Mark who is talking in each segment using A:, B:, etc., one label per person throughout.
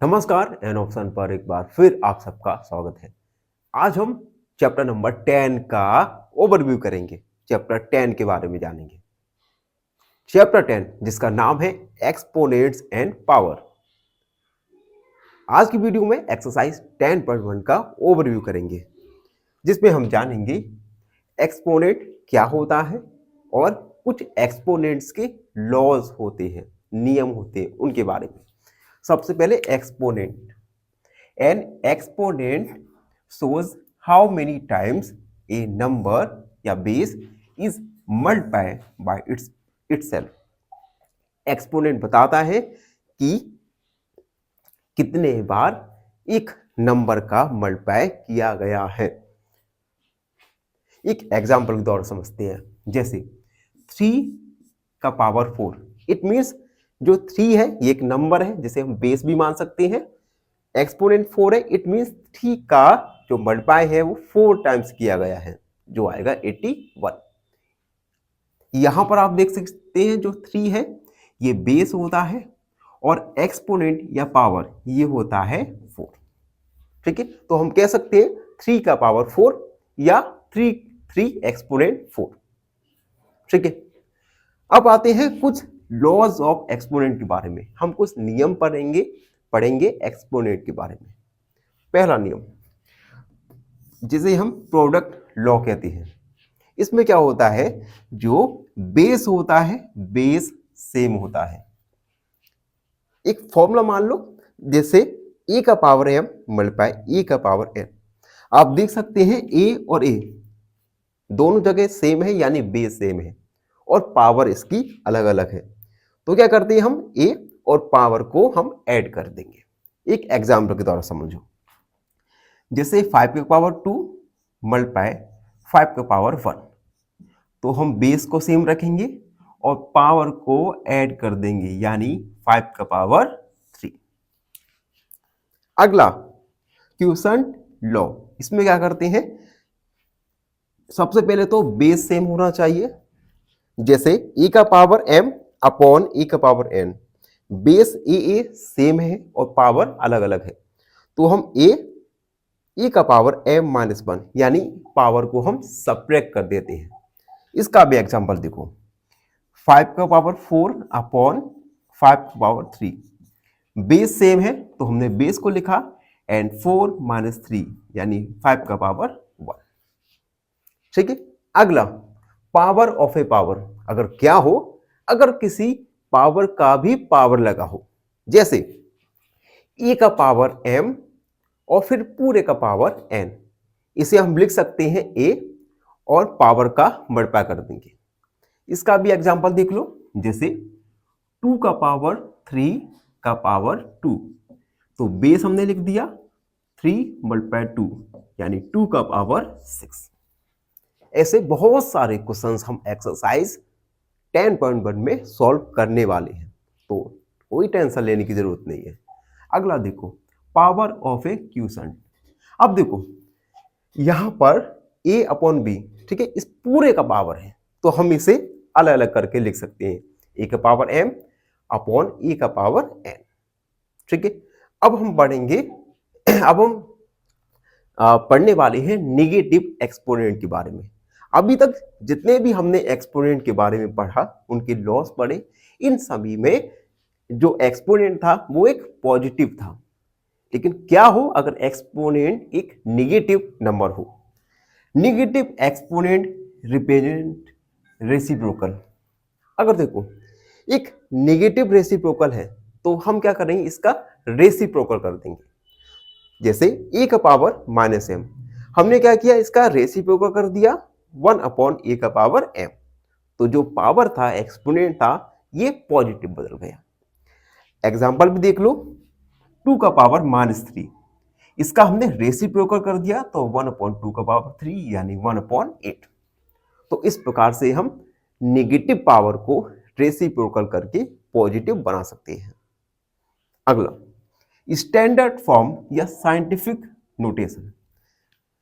A: नमस्कार an option पर एक बार फिर आप सबका स्वागत है। आज हम चैप्टर नंबर 10 का ओवरव्यू करेंगे। चैप्टर 10 के बारे में जानेंगे। चैप्टर 10 जिसका नाम है एक्सपोनेंट्स एंड पावर। आज की वीडियो में एक्सरसाइज 10.1 का ओवरव्यू करेंगे, जिसमें हम जानेंगे एक्सपोनेंट क्या होता है और कुछ एक्सपोनेंट्स के लॉज होते हैं, नियम होते हैं, उनके बारे में। सबसे पहले exponent. N exponent shows how many times a number या base is multiplied by itself। Exponent बताता है कि कितने बार एक नंबर का मल्टीप्लाई किया गया है। एक एग्जांपल के द्वारा समझते हैं, जैसे 3 का पावर 4। इट मीन्स जो 3 है ये एक नंबर है जिसे हम बेस भी मान सकते हैं। एक्सपोनेंट 4 है, इट मीन्स 3 का जो मल्टीप्लाई है वो 4 टाइम्स किया गया है, जो आएगा 81। यहां पर आप देख सकते हैं जो 3 है ये बेस होता है और एक्सपोनेंट या पावर ये होता है 4। ठीक है, तो हम कह सकते हैं 3 का पावर 4 या 3 एक्सपोनेंट 4। ठीक है, अब आते हैं कुछ लॉज ऑफ एक्सपोनेंट के बारे में। हम कुछ नियम पढ़ेंगे एक्सपोनेंट के बारे में। पहला नियम जिसे हम प्रोडक्ट लॉ कहते हैं, इसमें क्या होता है, जो बेस होता है बेस सेम होता है। एक फॉर्मूला मान लो, जैसे a का पावर m मल्टीप्लाई a का पावर n। आप देख सकते हैं a और a दोनों जगह सेम है, यानी बेस सेम है और पावर इसकी अलग अलग है। तो क्या करते हैं, हम a और पावर को हम ऐड कर देंगे। एक एग्जाम्पल के द्वारा समझो, जैसे 5 का पावर 2 मल्टीप्लाई 5 का पावर 1। तो हम बेस को सेम रखेंगे और पावर को ऐड कर देंगे, यानी 5 का पावर 3। अगला क्वोशंट लॉ, इसमें क्या करते हैं, सबसे पहले तो बेस सेम होना चाहिए। जैसे a का पावर m अपॉन a का power n, base a same है और पावर अलग अलग है। तो हम a का पावर m माइनस 1, यानी पावर को हम सब्ट्रैक्ट कर देते हैं। इसका भी एग्जांपल देखो, 5 का पावर 4 अपॉन 5 का पावर 3। बेस सेम है तो हमने बेस को लिखा एंड 4 माइनस 3 यानी 5 का पावर 1। ठीक है, अगला पावर ऑफ ए पावर। अगर क्या हो, अगर किसी पावर का भी पावर लगा हो, जैसे a का पावर m और फिर पूरे का पावर n, इसे हम लिख सकते हैं a और पावर का मल्टीप्लाई कर देंगे। इसका भी एग्जांपल देख लो, जैसे 2 का पावर 3 का पावर 2। तो बेस हमने लिख दिया 3 मल्टीप्लाई 2 यानी 2 का पावर 6। ऐसे बहुत सारे क्वेश्चंस हम एक्सरसाइज 10.1 में सॉल्व करने वाले हैं, तो कोई टेंशन लेने की जरूरत नहीं है। अगला देखो, पावर ऑफ ए क्वोशंट। अब देखो यहां पर a अपॉन b, ठीक है, इस पूरे का पावर है, तो हम इसे अलग अलग करके लिख सकते हैं, a का पावर m अपॉन a का पावर n। ठीक है, अब हम पढ़ेंगे अब हम पढ़ने वाले हैं नेगेटिव एक्सपोनेंट के बारे में। अभी तक जितने भी हमने एक्सपोनेंट के बारे में पढ़ा, उनके लॉस पढ़े, इन सभी में जो एक्सपोनेंट था वो एक पॉजिटिव था। लेकिन क्या हो अगर एक्सपोनेंट एक नेगेटिव नंबर हो? Negative exponent represent reciprocal. अगर देखो एक नेगेटिव रेसिप्रोकल है तो हम क्या करेंगे, इसका रेसिप्रोकल कर देंगे। जैसे a का पावर माइनस m, हमने क्या किया, इसका रेसिप्रोकल कर दिया 1 अपॉन a का पावर m। तो जो पावर था, एक्सपोनेंट था, ये पॉजिटिव बदल गया। एग्जाम्पल भी देख लो, 2 का पावर माइनस 3, इसका हमने रेसिप्रोकल कर दिया तो 1 अपॉन 2 का पावर 3 यानी 1 अपॉन 8। तो इस प्रकार से हम नेगेटिव पावर को रेसिप्रोकल करके पॉजिटिव बना सकते हैं। अगला स्टैंडर्ड फॉर्म या साइंटिफिक नोटेशन।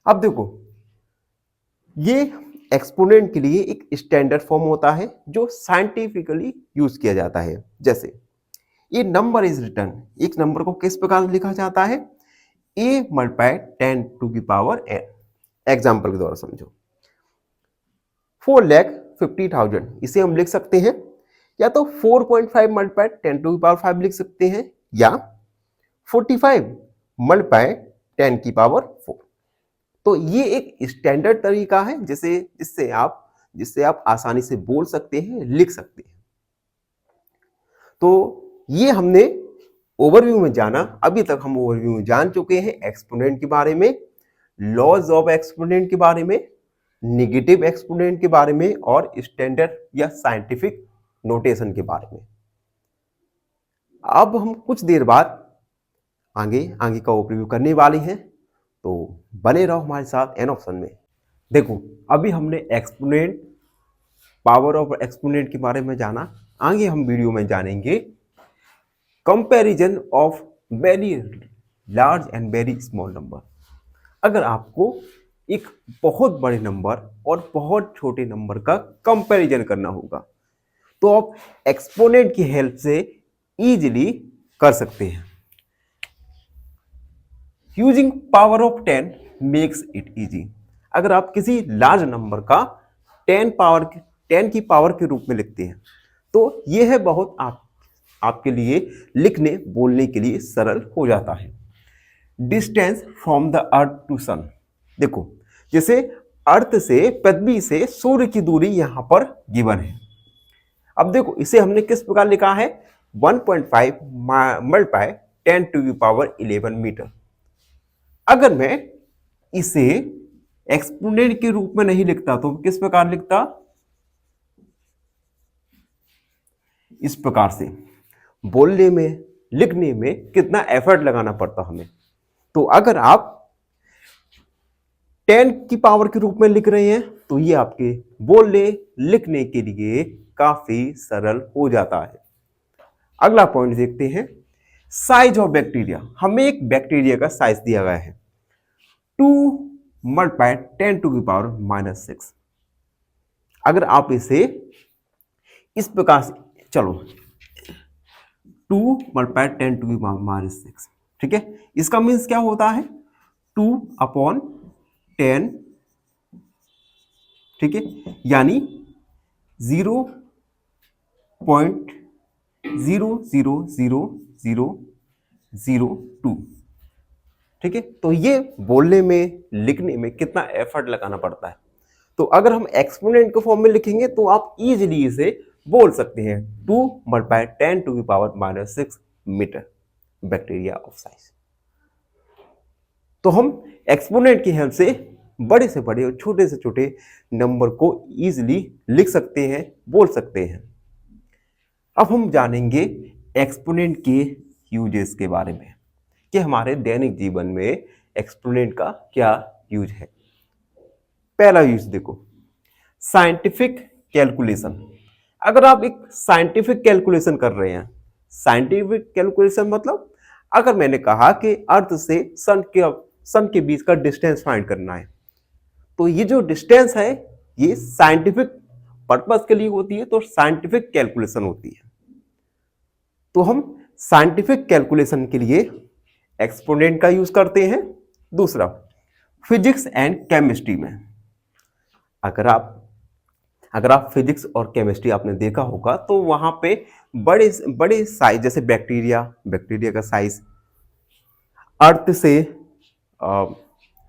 A: अब देखो ये एक्सपोनेंट के लिए एक स्टैंडर्ड फॉर्म होता है जो साइंटिफिकली यूज किया जाता है। जैसे ए नंबर इज रिटर्न, एक नंबर को किस प्रकार लिखा जाता है, A multiply 10 to the power n। Example के द्वारा समझो, 4,50,000 इसे हम लिख सकते हैं या तो 4.5 मल्टीप्लाई 10 टू द पावर 5 लिख सकते हैं, या 45 मल्टीप्लाई 10 की पावर 4। तो ये एक स्टैंडर्ड तरीका है जिससे आप आसानी से बोल सकते हैं, लिख सकते हैं। तो ये हमने ओवरव्यू में जाना। अभी तक हम ओवरव्यू में जान चुके हैं एक्सपोनेंट के बारे में, लॉज ऑफ एक्सपोनेंट के बारे में, नेगेटिव एक्सपोनेंट के बारे में और स्टैंडर्ड या साइंटिफिक नोटेशन के बारे में। अब हम कुछ देर बाद आगे का ओवरव्यू करने वाले हैं, तो बने रहो हमारे साथ एन ऑप्शन में। देखो, अभी हमने एक्सपोनेंट, पावर ऑफ एक्सपोनेंट के बारे में जाना। आगे हम वीडियो में जानेंगे comparison of very large and very small number. अगर आपको एक बहुत बड़े नंबर और बहुत छोटे नंबर का कंपैरिजन करना होगा तो आप एक्सपोनेंट की हेल्प से इजीली कर सकते हैं। Using power of 10 makes it easy. अगर आप किसी लार्ज नंबर का 10 की पावर के रूप में लिखते हैं तो यह है बहुत आपके लिए लिखने बोलने के लिए सरल हो जाता है। Distance from the earth to sun, देखो जैसे अर्थ से पृथ्वी से सूर्य की दूरी यहां पर गिवन है। अब देखो इसे हमने किस प्रकार लिखा है, 1.5 multiply 10 to the power 11 metre. अगर मैं इसे एक्सपोनेंट के रूप में नहीं लिखता तो किस प्रकार लिखता, इस प्रकार से। बोलने में लिखने में कितना एफर्ट लगाना पड़ता हमें। तो अगर आप 10 की पावर के रूप में लिख रहे हैं तो ये आपके बोलने लिखने के लिए काफी सरल हो जाता है। अगला पॉइंट देखते हैं, साइज ऑफ बैक्टीरिया। हमें एक बैक्टीरिया का साइज दिया गया है 2 मल्टीप्लाई 10 टू द पावर -6। अगर आप इसे इस प्रकार से, चलो 2 मल्टीप्लाई 10 टू द पावर -6, ठीक है। इसका मीन्स क्या होता है, 2/10, ठीक है, यानी 0.000002, ठीक है। तो ये बोलने में लिखने में कितना एफर्ट लगाना पड़ता है। तो अगर हम एक्सपोनेंट के फॉर्म में लिखेंगे तो आप इजीली इसे बोल सकते हैं 2 multiply 10 to the power -6 metre bacteria of size. तो हम एक्सपोनेंट की हेल्प से बड़े से बड़े और छोटे से छोटे नंबर को इजीली लिख सकते हैं, बोल सकते हैं। अब हम जानेंगे एक्सपोनेंट के यूजेस के बारे में कि हमारे दैनिक जीवन में एक्सपोनेंट का क्या यूज है। पहला यूज देखो, साइंटिफिक कैलकुलेशन। अगर आप एक साइंटिफिक कैलकुलेशन कर रहे हैं, साइंटिफिक कैलकुलेशन मतलब अगर मैंने कहा कि अर्थ से सन के बीच का डिस्टेंस फाइंड करना है, तो ये जो डिस्टेंस है ये साइंटिफिक पर्पस के लिए होती है, तो साइंटिफिक कैलकुलेशन होती है। तो हम साइंटिफिक कैलकुलेशन के लिए एक्सपोनेंट का यूज करते हैं। दूसरा, फिजिक्स एंड केमिस्ट्री में अगर आप फिजिक्स और केमिस्ट्री आपने देखा होगा तो वहां पे बड़े साइज, जैसे बैक्टीरिया का साइज, अर्थ से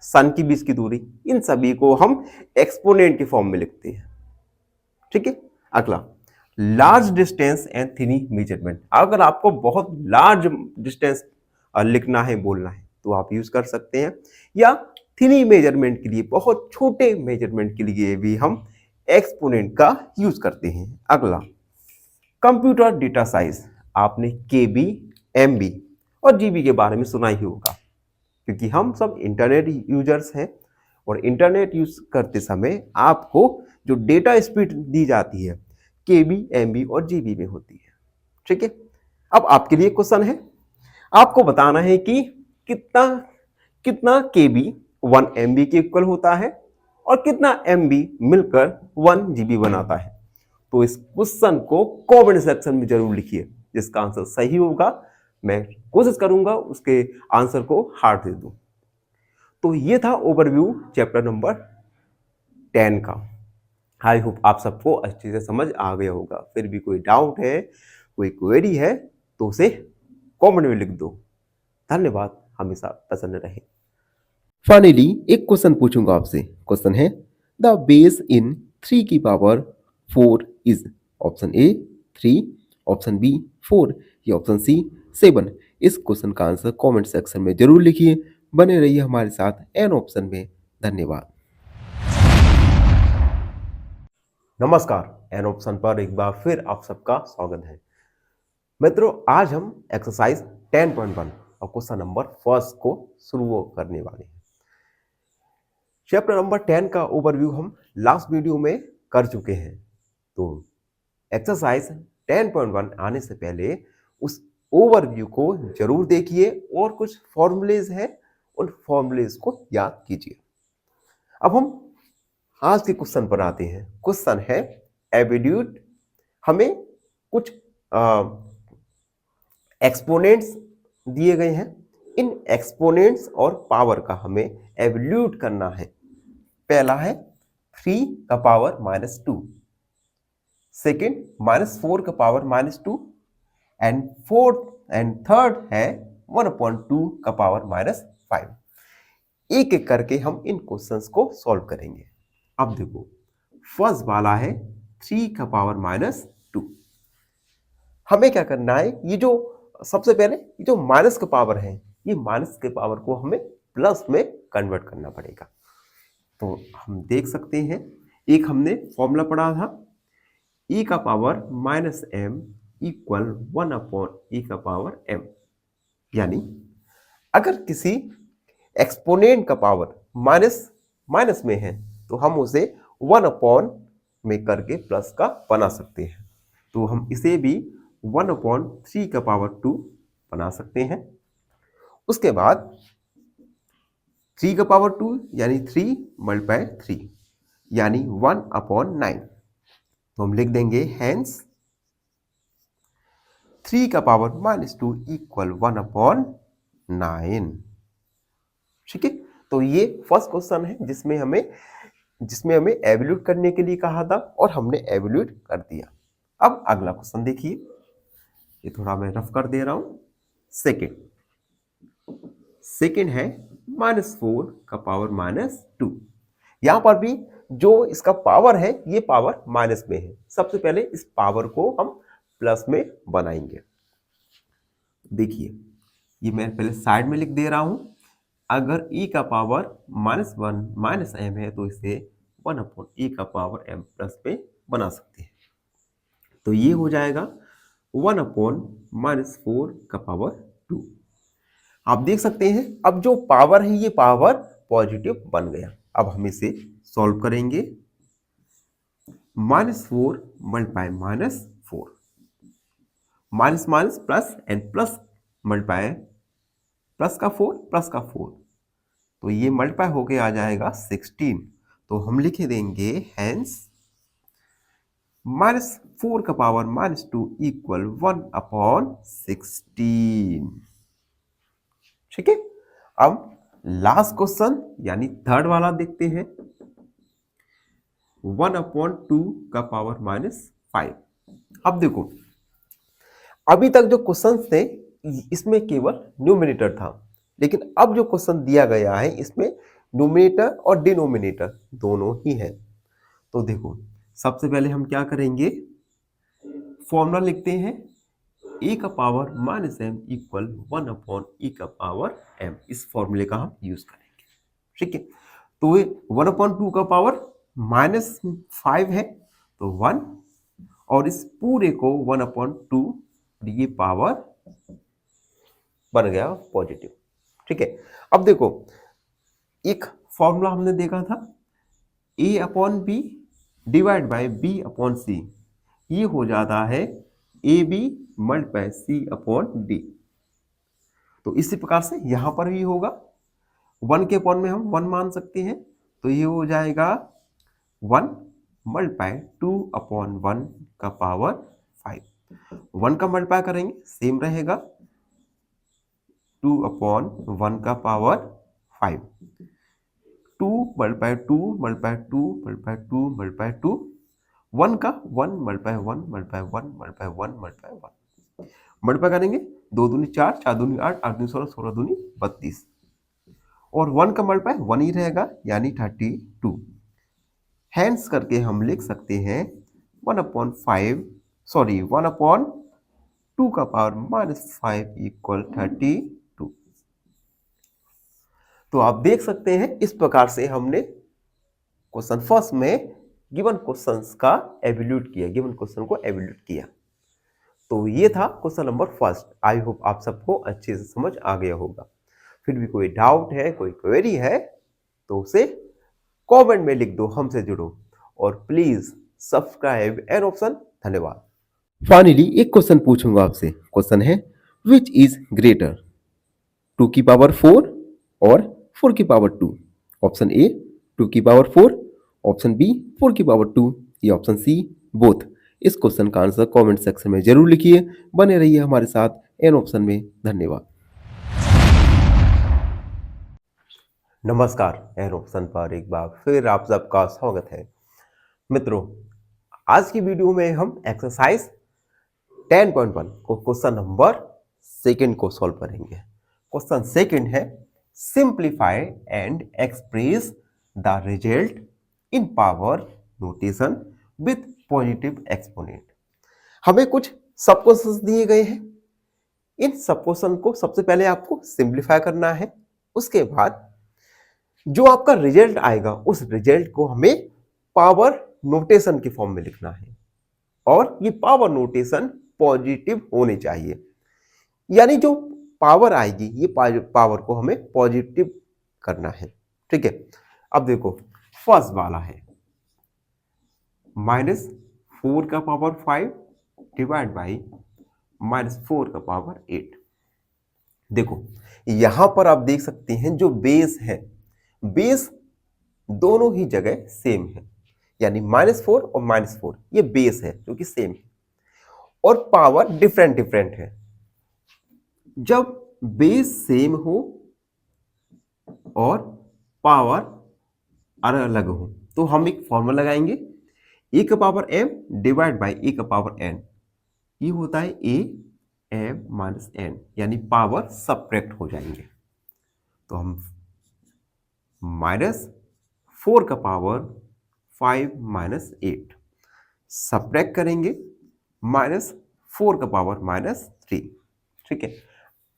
A: सन के बीच की दूरी, इन सभी को हम एक्सपोनेंट के फॉर्म में लिखते हैं, ठीक है। अगला, लार्ज डिस्टेंस एंड थिनी मेजरमेंट। अगर आपको बहुत लार्ज डिस्टेंस लिखना है, बोलना है, तो आप यूज कर सकते हैं, या थिनी मेजरमेंट के लिए, बहुत छोटे मेजरमेंट के लिए भी हम एक्सपोनेंट का यूज करते हैं। अगला, कंप्यूटर डेटा साइज। आपने केबी, एमबी और जीबी के बारे में सुना ही होगा, क्योंकि हम सब इंटरनेट यूजर्स हैं और इंटरनेट यूज करते समय आपको जो डेटा स्पीड दी जाती है केबी, एमबी और जीबी में होती है, ठीक है। अब आपके लिए क्वेश्चन है, आपको बताना है कि कितना केबी 1 एमबी के इक्वल होता है और कितना एमबी मिलकर 1 जीबी बनाता है। तो इस क्वेश्चन को कमेंट सेक्शन में जरूर लिखिए। जिसका आंसर सही होगा मैं कोशिश करूंगा उसके आंसर को हार्ड दे दूं। तो ये था ओवरव्यू चैप्टर नंबर 10 का। आई होप आप सबको अच्छे से समझ आ गया होगा। फिर भी कोई डाउट है, कोई क्वेरी है तो उसे कमेंट में लिख दो। धन्यवाद, हमेशा प्रसन्न रहे। फाइनली एक क्वेश्चन पूछूंगा आपसे। क्वेश्चन है द बेस इन 3 की power 4 is option A 3, option B 4 या ऑप्शन सी 7। इस क्वेश्चन का आंसर कमेंट सेक्शन में जरूर लिखिए। बने रहिए हमारे साथ एन ऑप्शन में। धन्यवाद। नमस्कार, एन ऑप्शन पर एक बार फिर आप सबका स्वागत है। मित्रों, आज हम एक्सरसाइज 10.1 और क्वेश्चन नंबर फर्स्ट को शुरू करने वाले हैं। चैप्टर नंबर 10 का ओवरव्यू हम लास्ट वीडियो में कर चुके हैं। तो एक्सरसाइज 10.1 आने से पहले उस ओवरव्यू को जरूर देखिए और कुछ फॉर्मूलेज हैं, उन फॉर्मूलेज को याद कीजिए। अब हम आज के क्वेश्चन पर आते हैं। क्वेश्चन है एब्सोल्यूट। हमें कुछ एक्सपोनेंट्स दिए गए हैं। इन एक्सपोनेंट्स और पावर का हमें एब्सोल्यूट करना है। पहला है 3 का पावर -2, सेकेंड -4 का पावर -2 एंड थर्ड है 1/2 का पावर -5। एक एक करके हम इन क्वेश्चंस को सॉल्व करेंगे। अब देखो, फर्स्ट वाला है 3 का पावर -2। हमें क्या करना है, ये जो सबसे पहले ये जो माइनस का पावर है, ये माइनस के पावर को हमें प्लस में कन्वर्ट करना पड़ेगा। तो हम देख सकते हैं, एक हमने फॉर्मूला पढ़ा था, e का पावर -m इक्वल 1/e का पावर m। यानी अगर किसी एक्सपोनेंट का पावर माइनस में है तो हम उसे 1 में करके प्लस का बना सकते हैं। तो हम इसे भी 1/3 का पावर 2 बना सकते हैं। उसके बाद 3 का पावर 2 यानी 3 मल्टीप्लाई 3 यानी 1/9। तो हम लिख देंगे हेंस 3 का पावर -2 इक्वल 1/9। ठीक है, तो ये फर्स्ट क्वेश्चन है जिसमें हमें एब्सोल्यूट करने के लिए कहा था और हमने एब्सोल्यूट कर दिया। अब अगला क्वेश्चन देखिए, ये थोड़ा मैं रफ कर दे रहा हूं। सेकेंड है -4 का पावर -2। यहां पर भी जो इसका पावर है ये पावर माइनस में है। सबसे पहले इस पावर को हम प्लस में बनाएंगे। देखिए, ये मैं पहले साइड में लिख दे रहा हूं। अगर e का पावर -1 -m है तो इसे 1/e का पावर m प्लस पे बना सकते हैं। तो ये हो जाएगा 1/-4 का पावर 2। आप देख सकते हैं, अब जो पावर है ये पावर पॉजिटिव बन गया। अब हम इसे सॉल्व करेंगे। -4 multiply -4, minus minus plus and plus multiply plus का 4, तो ये मल्टीप्लाई होके आ जाएगा 16। तो हम लिख देंगे हेंस -4 का पावर -2 इक्वल 1/16। ठीक है, अब लास्ट क्वेश्चन यानी थर्ड वाला देखते हैं। 1/2 का पावर -5। अब देखो, अभी तक जो क्वेश्चंस थे इसमें केवल न्यूमरेटर था, लेकिन अब जो क्वेश्चन दिया गया है इसमें न्यूमरेटर और डिनोमिनेटर दोनों ही है। तो देखो, सबसे पहले हम क्या करेंगे, फॉर्मूला लिखते हैं a का पावर -m इक्वल 1/e का पावर m। इस फॉर्मूले का हम यूज करेंगे। ठीक है, तो ये 1/2 का पावर -5 है तो 1, और इस पूरे को 1/2 ये पावर बन गया पॉजिटिव। ठीक है, अब देखो, एक फॉर्मूला हमने देखा था a/b डिवाइड बाय b/c। ये हो जाता है ab मल्टीप्लाई c/d। तो इसी प्रकार से यहां पर भी होगा। 1 के अपॉन में हम 1 मान सकते हैं, तो ये हो जाएगा 1 मल्टीप्लाई 2/1 का पावर 5। 1 का मल्टीप्लाई करेंगे सेम रहेगा 2 अपॉन 1 का power 5, 2 multiply 2 multiply 2 multiply 2 multiply 2, 1 का 1 multiply 1 multiply 1 multiply 1 multiply 1, multiply करेंगे 2 दूनी 4, 4 दूनी 8, 8 दूनी 16, 16 दूनी 32, और 1 का मल्टीप्लाई 1 ही रहेगा यानी 32। हैंस करके हम लिख सकते हैं 1 अपॉन 2 का पावर -5 इक्वल 32। तो आप देख सकते हैं इस प्रकार से हमने क्वेश्चन फर्स्ट में गिवन क्वेश्चंस का एवल्यूट किया, गिवन क्वेश्चन को एवल्यूट किया। तो ये था question number first. I hope आप सबको अच्छे से समझ आ गया होगा। फिर भी कोई डाउट है, कोई क्वेरी है तो उसे कमेंट में लिख दो, हमसे जुड़ो और प्लीज सब्सक्राइब एन ऑप्शन। धन्यवाद। फाइनली एक क्वेश्चन पूछूंगा आपसे। क्वेश्चन है विच इज ग्रेटर 2 की पावर 4 और 4 की पावर 2? ऑप्शन ए 2 की पावर 4, ऑप्शन बी 4 की पावर 2 या ऑप्शन सी बोथ। इस क्वेश्चन का आंसर कमेंट सेक्शन में जरूर लिखिए। बने रहिए हमारे साथ एन ऑप्शन में। धन्यवाद। नमस्कार, एन ऑप्शन पर एक बार फिर आप सबका स्वागत है। मित्रों, आज की वीडियो में हम एक्सरसाइज 10.1 को क्वेश्चन नंबर सेकंड को सॉल्व करेंगे। क्वेश्चन सेकंड है simplify and express the result in power notation with positive exponent. हमें कुछ सब क्वेश्चंस दिए गए हैं। इन सब क्वेश्चन को सबसे पहले आपको सिंप्लीफाई करना है। उसके बाद जो आपका रिजल्ट आएगा उस रिजल्ट को हमें पावर नोटेशन की फॉर्म में लिखना है, और ये पावर नोटेशन पॉजिटिव होनी चाहिए। यानी जो पावर आएगी ये पावर को हमें पॉजिटिव करना है। ठीक है, अब देखो फर्स्ट वाला है -4 का पावर 5 डिवाइड बाई -4 का पावर 8। देखो यहां पर आप देख सकते हैं जो बेस है, बेस दोनों ही जगह सेम है, यानी -4 और -4 ये बेस है जो कि सेम है, और पावर डिफरेंट डिफरेंट है। जब बेस सेम हो और पावर अलग अलग हो तो हम एक फॉर्मूला लगाएंगे, ए का पावर m डिवाइड बाई ए का पावर n। ये होता है a m माइनस n, यानी पावर सब्ट्रैक्ट हो जाएंगे। तो हम -4 का पावर 5 माइनस 8 सब्ट्रैक्ट करेंगे -4 का पावर -3। ठीक है,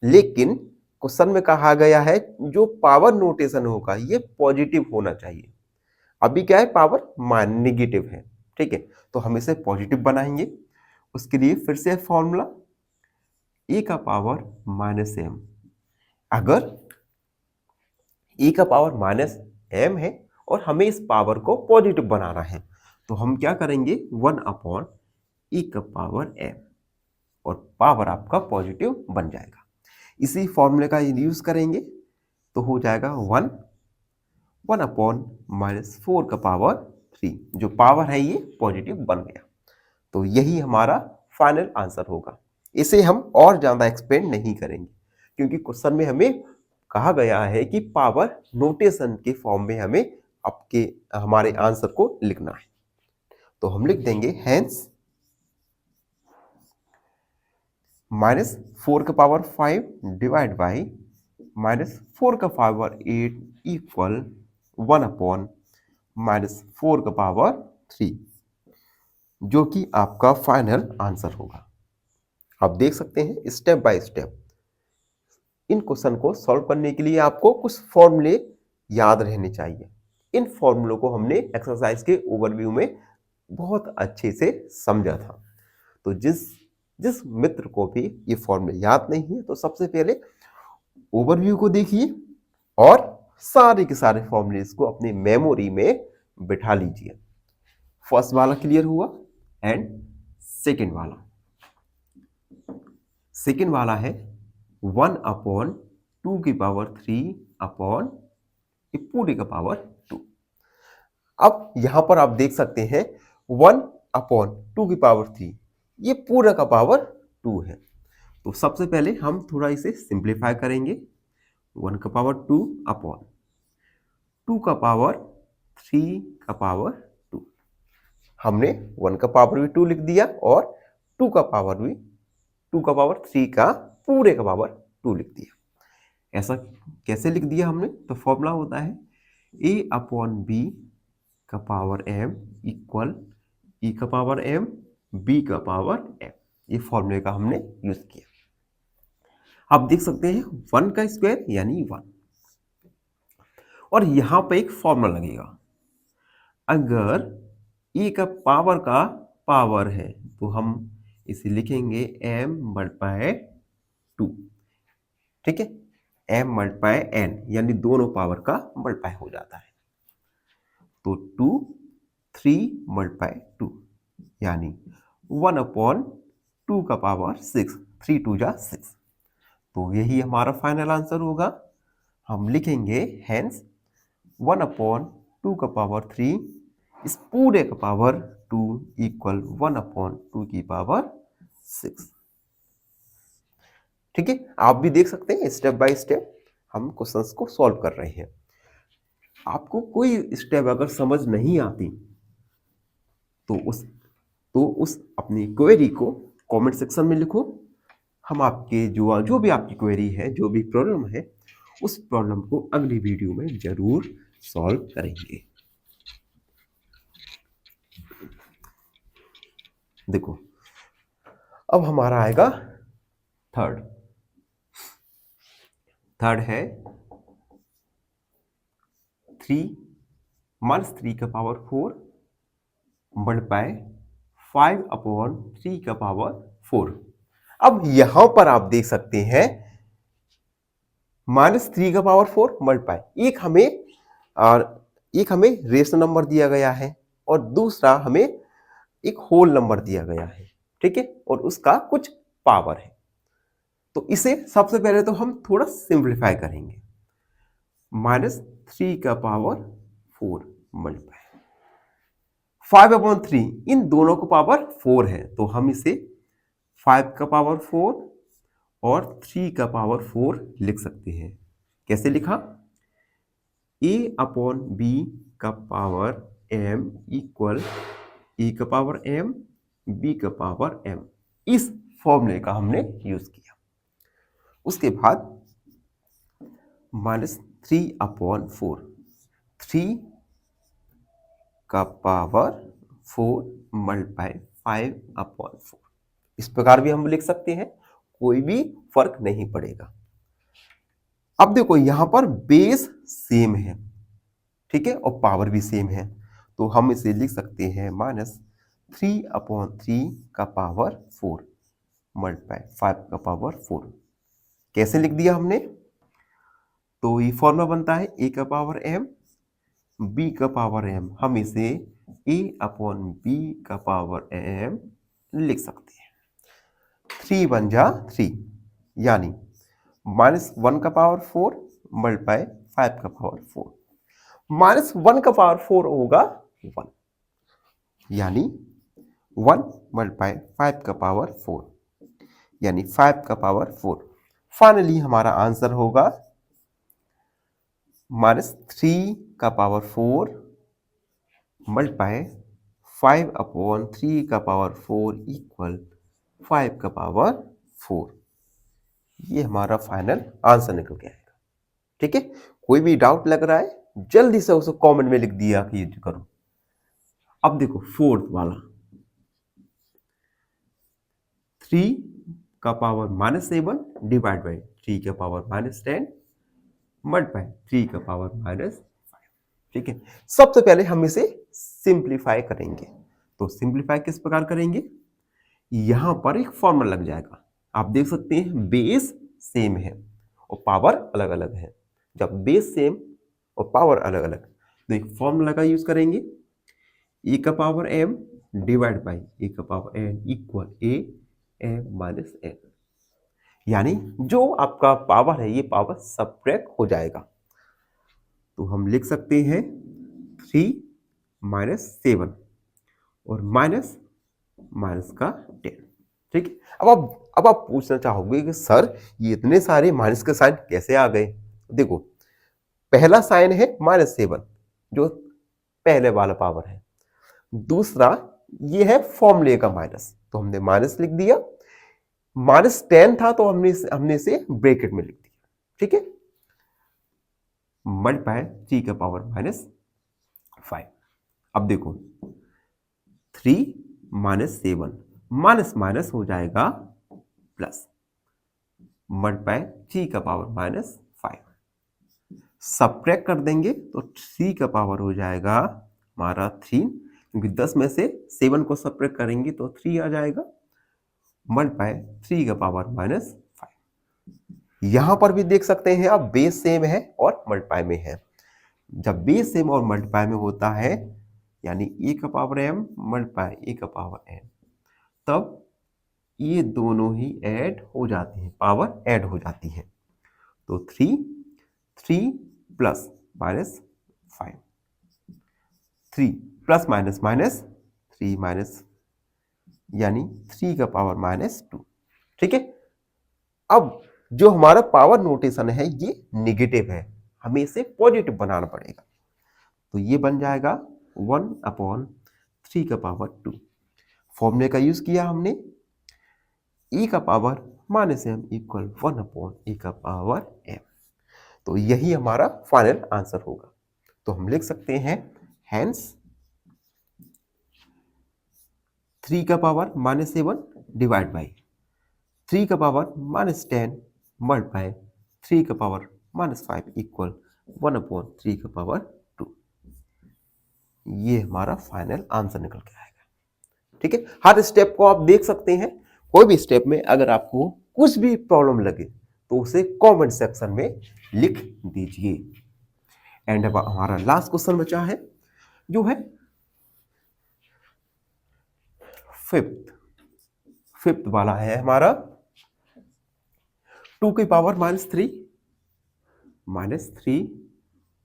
A: लेकिन क्वेश्चन में कहा गया है जो पावर नोटेशन होगा ये पॉजिटिव होना चाहिए। अभी क्या है, पावर नेगेटिव है। ठीक है, तो हम इसे पॉजिटिव बनाएंगे। उसके लिए फिर से फॉर्मूला ए का पावर -m। अगर ए का पावर -m है और हमें इस पावर को पॉजिटिव बनाना है तो हम क्या करेंगे, 1 अपॉन ए का पावर m, और पावर आपका पॉजिटिव बन जाएगा। इसी फॉर्मूले का यूज करेंगे तो हो जाएगा 1 अपॉन -4 का पावर 3। जो पावर है ये पॉजिटिव बन गया। तो यही हमारा फाइनल आंसर होगा। इसे हम और ज्यादा एक्सपेंड नहीं करेंगे क्योंकि क्वेश्चन में हमें कहा गया है कि पावर नोटेशन के फॉर्म में हमें हमारे आंसर को लिखना है। तो हम लिख देंगे हैंस -4 का पावर 5 डिवाइड बाई -4 का पावर 8 इक्वल 1 अपॉन -4 का पावर 3, जो कि आपका फाइनल आंसर होगा। आप देख सकते हैं step by step in question को सॉल्व करने के लिए आपको कुछ फॉर्मूले याद रहने चाहिए। इन फॉर्मूलों को हमने एक्सरसाइज के ओवरव्यू में बहुत अच्छे से समझा था। तो जिस मित्र को भी ये फॉर्मूले याद नहीं है तो सबसे पहले ओवरव्यू को देखिए और सारे के सारे फॉर्मूलेस को अपनी मेमोरी में बिठा लीजिए। फर्स्ट वाला क्लियर हुआ एंड सेकेंड वाला है 1 अपॉन 2 की पावर 3 अपॉन पूरी का पावर 2। अब यहां पर आप देख सकते हैं 1 अपॉन 2 की पावर 3, ये पूरा का पावर 2 है। तो सबसे पहले हम थोड़ा इसे सिंप्लीफाई करेंगे। 1 का पावर 2 अपॉन 2 का पावर 3 का पावर 2। हमने 1 का पावर भी 2 लिख दिया और 2 का पावर भी 2 का पावर 3 का पूरे का पावर 2 लिख दिया। ऐसा कैसे लिख दिया हमने? तो फॉर्मूला होता है a अपॉन b का पावर m इक्वल e का पावर m b का पावर m। ये फॉर्मूले का हमने यूज किया। आप देख सकते हैं 1 का स्क्वायर यानी 1, और यहां पे एक फॉर्मूला लगेगा। अगर e का पावर है तो हम इसे लिखेंगे m मल्टीप्लाई 2, ठीक है, m मल्टीप्लाई n, यानी दोनों पावर का मल्टीप्लाई हो जाता है। तो 2 3 मल्टीप्लाई 2 यानी 1 अपॉन 2 का पावर 6, 3 2 जा 6। तो यही हमारा फाइनल आंसर होगा। हम लिखेंगे हेंस 1 अपॉन 2 का पावर 3 इस पूरे का पावर 2 इक्वल 1 अपॉन 2 की पावर 6। ठीक है, आप भी देख सकते हैं स्टेप बाय स्टेप हम क्वेश्चंस को सॉल्व कर रहे हैं। आपको कोई स्टेप अगर समझ नहीं आती तो उस अपनी क्वेरी को कमेंट सेक्शन में लिखो। हम आपके जो भी आपकी क्वेरी है, जो भी प्रॉब्लम है, उस प्रॉब्लम को अगली वीडियो में जरूर सॉल्व करेंगे। देखो अब हमारा आएगा थर्ड है 3 का पावर 4 मल्टीप्लाई 5 अपॉन 3 का पावर 4। अब यहां पर आप देख सकते हैं -3 का पावर 4 मल्टीप्लाई एक हमें रेशनल नंबर दिया गया है और दूसरा हमें एक होल नंबर दिया गया है, ठीक है, और उसका कुछ पावर है। तो इसे सबसे पहले तो हम थोड़ा सिंप्लीफाई करेंगे। -3 का पावर 4 मल्टीप्लाई 5/3, इन दोनों को पावर 4 है तो हम इसे 5 का पावर 4 और 3 का पावर 4 लिख सकते हैं। कैसे लिखा? a अपॉन b का पावर m इक्वल e का पावर m b का पावर m। इस फॉर्मूले का हमने यूज किया। उसके बाद -3 अपॉन 4, 3 का पावर 4 मल्टीप्लाई 5 अपॉन 4। इस प्रकार भी हम लिख सकते हैं, कोई भी फर्क नहीं पड़ेगा। अब देखो यहां पर बेस सेम है, ठीक है, और पावर भी सेम है, तो हम इसे लिख सकते हैं -3 अपॉन 3 का पावर 4 मल्टीप्लाई 5 का पावर 4। कैसे लिख दिया हमने? तो ये फॉर्मूला बनता है a का पावर m b का पावर m। हम इसे a अपॉन b का पावर m लिख सकते हैं। 3 बन जा 3 यानी -1 का पावर 4 मल्टीप्लाई 5 का पावर 4। -1 का पावर 4 होगा 1, यानी 1 मल्टीप्लाई 5 का पावर 4 यानी 5 का पावर 4। फाइनली हमारा आंसर होगा -3 का पावर 4 मल्टीप्लाई 5 अपॉन 3 का पावर 4 इक्वल 5 का पावर 4। ये हमारा फाइनल आंसर निकल के आएगा। ठीक है, कोई भी डाउट लग रहा है जल्दी से उसे कमेंट में लिख दिया कि करो। अब देखो फोर्थ वाला 3 का पावर -7 डिवाइड बाई 3 का पावर -10 मल्टीप्लाई 3 का पावर -5। ठीक है, सबसे पहले हम इसे सिंप्लीफाई करेंगे। तो सिंप्लीफाई किस प्रकार करेंगे? यहां पर एक फॉर्मूला लग जाएगा। आप देख सकते हैं बेस सेम है और पावर अलग अलग है। जब बेस सेम और पावर अलग अलग तो एक फॉर्मूला का यूज करेंगे, e का power m divide by e का power n equal m minus n। यानी जो आपका पावर है ये पावर सबट्रैक्ट हो जाएगा। तो हम लिख सकते हैं 3 - 7 और माइनस का 10। ठीक है। अब आप पूछना चाहोगे कि सर ये इतने सारे माइनस के साइन कैसे आ गए। देखो, पहला साइन है -7 जो पहले वाला पावर है, दूसरा ये है फॉर्मूले का माइनस, तो हमने माइनस लिख दिया। -10 था तो हमने इसे ब्रैकेट में लिख दिया, ठीक है। मल्टीप्लाई 3 का पावर -5। अब देखो 3 -7 माइनस माइनस हो जाएगा प्लस, मल्टीप्लाई 3 का पावर -5, सब्ट्रैक्ट कर देंगे तो 3 का पावर हो जाएगा हमारा 3, क्योंकि 10 में से 7 को सब्ट्रैक्ट करेंगे तो 3 आ जाएगा, मल्टीप्लाई 3 का पावर -5। यहां पर भी देख सकते हैं आप, बेस सेम है और मल्टीप्लाई में है। जब बेस सेम और मल्टीप्लाई में होता है यानी ए का पावर m मल्टीप्लाई ए का पावर n, तब ये दोनों ही ऐड हो जाते हैं, पावर ऐड हो जाती है। तो 3 plus -5, 3 plus minus minus 3 minus, यानी 3 का पावर -2, ठीक है। अब जो हमारा पावर नोटेशन है ये नेगेटिव है, हमें इसे पॉजिटिव बनाना पड़ेगा, तो ये बन जाएगा 1/3 का पावर 2। फॉर्मूले का यूज किया हमने, e का पावर -m इक्वल 1/a का पावर m, तो यही हमारा फाइनल आंसर होगा। तो हम लिख सकते हैं हेंस 3 का पावर -7 डिवाइड बाई 3 का पावर -10 मल्टीप्लाई 3 का पावर -5 इक्वल 1/3 का पावर 2। ये हमारा फाइनल आंसर निकल के आएगा, ठीक है। हर स्टेप को आप देख सकते हैं, कोई भी स्टेप में अगर आपको कुछ भी प्रॉब्लम लगे तो उसे कमेंट सेक्शन में लिख दीजिए। एंड अब हमारा लास्ट क्वेश्चन बचा है जो है फिफ्थ वाला है हमारा 2 की पावर -3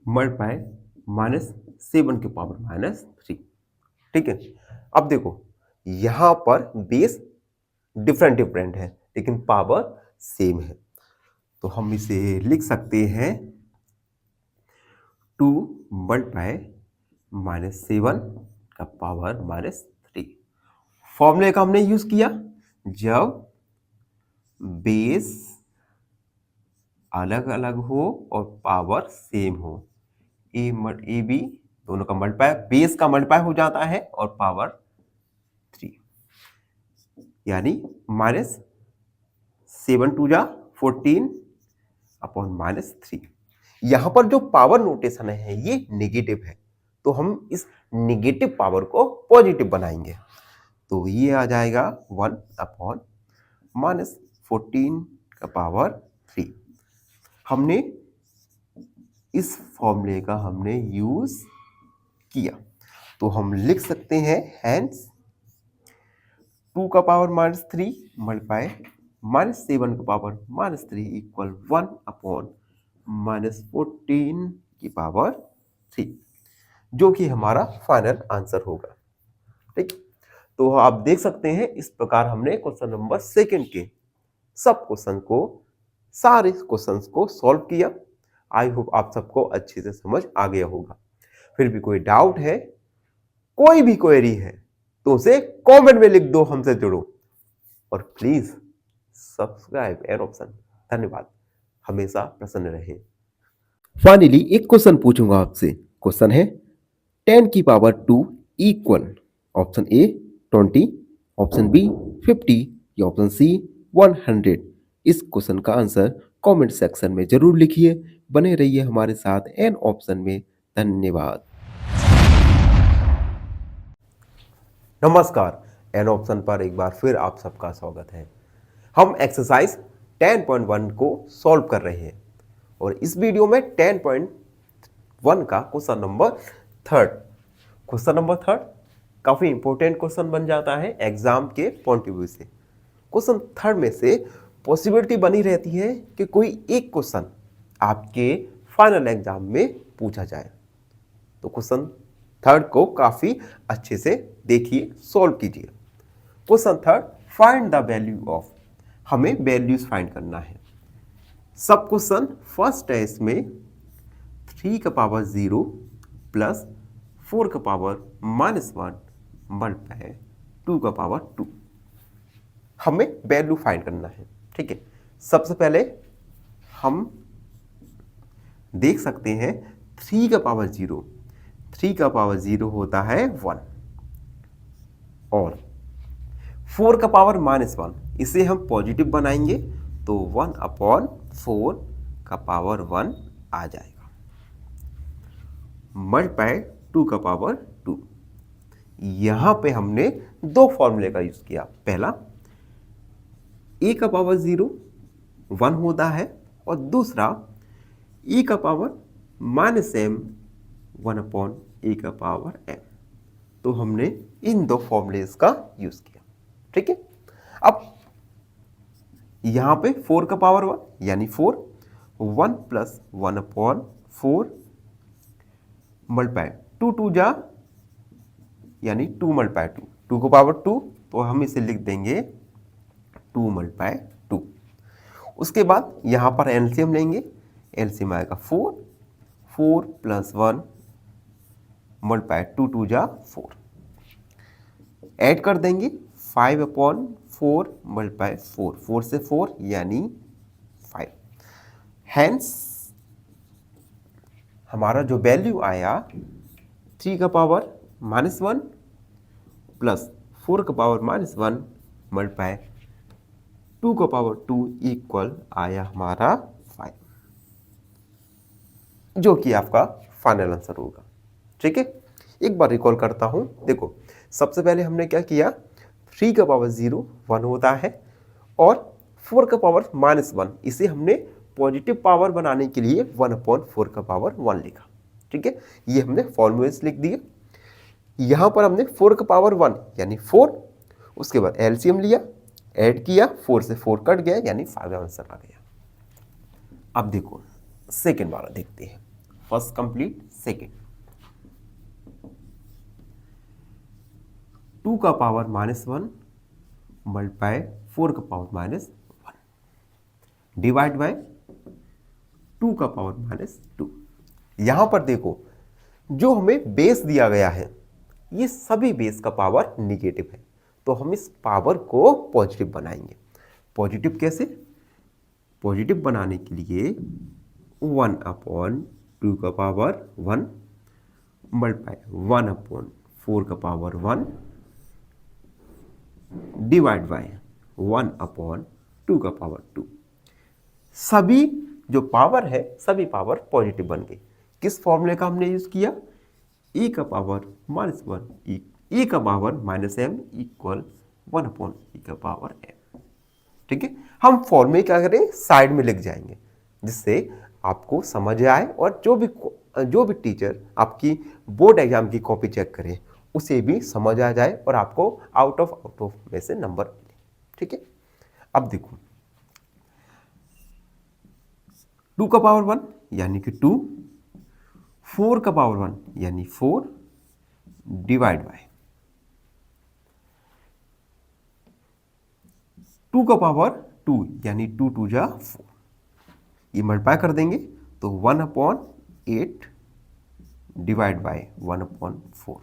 A: मल्टीप्लाई -7 की पावर -3, ठीक है। अब देखो यहां पर बेस डिफरेंट है लेकिन पावर सेम है, तो हम इसे लिख सकते हैं 2 मल्टीप्लाई -7 का पावर -3। फॉर्मूले का हमने यूज किया, जब बेस अलग अलग हो और पावर सेम हो, ए बी दोनों का मल्टीप्लाई, बेस का मल्टीप्लाई हो जाता है और पावर 3, यानी -7 2 जा 14 अपॉन -3। यहां पर जो पावर नोटेशन है ये नेगेटिव है, तो हम इस नेगेटिव पावर को पॉजिटिव बनाएंगे, तो ये आ जाएगा 1/-14 का पावर 3। हमने इस फॉर्मूले का हमने यूज किया, तो हम लिख सकते हैं हेंस 2 का पावर -3 मल्टीप्लाई -7 का पावर -3 इक्वल 1/-14 की पावर 3, जो कि हमारा फाइनल आंसर होगा, ठीक। तो आप देख सकते हैं इस प्रकार हमने क्वेश्चन नंबर 2 के सब सारे क्वेश्चंस को सॉल्व किया। आई होप आप सबको अच्छे से समझ आ गया होगा। फिर भी कोई डाउट है, कोई भी क्वेरी है तो उसे कमेंट में लिख दो, हमसे जुड़ो और प्लीज सब्सक्राइब एन ऑप्शन। धन्यवाद, हमेशा प्रसन्न रहे। फाइनली एक क्वेश्चन पूछूंगा आपसे। क्वेश्चन है 10 की power 2 equal option A 20, option B 50 या ऑप्शन सी 100। इस क्वेश्चन का आंसर कमेंट सेक्शन में जरूर लिखिए। बने रहिए हमारे साथ एन ऑप्शन में। धन्यवाद। नमस्कार, एन ऑप्शन पर एक बार फिर आप सबका स्वागत है। हम एक्सरसाइज 10.1 को सॉल्व कर रहे हैं और इस वीडियो में 10.1 का क्वेश्चन नंबर 3 काफी इंपॉर्टेंट क्वेश्चन बन जाता है एग्जाम के पॉइंट ऑफ व्यू से। क्वेश्चन 3 में से पॉसिबिलिटी बनी रहती है कि कोई एक क्वेश्चन आपके फाइनल एग्जाम में पूछा जाए, तो क्वेश्चन 3 को काफी अच्छे से देखिए, सॉल्व कीजिए। Question 3 find the value of, हमें वैल्यूज फाइंड करना है। सब क्वेश्चन फर्स्ट है इसमें 3 का पावर 0 प्लस 4 का पावर -1 मल्टीप्लाई 2 का पावर 2, हमें वैल्यू फाइंड करना है। ठीक है, सबसे पहले हम देख सकते हैं 3 का पावर 0, 3 का पावर 0 होता है 1, और 4 का पावर -1 इसे हम पॉजिटिव बनाएंगे तो 1/4 का पावर 1 आ जाएगा, मल्टीप्लाई 2 का पावर 2। यहां पे हमने दो फॉर्मूले का यूज किया। पहला a का पावर 0 1 होता है, और दूसरा e का पावर -m 1/a का पावर m। तो हमने इन दो फॉर्मूलेस का यूज किया। ठीक है, अब यहां पे 4 का पावर 1 यानी 4, 1 प्लस 1/4 मल्टीप्लाई 2 2 जा यानी 2 मल्टीप्लाई 2, 2 को पावर 2, तो हम इसे लिख देंगे 2 मल्टीप्लाई 2। उसके बाद यहां पर एलसीएम लेंगे, एलसीएम आएगा 4, 4 प्लस 1 मल्टीप्लाई 2 2 जा 4, ऐड कर देंगे 5/4 मल्टीप्लाई 4, 4 से 4 यानी 5। हैंस हमारा जो वैल्यू आया 3 का पावर -1 प्लस 4 का पावर -1 मल्टीप्लाई 2 का पावर 2 इक्वल आया हमारा 5, जो कि आपका फाइनल आंसर होगा। ठीक है, एक बार रिकॉल करता हूं। देखो, सबसे पहले हमने क्या किया, 3 का पावर 0 1 होता है, और 4 का पावर -1 इसे हमने पॉजिटिव पावर बनाने के लिए 1/4 का पावर 1 लिखा। ठीक है, ये हमने फॉर्मूलेस लिख दिए। यहां पर हमने 4 का पावर 1 यानी 4, उसके बाद एलसीएम लिया, ऐड किया, 4 से 4 कट गया यानी 5 आंसर आ गया। अब देखो सेकेंड वाला देखते हैं, फर्स्ट कंप्लीट सेकेंड। 2 का पावर -1 मल्टीप्लाई 4 का पावर -1 डिवाइड बाय 2 का पावर -2। यहां पर देखो, जो हमें बेस दिया गया है ये सभी बेस का पावर निगेटिव है, तो हम इस पावर को पॉजिटिव बनाएंगे। पॉजिटिव कैसे? पॉजिटिव बनाने के लिए 1/2 का पावर 1 मल्टीप्लाई 1/4 का पावर 1 डिवाइड बाय 1/2 का पावर 2। सभी जो पावर है सभी पावर पॉजिटिव बन गई। किस फॉर्मूले का हमने यूज किया? e का पावर -1 e का पावर -m इक्वल 1/e का पावर m। ठीक है, हम फॉर्मूले क्या करें, साइड में लिख जाएंगे, जिससे आपको समझ आए, और जो भी टीचर आपकी बोर्ड एग्जाम की कॉपी चेक करे उसे भी समझ आ जाए और आपको आउट ऑफ में से नंबर मिले। ठीक है, अब देखो 2 का पावर 1 यानी कि 2, 4 का पावर 1 यानी 4 डिवाइड बाय 2 का पावर 2 यानी 2 2 जा 4, ये मल्टीप्लाई कर देंगे तो 1/8 डिवाइड बाय 1/4।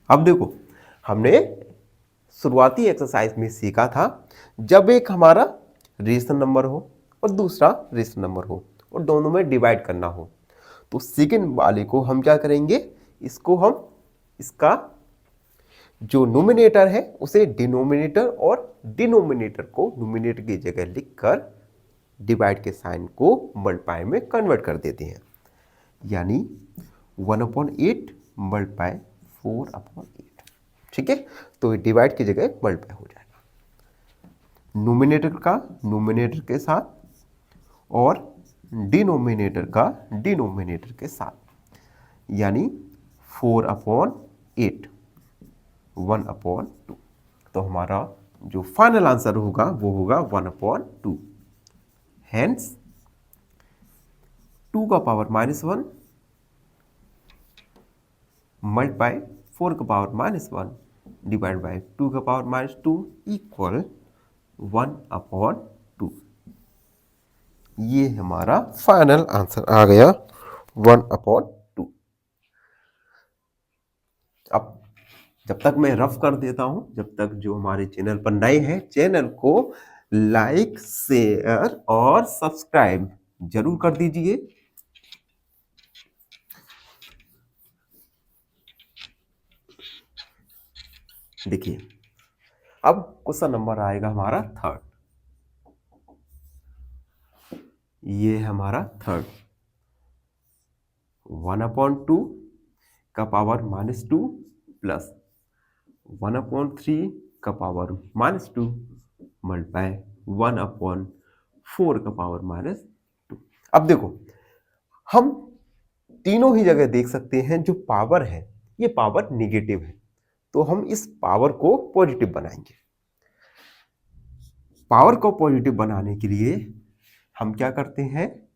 A: अब देखो, हमने शुरुआती एक्सरसाइज में सीखा था, जब एक हमारा रेशनल नंबर हो और दूसरा रेशनल नंबर हो और दोनों में डिवाइड करना हो, तो सेकंड वाले को हम क्या करेंगे, इसका जो नोमिनेटर है उसे डिनोमिनेटर और डिनोमिनेटर को नोमिनेटर की जगह लिखकर डिवाइड के साइन को मल्टीप्लाई में कन्वर्ट कर देते हैं, यानी 1/8 मल्टीप्लाई 4/8। ठीक है, तो डिवाइड की जगह मल्टीप्लाई हो जाएगा, नोमिनेटर का नोमिनेटर के साथ और डिनोमिनेटर का डिनोमिनेटर के साथ, यानी 4/8 1/2। तो हमारा जो फाइनल आंसर होगा वो होगा 1/2। हेंस 2 का पावर -1 मल्टीप्लाई 4 का पावर -1 डिवाइड बाय 2 का पावर -2 इक्वल 1/2। ये हमारा फाइनल आंसर आ गया 1/2। अब जब तक मैं रफ कर देता हूं, जब तक जो हमारे चैनल पर नए हैं चैनल को लाइक शेयर और सब्सक्राइब जरूर कर दीजिए। देखिए अब क्वेश्चन नंबर आएगा हमारा थर्ड। ये हमारा थर्ड 1/2 का पावर -2 प्लस 1/3 का पावर -2 मल्टीप्लाई 1/4 का पावर -2। अब देखो हम तीनों ही जगह देख सकते हैं जो पावर है ये पावर निगेटिव है, तो हम इस पावर को पॉजिटिव बनाएंगे। पावर को पॉजिटिव बनाने के लिए हम क्या करते हैं,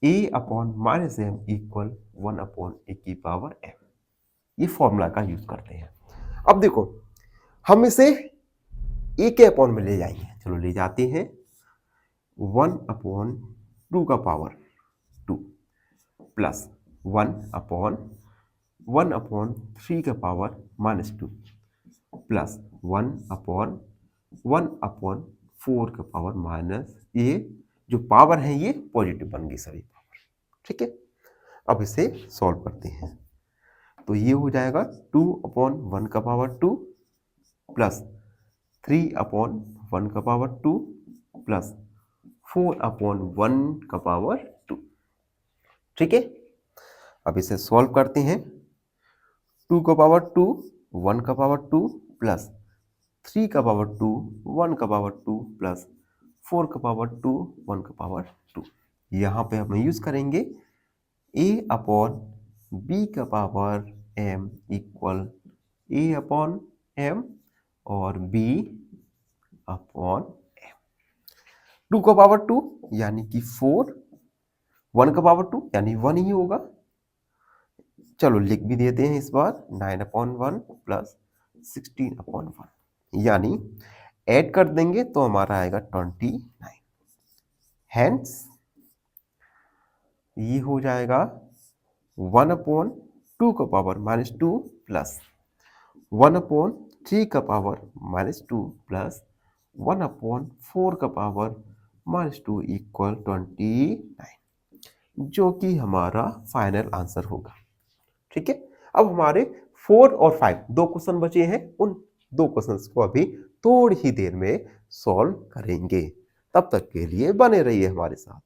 A: a/-m इक्वल 1/a⁴ ये फॉर्मूला का यूज करते हैं। अब देखो हम इसे a के अपॉन में ले जाएंगे, चलो ले जाते हैं 1/2 का पावर 2 प्लस 1/1/3 का पावर -2 प्लस 1/1/4 का पावर ये जो पावर है ये पॉजिटिव बन गई सभी पावर। ठीक है, अब इसे सॉल्व करते हैं तो ये हो जाएगा 2/1 का पावर 2 प्लस 3/1 का पावर 2 प्लस 4/1 का पावर 2। ठीक है, अब इसे सॉल्व करते हैं 2 का पावर 2 1 का पावर 2 प्लस 3 का पावर 2 1 का पावर 2 प्लस 4 का पावर 2 1 का पावर 2। यहाँ पे हम यूज करेंगे a/b का पावर m इक्वल a/m और b/m। 2 का पावर 2 यानी कि 4, 1 का पावर 2 यानी 1 ही होगा। चलो लिख भी देते हैं इस बार 9/1 प्लस 16/1 यानी ऐड कर देंगे तो हमारा आएगा 29। हैंस ये हो जाएगा 1/2 का पावर -2 प्लस 1/3 का पावर -2 प्लस 1/4 का पावर -2 इक्वल 29, जो कि हमारा फाइनल आंसर होगा। ठीक है, अब हमारे 4 और 5 दो क्वेश्चन बचे हैं, उन दो क्वेश्चंस को अभी थोड़ी ही देर में सॉल्व करेंगे। तब तक के लिए बने रहिए हमारे साथ।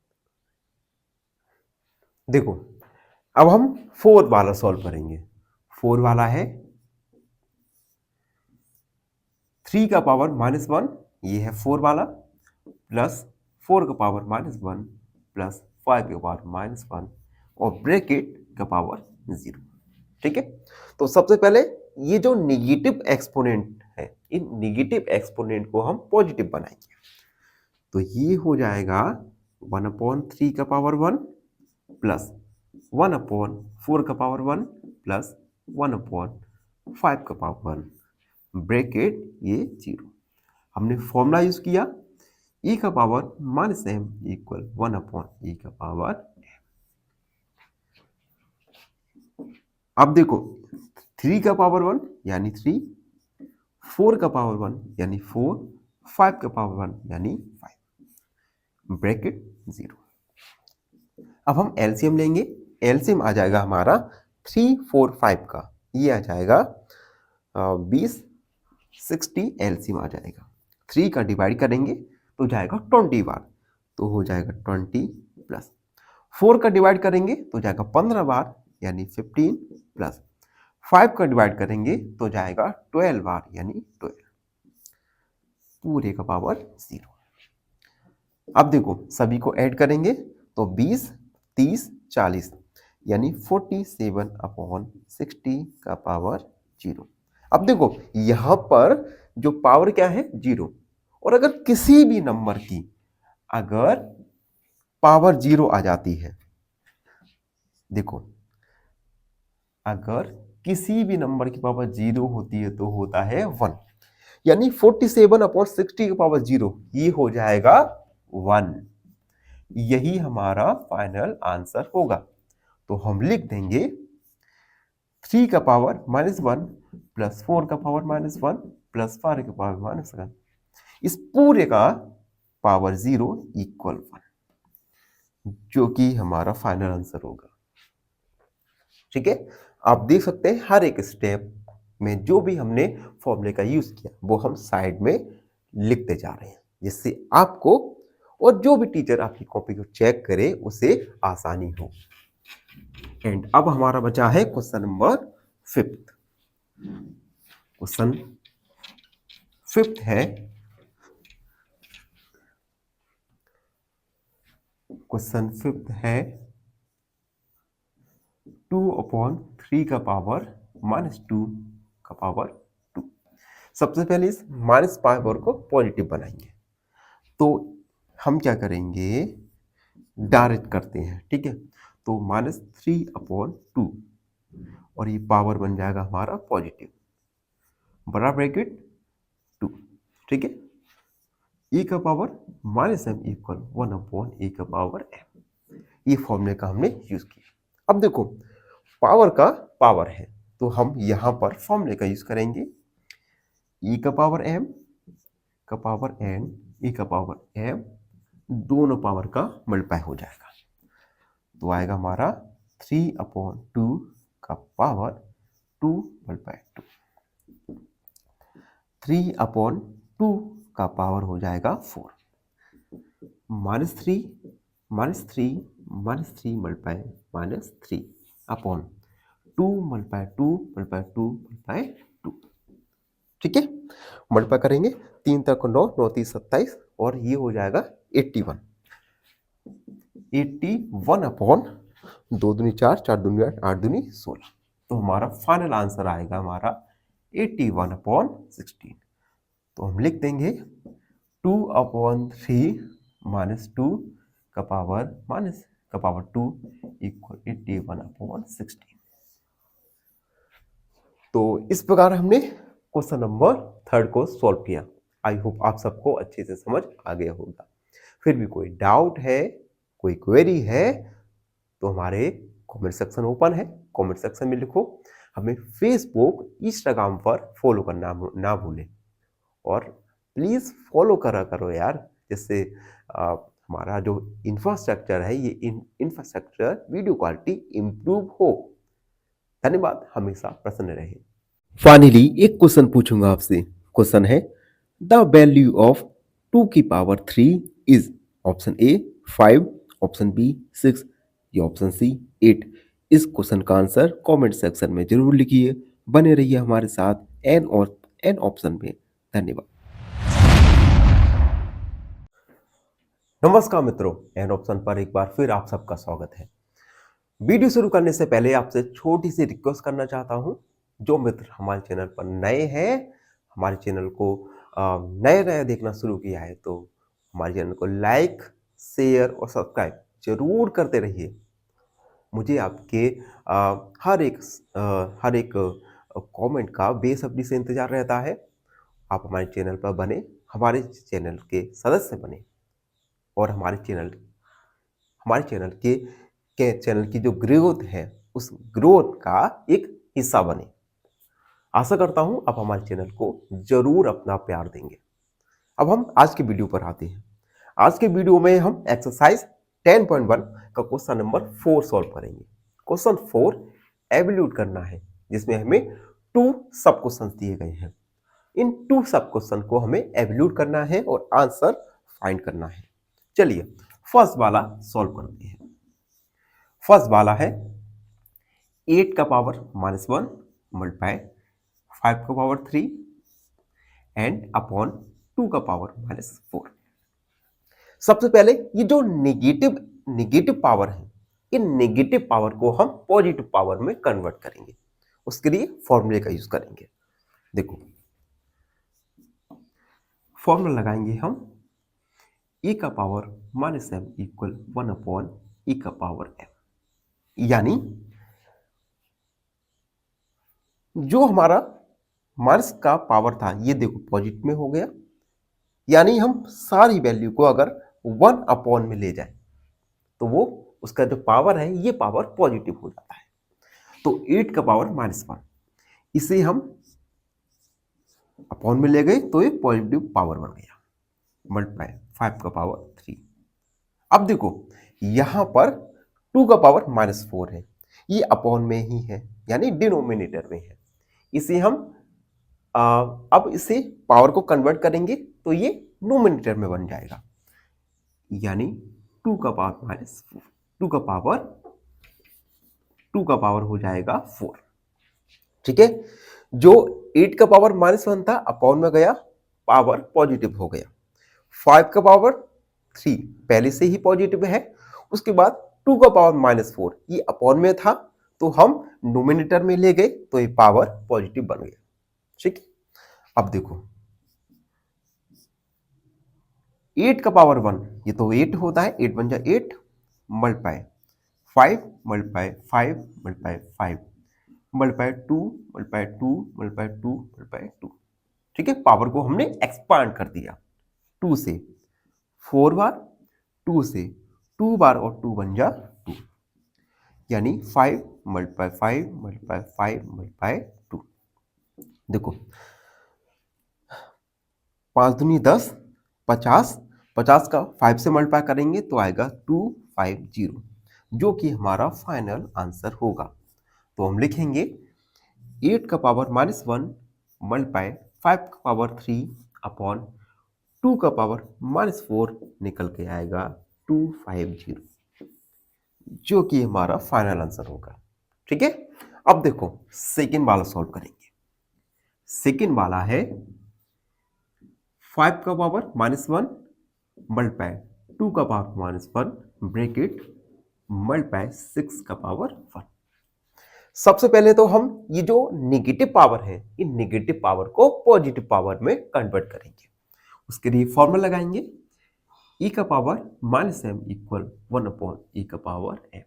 A: देखो अब हम 4 वाला सॉल्व करेंगे। 4 वाला है 3 का पावर -1, ये है 4 वाला, प्लस 4 का पावर -1 प्लस 5 का पावर -1 और ब्रैकेट का पावर 0। ठीक है, तो सबसे पहले ये जो निगेटिव एक्सपोनेंट है इन निगेटिव एक्सपोनेंट को हम पॉजिटिव बनाएंगे, तो ये हो जाएगा 1/3 का पावर 1 प्लस 1/4 का पावर 1 प्लस 1/5 का पावर 1 ब्रैकेट ये 0। हमने फॉर्मूला यूज किया e का पावर -m इक्वल 1/e का पावर m। अब देखो 3 का पावर 1 यानी 3, 4 का पावर 1 यानी 4, 5 का पावर 1 यानी 5 ब्रैकेट 0। अब हम एलसीएम लेंगे, एलसीएम आ जाएगा हमारा 3, 4, 5 का, ये आ जाएगा 20, 60 एलसीएम आ जाएगा। 3 का डिवाइड करेंगे तो जाएगा 20 बार, तो हो जाएगा 20 प्लस 4 का डिवाइड करेंगे तो जाएगा 15 बार यानी 15 प्लस 5 का डिवाइड करेंगे तो जाएगा 12 बार यानी 12 पूरे का पावर 0। अब देखो सभी को ऐड करेंगे तो 20, 30, 40 यानी 47/60 का पावर 0। अब देखो यहां पर जो पावर क्या है 0, और अगर किसी भी नंबर की अगर पावर 0 आ जाती है, देखो अगर किसी भी नंबर की पावर 0 होती है तो होता है 1, यानी 47/60 की पावर 0 ये हो जाएगा 1। यही हमारा फाइनल आंसर होगा। तो हम लिख देंगे 3 का पावर -1 प्लस 4 का पावर -1 प्लस 5 का पावर -1, इस पूरे का पावर 0 इक्वल 1, जो कि हमारा फाइनल आंसर होगा। ठीक है, आप देख सकते हैं हर एक स्टेप में जो भी हमने फॉर्मूले का यूज किया वो हम साइड में लिखते जा रहे हैं, जिससे आपको और जो भी टीचर आपकी कॉपी को चेक करे उसे आसानी हो। एंड अब हमारा बचा है क्वेश्चन नंबर 5। क्वेश्चन 5 है, क्वेश्चन 5 है 2/3 का पावर -2 का पावर 2। सबसे पहले इस माइनस पावर को पॉजिटिव बनाएंगे, तो हम क्या करेंगे, डायरेक्ट करते हैं। ठीक है, तो -3/2 और ये पावर बन जाएगा हमारा पॉजिटिव, बड़ा ब्रैकेट 2। ठीक है, e का पावर -m इक्वल 1/a का पावर m, ये फॉर्मूले का हमने यूज किया। अब देखो पावर का पावर है तो हम यहां पर फॉर्मूले का यूज करेंगे, e का पावर m का पावर n e का पावर m दोनों पावर का मल्टीप्लाई हो जाएगा, तो आएगा हमारा 3/2 का पावर 2 × 2, 3/2 का पावर हो जाएगा 4, -3 -3 -3 मल्टीप्लाई -3 अपॉन 2 × 2 × 2 × 2। ठीक है, मल्टीप्लाई करेंगे, 3 तक 9, 9 3 27 और ये हो जाएगा 81, 81 अपॉन 2 दूनी 4, 4 दूनी 8, 8 दूनी 16। तो हमारा फाइनल आंसर आएगा हमारा 81/16। तो हम लिख देंगे 2/3 -2 का पावर 2 इक्वल 81/16। तो इस प्रकार हमने क्वेश्चन नंबर 3 को सॉल्व किया। आई होप आप सबको अच्छे से समझ आ गया होगा। फिर भी कोई डाउट है, कोई क्वेरी है तो हमारे कमेंट सेक्शन ओपन है, कमेंट सेक्शन में लिखो। हमें फेसबुक, इंस्टाग्राम पर फॉलो करना ना भूलें और प्लीज फॉलो करा करो यार, जिससे हमारा जो इंफ्रास्ट्रक्चर है ये इंफ्रास्ट्रक्चर वीडियो क्वालिटी इंप्रूव हो। धन्यवाद, हमेशा प्रसन्न रहे। फाइनली एक क्वेश्चन पूछूंगा आपसे। क्वेश्चन है द वैल्यू ऑफ 2 की power 3 is option A 5, option B 6 या ऑप्शन सी 8। इस क्वेश्चन का आंसर कमेंट सेक्शन में जरूर लिखिए। बने रहिए हमारे साथ एन ऑप्शन में। धन्यवाद। नमस्कार मित्रों, एन ऑप्शन पर एक बार फिर आप सबका स्वागत है। वीडियो शुरू करने से पहले आपसे छोटी सी रिक्वेस्ट करना चाहता हूं, जो मित्र हमारे चैनल पर नए हैं, हमारे चैनल को नया देखना शुरू किया है, तो हमारे चैनल को लाइक, शेयर और सब्सक्राइब जरूर करते रहिए। मुझे आपके हर एक कमेंट का बेसब्री से इंतजार रहता है। आप हमारे चैनल पर बने, हमारे चैनल के सदस्य बने और हमारे चैनल की जो ग्रोथ है उस ग्रोथ का एक हिस्सा बने। आशा करता हूं आप हमारे चैनल को जरूर अपना प्यार देंगे। अब हम आज के वीडियो पर आते हैं। आज के वीडियो में हम एक्सरसाइज 10.1 का क्वेश्चन नंबर 4 सॉल्व करेंगे। क्वेश्चन 4 एवल्यूट करना है, जिसमें हमें 2 सब क्वेश्चन दिए गए हैं। इन 2 सब क्वेश्चन को हमें एवल्यूट करना है और आंसर फाइंड करना है। चलिए फर्स्ट वाला सॉल्व करते हैं। फर्स्ट वाला है 8 का पावर -1 मल्टीप्लाई 5 का पावर 3 एंड अपॉन 2 का पावर -4। सबसे पहले ये जो नेगेटिव पावर है, इन नेगेटिव पावर को हम पॉजिटिव पावर में कन्वर्ट करेंगे। उसके लिए फॉर्मूले का यूज करेंगे। देखो फॉर्मूला लगाएंगे हम, e का पावर -m इक्वल 1/e का पावर m, यानी जो हमारा माइनस का पावर था ये देखो पॉजिटिव में हो गया, यानी हम सारी वैल्यू को अगर 1 अपॉन में ले जाए तो वो उसका जो पावर है ये पावर पॉजिटिव हो जाता है। तो 8 का पावर -1 इसे हम अपॉन में ले गए तो ये पॉजिटिव पावर बन गया, मल्टीप्लाई 5 का पावर 3। अब देखो यहां पर 2 का पावर -4 है, ये अपॉन में ही है यानी डिनोमिनेटर में है। इसे हम अब इसे पावर को कन्वर्ट करेंगे तो ये नोमिनेटर में बन जाएगा, यानी 2 का पावर -4, 2 का पावर हो जाएगा 4। ठीक है, जो 8 का पावर -1 था अपॉन में गया, पावर पॉजिटिव हो गया। 5 का पावर 3 पहले से ही पॉजिटिव है, उसके बाद 2 का पावर -4 ये अपॉन में था तो हम नोमिनेटर में ले गए तो ये पावर पॉजिटिव बन गया। ठीक है, अब देखो 8 का पावर 1 ये तो 8 होता है, 8 बन जाए 8 multiply 5 multiply 5 multiply 5 multiply 2 multiply 2 multiply 2 multiply 2। ठीक है, पावर को हमने एक्सपांड कर दिया, 2 से 4 बार, 2 से 2 बार और 2 बन जा 2, यानी 5 मल्टीप्लाई 5 मल्टीप्लाई 5 मल्टीप्लाई 2। देखो 5 दूनी 10, 50, 50 का 5 से मल्टीप्लाई करेंगे तो आएगा 250, जो कि हमारा फाइनल आंसर होगा। तो हम लिखेंगे 8 का पावर -1 मल्टीप्लाई 5 का पावर 3 अपॉन 2 का पावर -4 निकल के आएगा 250, जो कि हमारा फाइनल आंसर होगा। ठीक है, अब देखो सेकंड वाला सॉल्व करेंगे। सेकंड वाला है 5 का पावर -1 मल्टीप्लाई 2 का पावर -1 ब्रैकेट मल्टीप्लाई 6 का पावर 1। सबसे पहले तो हम ये जो नेगेटिव पावर है इन नेगेटिव पावर को पॉजिटिव पावर में कन्वर्ट करेंगे। उसके लिए फॉर्मूला लगाएंगे, e का power -m equal 1 upon e का पावर m,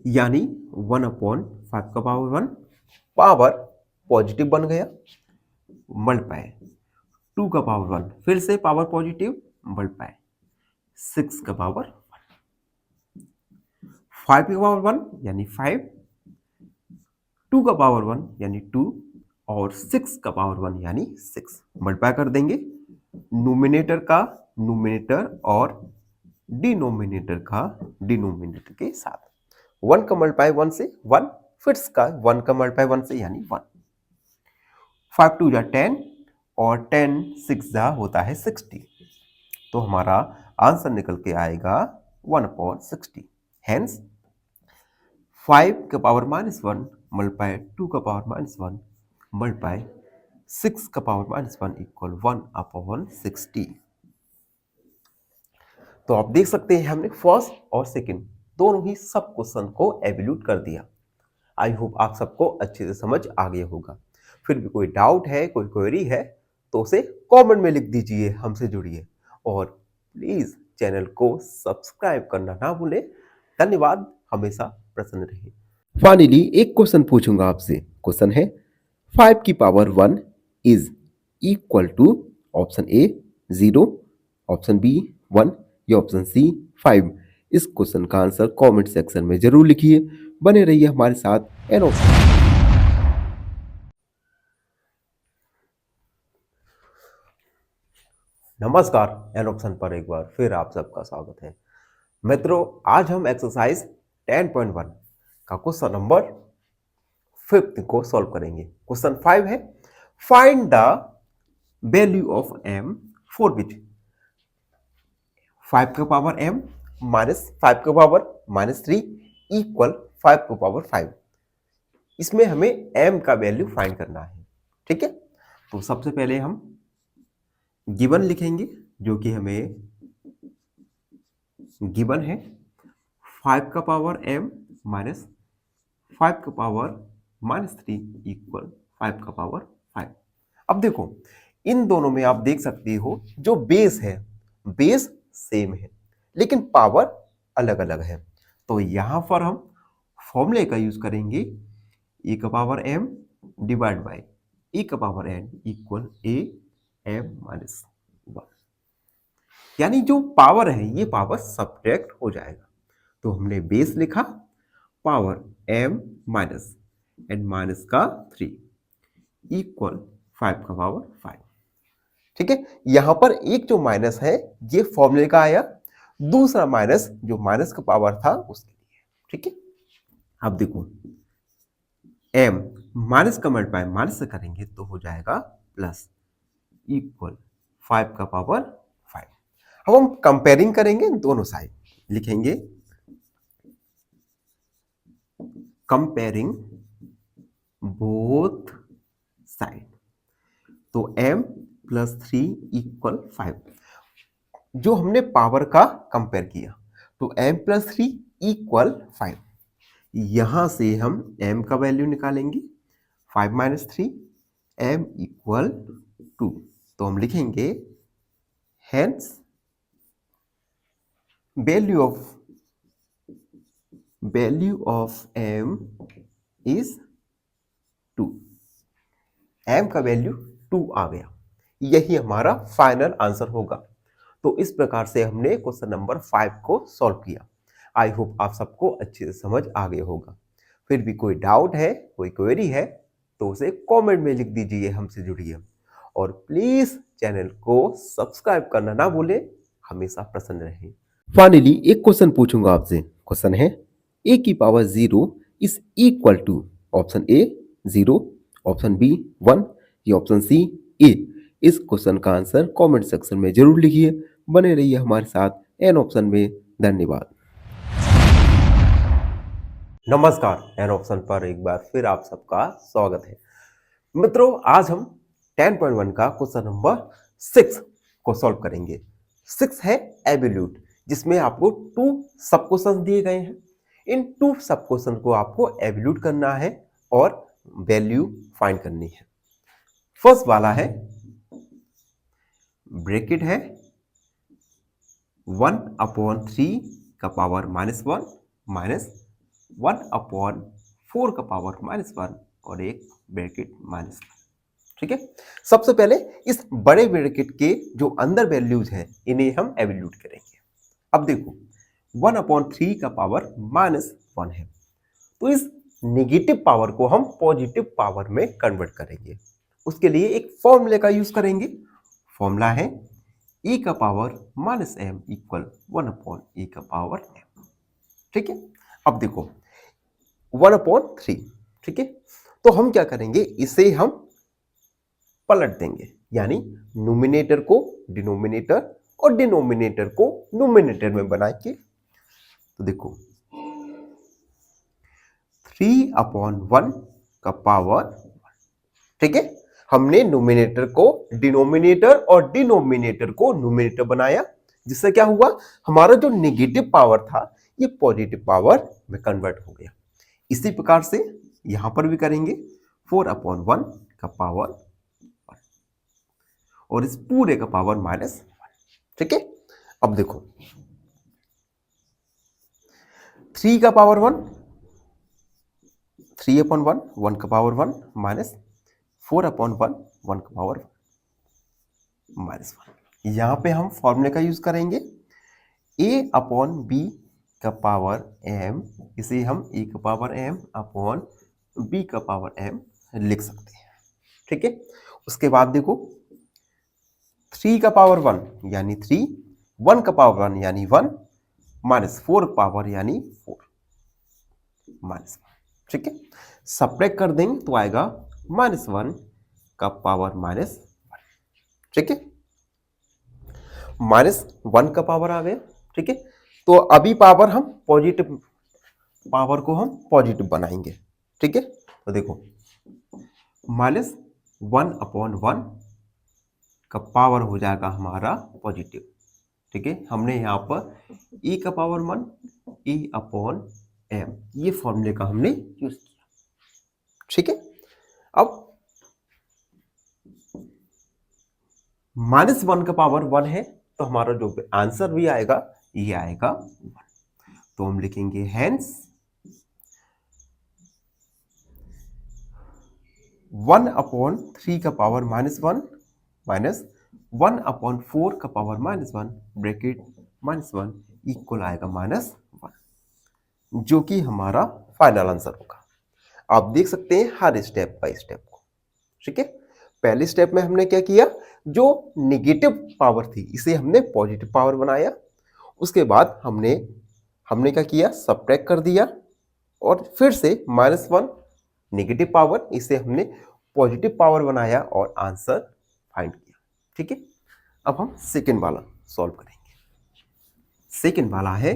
A: यानी 1 अपॉन 5 का पावर 1 पावर पॉजिटिव बन गया, मल्टीप्लाई 2 का पावर 1 फिर से पावर पॉजिटिव मल्टीप्लाई 6 का पावर 5 का पावर 1 यानी 5, 2 का पावर 1 यानी 2 और 6 का पावर 1 यानी 6 मल्टीप्लाई कर देंगे। नोमिनेटर का नोमिनेटर और डिनोमिनेटर का डिनोमिनेटर के साथ। 1 का मल्टीप्लाई 1 से 1, फिर का 1 का मल्टीप्लाई 1 से यानी 1। 5 2 जा 10 और 10 6 जा होता है 60, तो हमारा आंसर निकल के आएगा 1/60। हेंस 5 का पावर -1 मल्टीप्लाई 2 का पावर -1 मल्टीप्लाई 6 का पावर -1 इक्वल 1/60। तो आप देख सकते हैं हमने फर्स्ट और सेकंड दोनों ही सब क्वेश्चन को एवल्यूट कर दिया। आई होप आप सबको अच्छे से समझ आ गया होगा। फिर भी कोई डाउट है, कोई क्वेरी है तो उसे कमेंट में लिख दीजिए, हमसे जुड़िए और प्लीज चैनल को सब्सक्राइब करना ना भूलें। धन्यवाद, हमेशा प्रसन्न रहिए। फाइनली एक क्वेश्चन पूछूंगा आपसे। क्वेश्चन है 5 की power 1 is equal to option A 0, option B 1 या ऑप्शन सी 5। इस क्वेश्चन का आंसर कमेंट सेक्शन में जरूर लिखिए। बने रहिए हमारे साथ एन ऑप्शन। नमस्कार, एन ऑप्शन पर एक बार फिर आप सबका स्वागत है। मित्रों, आज हम एक्सरसाइज 10.1 का क्वेश्चन नंबर 5 को सॉल्व करेंगे। क्वेश्चन 5 है, find the value of m for which 5 का पावर m माइनस 5 का पावर -3 इक्वल 5 का पावर 5। इसमें हमें m का वैल्यू फाइंड करना है। ठीक है, तो सबसे पहले हम गिवन लिखेंगे, जो कि हमें गिवन है 5 का पावर m माइनस 5 का पावर -3 इक्वल 5 का पावर 5। अब देखो इन दोनों में आप देख सकते हो जो बेस है, बेस सेम है लेकिन पावर अलग अलग है। तो यहां पर हम फॉर्मूले का यूज करेंगे ए का पावर m डिवाइड बाई ए का power n equal a m minus 1। यानी जो पावर है ये पावर सब्ट्रैक्ट हो जाएगा। तो हमने बेस लिखा power m minus n minus का 3 इक्वल 5 का पावर 5। ठीक है, यहां पर एक जो माइनस है ये फॉर्मूले का आया, दूसरा माइनस जो माइनस का पावर था उसके लिए। ठीक है, अब देखो m माइनस का मल्टीप्लाई माइनस से करेंगे तो हो जाएगा प्लस इक्वल 5 का पावर 5। अब हम कंपेयरिंग करेंगे दोनों साइड, लिखेंगे कंपेयरिंग बोथ साइड। तो m प्लस 3 इक्वल 5। जो हमने पावर का कंपेयर किया तो m प्लस 3 इक्वल 5। यहां से हम m का वैल्यू निकालेंगे 5 माइनस 3 m इक्वल 2। तो हम लिखेंगे hence value of m is 2। m का वैल्यू 2 आ गया, यही हमारा फाइनल आंसर होगा। तो इस प्रकार से हमने क्वेश्चन नंबर 5 को सॉल्व किया। आई होप आप सबको अच्छे से समझ आ गया होगा। फिर भी कोई डाउट है, कोई क्वेरी है तो उसे कमेंट में लिख दीजिए, हमसे जुड़िए और प्लीज चैनल को सब्सक्राइब करना ना भूलें, हमेशा प्रसन्न रहें। फाइनली एक क्वेश्चन पूछूंगा आपसे। क्वेश्चन है a की power 0 is equal to option A 0, option B 1 या ऑप्शन सी ए। इस क्वेश्चन का आंसर कमेंट सेक्शन में जरूर लिखिए। बने रहिए हमारे साथ एन ऑप्शन में। धन्यवाद। नमस्कार, एन ऑप्शन पर एक बार फिर आप सबका स्वागत है। मित्रों, आज हम 10.1 का क्वेश्चन नंबर 6 को सॉल्व करेंगे। 6 है एब्सोल्यूट, जिसमें आपको 2 सब क्वेश्चन दिए गए हैं। इन 2 सब क्वेश्चन को आपको एब्सोल्यूट करना है और वैल्यू फाइंड करनी है। फर्स्ट वाला है ब्रैकेट है 1/3 का पावर -1 माइनस 1/4 का पावर -1 और एक ब्रैकेट -1। ठीक है, सबसे पहले इस बड़े ब्रैकेट के जो अंदर वैल्यूज हैं इन्हें हम एब्सोल्यूट करेंगे। अब देखो 1/3 का पावर -1 है, तो इस नेगेटिव पावर को हम पॉजिटिव पावर में कन्वर्ट करेंगे। उसके लिए एक फॉर्मूले का यूज करेंगे। फॉर्मूला है e का पावर -m इक्वल 1/e का पावर m। ठीक है, अब देखो 1/3। ठीक है, तो हम क्या करेंगे, इसे हम पलट देंगे, यानी न्यूमरेटर को डिनोमिनेटर और डिनोमिनेटर को न्यूमरेटर में बनाएंगे। तो देखो 3/1 का पावर 1। ठीक है, हमने न्यूमरेटर को डिनोमिनेटर और डिनोमिनेटर को न्यूमरेटर बनाया, जिससे क्या हुआ, हमारा जो नेगेटिव पावर था ये पॉजिटिव पावर में कन्वर्ट हो गया। इसी प्रकार से यहां पर भी करेंगे 4/1 का पावर 1 और इस पूरे का पावर -1। ठीक है, अब देखो 3 का पावर 1, 3/1 1 का पावर 1 माइनस 4/1 1 का पावर -1। यहां पे हम फॉर्मूले का यूज करेंगे a/b का पावर m, इसे हम a का पावर m अपॉन b का पावर m लिख सकते हैं। ठीक है, उसके बाद देखो 3 का पावर 1 यानी 3, 1 का पावर 1 यानी 1 माइनस 4 का पावर यानी 4 -1। ठीक है, सब्ट्रैक्ट कर देंगे तो आएगा -1 का पावर -1। ठीक है, -1 का पावर आ गया। ठीक है, तो अभी पावर हम पॉजिटिव पावर को हम पॉजिटिव बनाएंगे। ठीक है, तो देखो -1/1 का पावर हो जाएगा हमारा पॉजिटिव। ठीक है, हमने यहां पर e का पावर 1 e/m ये फॉर्मूले का हमने यूज किया। ठीक है, अब -1 का पावर 1 है, तो हमारा जो आंसर भी आएगा ये आएगा 1। तो हम लिखेंगे हेंस 1/3 का पावर -1 माइनस 1/4 का पावर -1 ब्रैकेट -1 इक्वल आएगा -1, जो कि हमारा फाइनल आंसर होगा। आप देख सकते हैं हर स्टेप बाय स्टेप को। ठीक है, पहले स्टेप में हमने क्या किया, जो नेगेटिव पावर थी इसे हमने पॉजिटिव पावर बनाया। उसके बाद हमने क्या किया, सबट्रैक्ट कर दिया और फिर से -1 नेगेटिव पावर, इसे हमने पॉजिटिव पावर बनाया और आंसर फाइंड किया। ठीक है, अब हम सेकेंड वाला सॉल्व करेंगे। सेकेंड वाला है,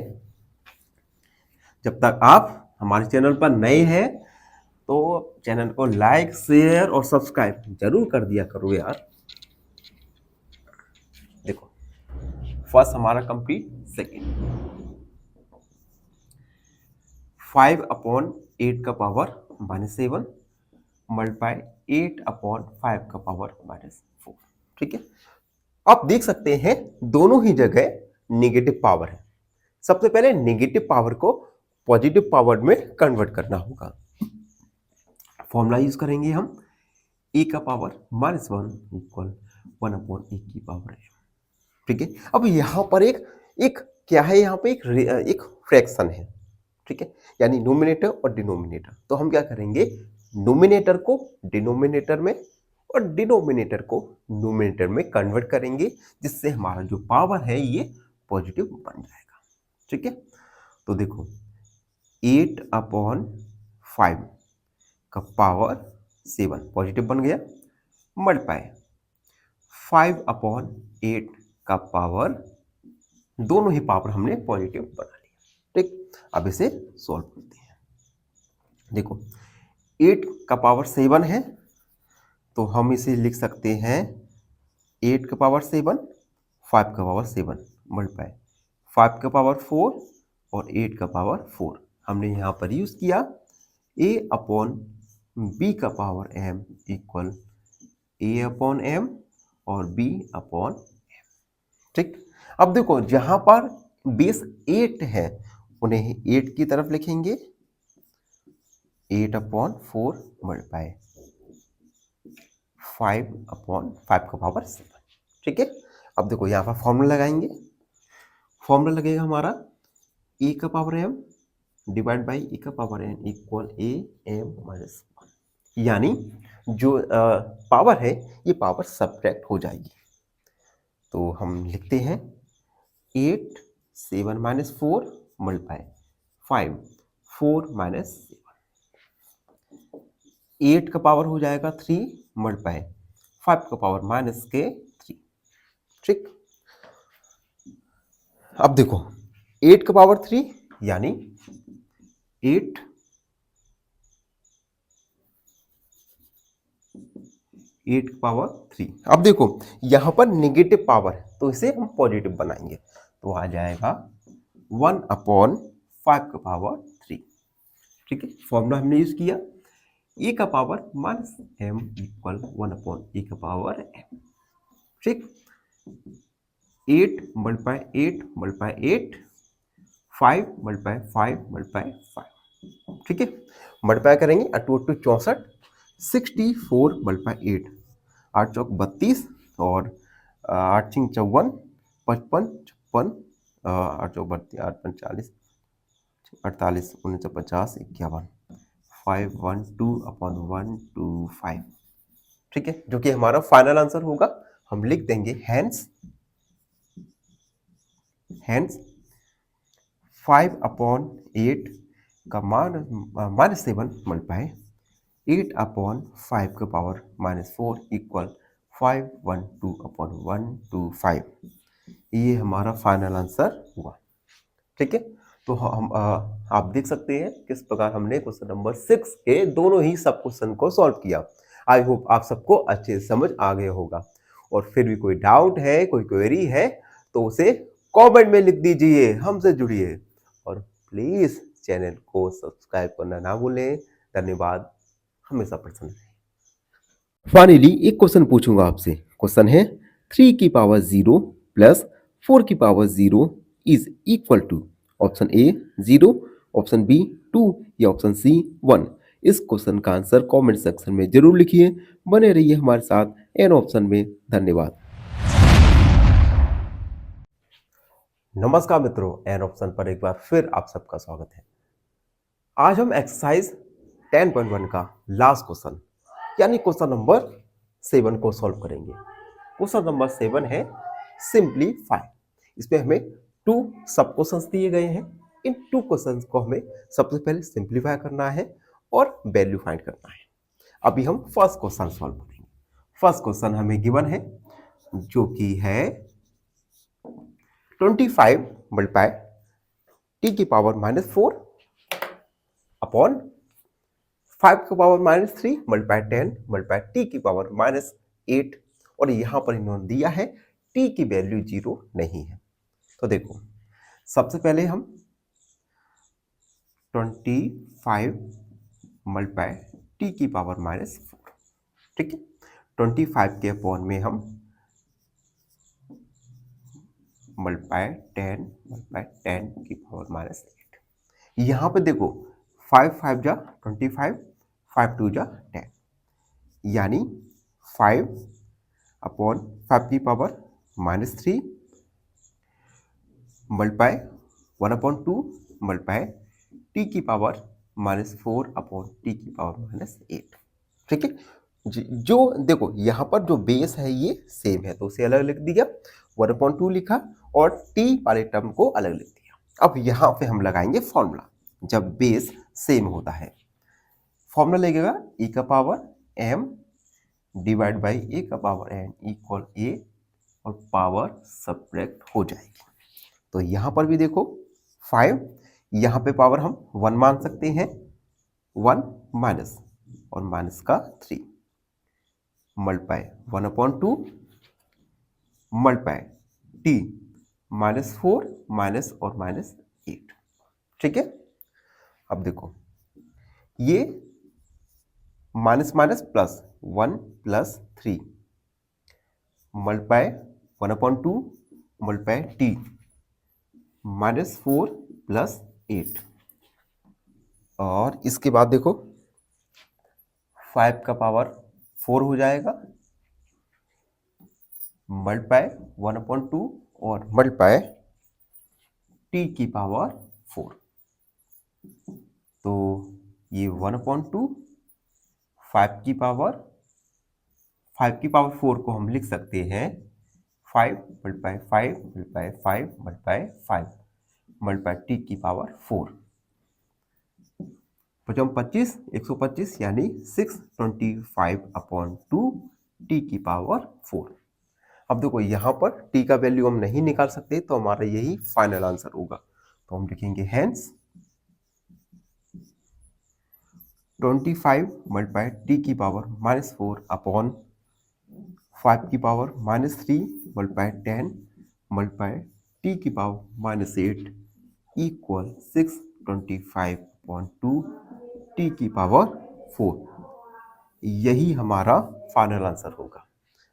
A: जब तक आप हमारे चैनल पर नए हैं तो चैनल को लाइक, शेयर और सब्सक्राइब जरूर कर दिया करो यार। देखो, फर्स्ट हमारा कंप्लीट, सेकेंड 5/8 का पावर -7 मल्टीप्लाई 8/5 का पावर -4। ठीक है, आप देख सकते हैं दोनों ही जगह नेगेटिव पावर है। सबसे पहले नेगेटिव पावर को पॉजिटिव पावर में कन्वर्ट करना होगा। फॉर्मूला यूज करेंगे हम, a का पावर -1 इक्वल 1/a की पावर है। ठीक है, अब यहां पर एक क्या है, यहां पे एक फ्रैक्शन है। ठीक है, यानी नोमिनेटर और डिनोमिनेटर। तो हम क्या करेंगे, नोमिनेटर को डिनोमिनेटर में और डिनोमिनेटर को नोमिनेटर में कन्वर्ट करेंगे, जिससे हमारा जो पावर है ये पॉजिटिव बन जाएगा। ठीक है, तो देखो 8/5 का पावर 7 पॉजिटिव बन गया, मल्टीप्लाई 5/8 का पावर, दोनों ही पावर हमने पॉजिटिव बना लिया। ठीक, अब इसे सॉल्व करते हैं। देखो 8 का पावर 7 है, तो हम इसे लिख सकते हैं 8 का पावर 7, 5 का पावर 7 मल्टीप्लाई 5 का पावर 4 और 8 का पावर 4। हमने यहाँ पर यूज किया a/b का पावर m इक्वल a/m और b/m। ठीक, अब देखो जहां पर बेस 8 है उन्हें 8 की तरफ लिखेंगे, 8/4 मल्टीप्लाई 5/5 का पावर 7। ठीक है, अब देखो यहाँ पर फॉर्मूला लगाएंगे। फॉर्मूला लगेगा हमारा a का power m divide by e का पावर n इक्वल a/m-1, यानी जो पावर है ये पावर सब्ट्रैक्ट हो जाएगी। तो हम लिखते हैं 8 7 - 4 मल्टीप्लाई 5 4 - 7, 8 का पावर हो जाएगा 3 मल्टीप्लाई 5 का पावर -3। ठीक, अब देखो 8 का पावर 3 यानी 8 का पावर 3। अब देखो यहां पर नेगेटिव पावर है तो इसे हम पॉजिटिव बनाएंगे, तो आ जाएगा 1/5 का पावर 3। ठीक है, फॉर्मूला हमने यूज किया, a का पावर -m इक्वल 1/a का पावर m। ठीक, 8 मल्टीप्लाई 8 मल्टीप्लाई 8, 5 मल्टीप्लाई 5 मल्टीप्लाई 5। ठीक है, मल्टीप्लाई करेंगे 8 × 2 = 64, 64 मल्टीप्लाई 8, 8 चौक 32 और 8 × 5 = 54, 55 56, 8 चौक 32, 8 × 5 = 40, 48 19 50 51, 512/125। ठीक है, जो कि हमारा फाइनल आंसर होगा। हम लिख देंगे हैंस 5/8 का -7 मल्टीप्लाई 8/5 का पावर -4 इक्वल 512/125। ये हमारा फाइनल आंसर हुआ। ठीक है, तो हम आप देख सकते हैं किस प्रकार हमने क्वेश्चन नंबर 6 के दोनों ही सब क्वेश्चन को सॉल्व किया। आई होप आप सबको अच्छे से समझ आ गया होगा। और फिर भी कोई डाउट है, कोई क्वेरी है तो उसे कमेंट में लिख दीजिए, हमसे जुड़िए और प्लीज चैनल को सब्सक्राइब करना ना भूलें। धन्यवाद, हमेशा प्रसन्न रहें। फाइनली एक क्वेश्चन पूछूंगा आपसे। क्वेश्चन है 3 की पावर 0 प्लस 4 की power 0 is equal to option A 0, option B 2 या ऑप्शन सी 1। इस क्वेश्चन का आंसर कमेंट सेक्शन में जरूर लिखिए। बने रहिए हमारे साथ एन ऑप्शन में। धन्यवाद। नमस्कार मित्रों, एन ऑप्शन पर एक बार फिर आप सबका स्वागत है। आज हम एक्सरसाइज 10.1 का लास्ट क्वेश्चन यानी क्वेश्चन नंबर 7 को सॉल्व करेंगे। क्वेश्चन नंबर 7 है सिंपलीफाई। इसमें हमें 2 सब क्वेश्चंस दिए गए हैं। इन 2 क्वेश्चंस को हमें सबसे पहले सिंपलीफाई करना है और वैल्यू फाइंड करना है। अभी हम फर्स्ट क्वेश्चन सॉल्व करेंगे। फर्स्ट क्वेश्चन हमें गिवन है जो कि है 25 मल्टीप्लाई टी की पावर -4 अपॉन 5 की पावर -3 मल्टीप्लाई 10 मल्टीप्लाई टी की पावर -8 और यहां पर इन्होंने दिया है टी की वैल्यू 0 नहीं है। तो देखो सबसे पहले हम 25 मल्टीप्लाई टी की पावर -4, ठीक है। 25 के अपॉन में हम मल्टीप्लाई 10 की पावर -8। यहां पे देखो 5 5 जा 25, 5 2 जा 10 यानी 5 अपॉन 5 की पावर -3 मल्टीप्लाई 1/2 मल्टीप्लाई टी की पावर -4 अपॉन टी की पावर -8, ठीक है। जो देखो यहाँ पर जो बेस है ये सेम है तो उसे अलग लिख दिया, 1/2 लिखा और टी वाले टर्म को अलग लिख दिया। अब यहाँ पे हम लगाएंगे फॉर्मूला जब बेस सेम होता है। फॉर्मूला लगेगा e का पावर m डिवाइड बाई ए का पावर n इक्वल a और पावर सब्ट्रैक्ट हो जाएगी। तो यहाँ पर भी देखो 5, यहाँ पे पावर हम 1 मान सकते हैं, 1 माइनस और माइनस का 3 मल्टीप्लाई 1/2 मल्टीप्लाई टी -4 माइनस और -8, ठीक है। अब देखो ये minus minus plus 1 + 3 multiply 1/2 multiply T -4 + 8 और इसके बाद देखो 5 का पावर 4 हो जाएगा मल्टीप्लाई 1/2 और मल्टीप्लाई टी की पावर 4। तो ये 1/2 5 की पावर 4 को हम लिख सकते हैं 5 multiply 5 multiply 5 multiply 5 multiply T की पावर 4। 25 125 यानी 625/2 टी की पावर 4। अब देखो यहाँ पर टी का वैल्यू हम नहीं निकाल सकते तो हमारा यही फाइनल आंसर होगा। तो हम लिखेंगे हेंस 25 मल्टीप्लाई टी की पावर -4 अपॉन 5 की पावर -3 मल्टीप्लाई 10 मल्टीप्लाई टी की पावर -8 इक्वल 625/2 टी की पावर 4। यही हमारा फाइनल आंसर होगा।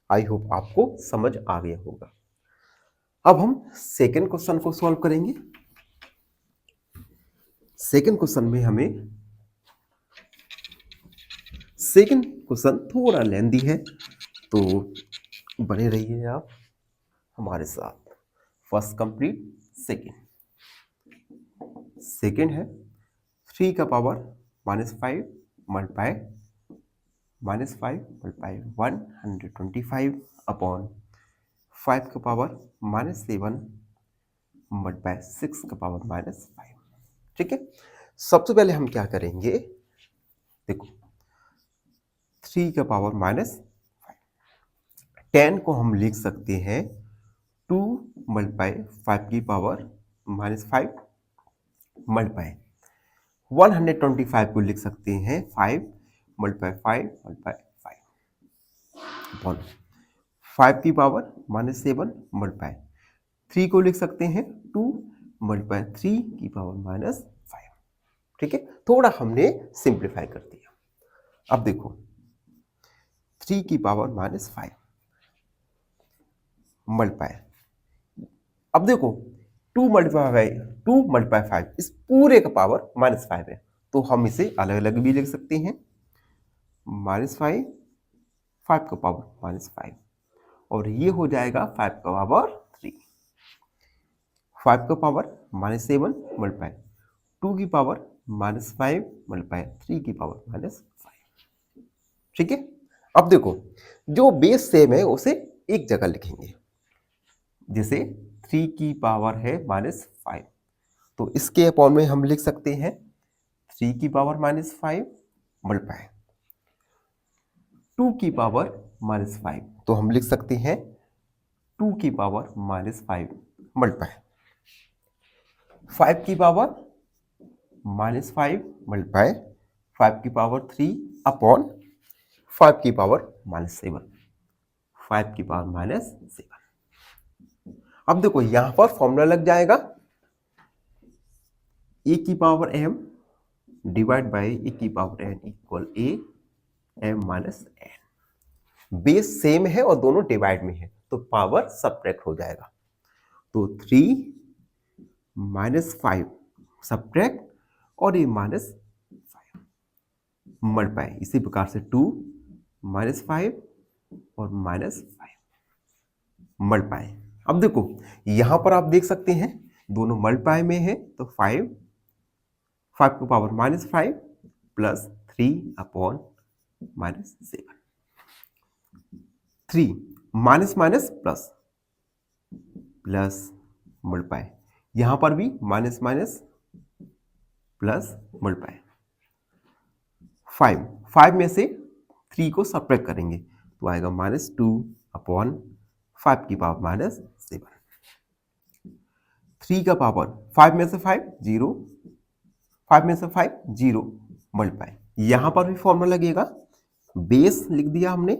A: आई होप आपको समझ आ गया होगा। अब हम सेकेंड क्वेश्चन को सॉल्व करेंगे। सेकेंड क्वेश्चन में हमें सेकेंड क्वेश्चन थोड़ा लेंदी है तो बने रहिए आप हमारे साथ। फर्स्ट कंप्लीट सेकेंड है 3 का पावर -5 मल्टीप्लाई -5 मल्टीप्लाई 125 अपॉन 5 का पावर -7 मल्टीप्लाई 6 का पावर -5, ठीक है। सबसे पहले हम क्या करेंगे, देखो 3 का पावर -5, 10 को हम लिख सकते हैं 2 मल्टीप्लाई 5 की पावर -5 मल्टीप्लाई 125 को लिख सकते हैं 5 मल्टीप्लाई 5 मल्टीप्लाई 5 अपॉन 5 की पावर -7 मल्टीप्लाई 3 को लिख सकते हैं 2 मल्टीप्लाई 3 की पावर -5, ठीक है। थोड़ा हमने सिंप्लीफाई कर दिया। अब देखो 3 की पावर -5 मल्टीप्लाई, अब देखो 2 मल्टीप्लाई 5 इस पूरे का पावर -5 है तो हम इसे अलग अलग भी लिख सकते हैं, -5, 5 का पावर -5, और ये हो जाएगा 5 का पावर 3, 5 का पावर -7 मल्टीप्लाई 2 की पावर -5 मल्टीप्लाई 3 की पावर -5। ठीक है, अब देखो जो बेस सेम है उसे एक जगह लिखेंगे, जैसे 3 की पावर है -5, तो इसके अपॉन में हम लिख सकते हैं 3 की पावर -5 मल्टीप्लाई 2 की पावर -5, तो हम लिख सकते हैं 2 की पावर -5 मल्टीप्लाई 5 की पावर -5 मल्टीप्लाई 5 की पावर 3 अपॉन 5 की पावर -7, 5 की पावर -7। अब देखो यहां पर फॉर्मूला लग जाएगा ए की पावर m डिवाइड बाई ए की power n equal a m minus n। Base same है और दोनों डिवाइड में है तो पावर सब्ट्रैक्ट हो जाएगा, तो 3 -5 सब्ट्रैक्ट और ये -5 मल्टीप्लाई, इसी प्रकार से 2 -5 और -5 मल्टीप्लाई। अब देखो यहां पर आप देख सकते हैं दोनों मल्टीप्लाई में है तो 5 की power -5 plus 3 upon -7, 3 minus minus plus plus multiply, यहां पर भी माइनस माइनस प्लस मल्टीप्लाई, 5 में से 3 को सब्ट्रैक्ट करेंगे तो आएगा -2 अपॉन 5 की पावर -7, 3 का पावर 5 में से 5 0, 5 में से 5 0 मल्टीप्लाई, यहां पर भी फॉर्मूला लगेगा, बेस लिख दिया हमने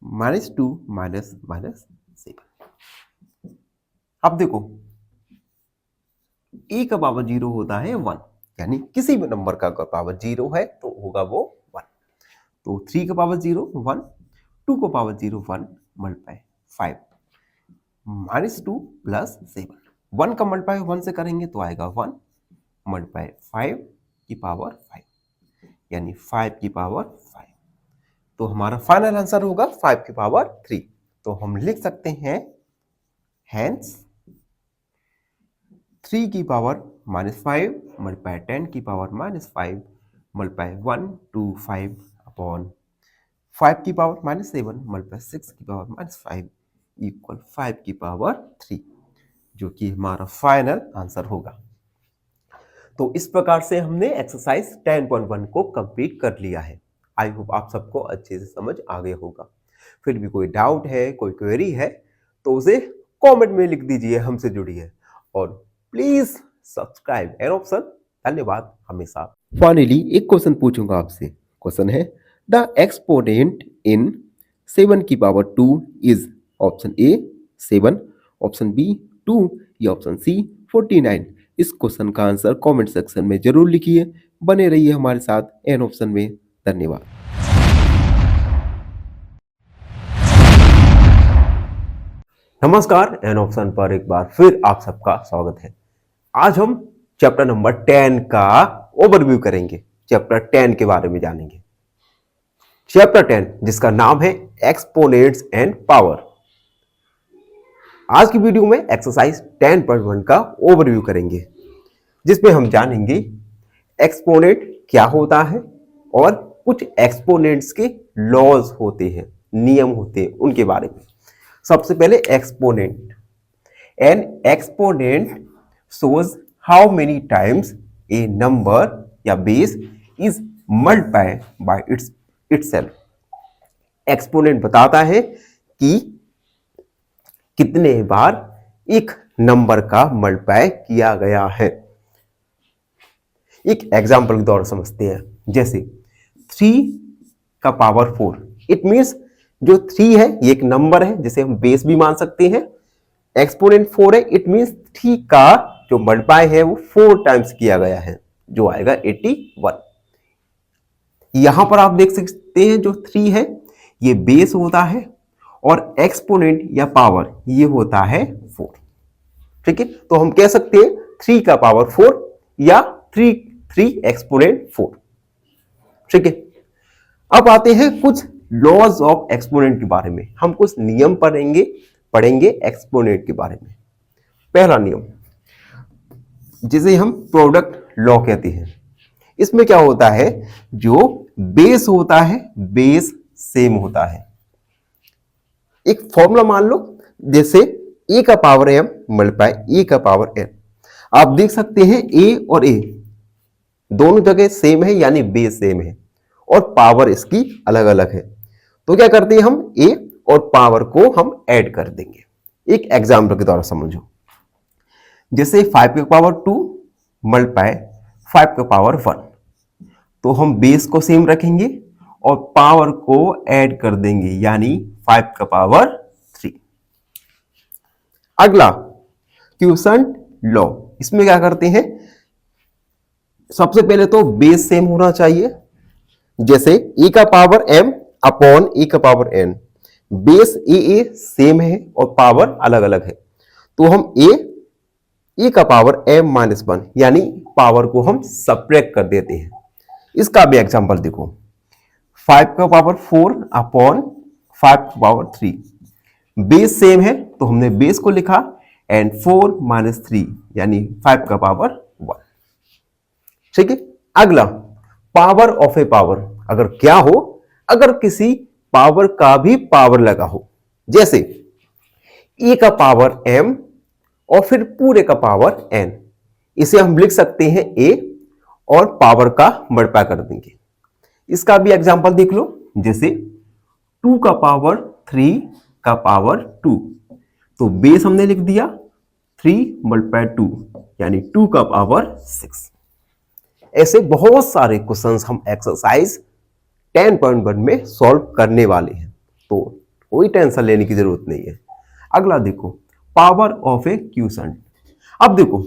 A: -2 -7। अब देखो ए का पावर 0 होता है 1, यानी किसी भी नंबर का अगर पावर 0 है तो होगा वो 1, तो 3 का पावर 0 1, 2 का पावर 0 1 मल्टीप्लाई 5 -2 प्लस 7, 1 का मल्टीप्लाई 1 से करेंगे तो आएगा 1 मल्टीप्लाई 5 की पावर 5, यानी 5 की पावर 5, तो हमारा फाइनल आंसर होगा 5 की पावर 3। तो हम लिख सकते हैं हेंस 3 की पावर -5 मल्टीप्लाई 10 की पावर -5 मल्टीप्लाई 1 2 5 अपॉन 5 की पावर -7 मल्टीप्लाई 6 की पावर -5 इक्वल 5 की पावर 3, जो कि हमारा फाइनल आंसर होगा। तो इस प्रकार से हमने एक्सरसाइज 10.1 को कंप्लीट कर लिया है। आई होप आप सबको अच्छे से समझ आ गया होगा। फिर भी कोई डाउट है, कोई क्वेरी है तो उसे कमेंट में लिख दीजिए, हमसे जुड़िए और प्लीज सब्सक्राइब एन ऑप्शन। धन्यवाद हमेशा। फाइनली एक क्वेश्चन पूछूंगा आपसे। क्वेश्चन है द एक्सपोनेंट इन 7 की power 2 is option A 7, option B 2 या ऑप्शन सी 49। इस क्वेश्चन का आंसर कमेंट सेक्शन में जरूर लिखिए। बने रहिए हमारे साथ एन ऑप्शन में। धन्यवाद। नमस्कार, एन ऑप्शन पर एक बार फिर आप सबका स्वागत है। आज हम चैप्टर नंबर 10 का ओवरव्यू करेंगे, चैप्टर 10 के बारे में जानेंगे। चैप्टर 10 जिसका नाम है एक्सपोनेंट्स एंड पावर। आज की वीडियो में एक्सरसाइज 10.1 का ओवरव्यू करेंगे, जिसमें हम जानेंगे एक्सपोनेंट क्या होता है और कुछ एक्सपोनेंट्स के लॉज होते हैं, नियम होते हैं, उनके बारे में। सबसे पहले exponent. N exponent shows how many times a number या base is multiplied by itself। Exponent बताता है कि कितने बार एक नंबर का मल्टीप्लाई किया गया है। एक एग्जांपल के द्वारा समझते हैं, जैसे 3 का पावर 4। इट मीन्स जो 3 है ये एक नंबर है जिसे हम बेस भी मान सकते हैं। एक्सपोनेंट 4 है, इट मीन्स 3 का जो मल्टीप्लाई है वो 4 टाइम्स किया गया है, जो आएगा 81। यहां पर आप देख सकते हैं जो 3 है ये बेस होता है और एक्सपोनेंट या पावर ये होता है 4। ठीक है, तो हम कह सकते हैं 3 का पावर 4 या 3 3 एक्सपोनेंट 4। ठीक है, अब आते हैं कुछ लॉज ऑफ एक्सपोनेंट के बारे में। हम कुछ नियम पढ़ेंगे एक्सपोनेंट के बारे में। पहला नियम जिसे हम प्रोडक्ट लॉ कहते हैं, इसमें क्या होता है, जो बेस होता है बेस सेम होता है। एक फॉर्मूला मान लो, जैसे a का पावर m मल्टीप्लाई a का पावर n। आप देख सकते हैं a और a दोनों जगह सेम है, यानी बेस सेम है और पावर इसकी अलग अलग है। तो क्या करते हैं, हम a और पावर को हम ऐड कर देंगे। एक एग्जाम्पल के द्वारा समझो, जैसे 5 का पावर 2 मल्टीप्लाई 5 का पावर 1, तो हम बेस को सेम रखेंगे और पावर को ऐड कर देंगे, यानी 5 का पावर 3। अगला क्वोशंट लॉ, इसमें क्या करते हैं, सबसे पहले तो बेस सेम होना चाहिए। जैसे a का पावर m अपॉन a का power n, base a same है और पावर अलग अलग है, तो हम a का पावर m माइनस 1 यानी पावर को हम सब्ट्रैक्ट कर देते हैं। इसका भी एग्जांपल देखो, 5 का पावर 4 अपॉन 5 का पावर 3, बेस सेम है तो हमने बेस को लिखा एंड 4 माइनस 3 यानी 5 का पावर 1। ठीक है, अगला पावर ऑफ ए पावर। अगर क्या हो, अगर किसी पावर का भी पावर लगा हो, जैसे a का पावर m और फिर पूरे का पावर n, इसे हम लिख सकते हैं a और पावर का मल्टीप्लाई कर देंगे। इसका भी एग्जांपल देख लो, जैसे 2 का पावर 3 का पावर 2, तो बेस हमने लिख दिया 3 मल्टीप्लाई 2 यानी 2 का पावर 6। ऐसे बहुत सारे क्वेश्चंस हम एक्सरसाइज 10.1 में सॉल्व करने वाले हैं, तो कोई टेंशन लेने की जरूरत नहीं है। अगला देखो, पावर ऑफ ए क्वोशंट। अब देखो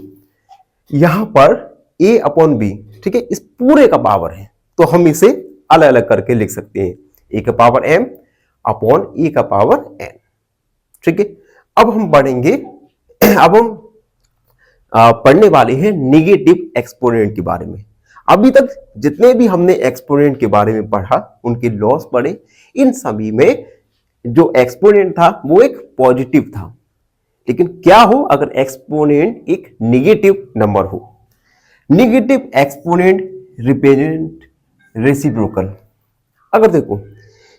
A: यहां पर a अपॉन b, ठीक है, इस पूरे का पावर है, तो हम इसे अलग अलग करके लिख सकते हैं, a का पावर m अपॉन a का पावर n। ठीक है, अब हम पढ़ेंगे, अब हम पढ़ने वाले हैं निगेटिव एक्सपोनेंट के बारे में। अभी तक जितने भी हमने एक्सपोनेंट के बारे में पढ़ा, उनके लॉस पढ़े, इन सभी में जो एक्सपोनेंट था वो एक पॉजिटिव था। लेकिन क्या हो अगर एक्सपोनेंट एक निगेटिव नंबर हो? Negative exponent represent reciprocal. अगर देखो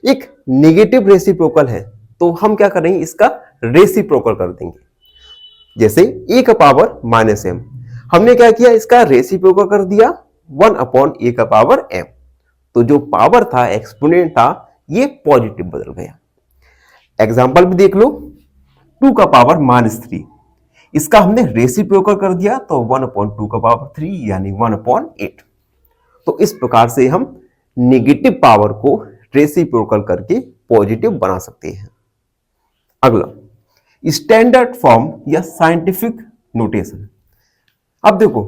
A: एक निगेटिव रेसिप्रोकल है तो हम क्या करेंगे, इसका रेसिप्रोकल कर देंगे। जैसे a का पावर माइनस m, हमने क्या किया, इसका रेसिप्रोकल कर दिया 1 अपॉन a का पावर m, तो जो पावर था एक्सपोनेंट था ये पॉजिटिव बदल गया। एग्जाम्पल भी देख लो, 2 का पावर माइनस 3, इसका हमने रेसिप्रोकल कर दिया तो 1 अपॉन 2 का पावर 3 यानी 1 अपॉन 8। तो इस प्रकार से हम नेगेटिव पावर को रेसिप्रोकल करके पॉजिटिव बना सकते हैं। अगला स्टैंडर्ड फॉर्म या साइंटिफिक नोटेशन। अब देखो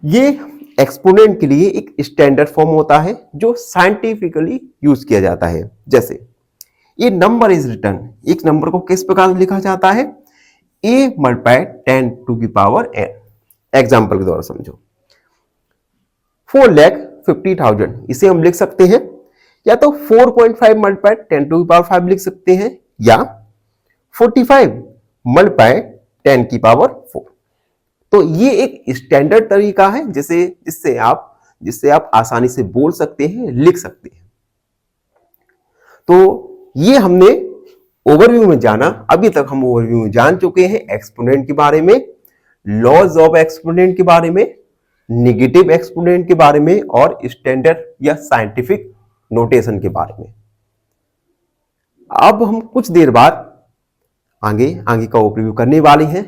A: ये एक्सपोनेंट के लिए एक स्टैंडर्ड फॉर्म होता है जो साइंटिफिकली यूज किया जाता है। जैसे ये नंबर इज रिटर्न, एक नंबर को किस प्रकार लिखा जाता है, a मल्टीप्लाई 10 टू की पावर n। एग्जाम्पल के द्वारा समझो, 4,50,000, इसे हम लिख सकते हैं या तो 4.5 मल्टीप्लाई 10 टू की पावर 5 लिख सकते हैं, या 45 मल्टीप्लाई 10 की पावर 4। तो ये एक स्टैंडर्ड तरीका है जिससे आप आसानी से बोल सकते हैं, लिख सकते हैं। तो ये हमने ओवरव्यू में जाना। अभी तक हम ओवरव्यू में जान चुके हैं एक्सपोनेंट के बारे में, लॉज ऑफ एक्सपोनेंट के बारे में, नेगेटिव एक्सपोनेंट के बारे में और स्टैंडर्ड या साइंटिफिक नोटेशन के बारे में। अब हम कुछ देर बाद आगे का ओवरव्यू करने वाले हैं,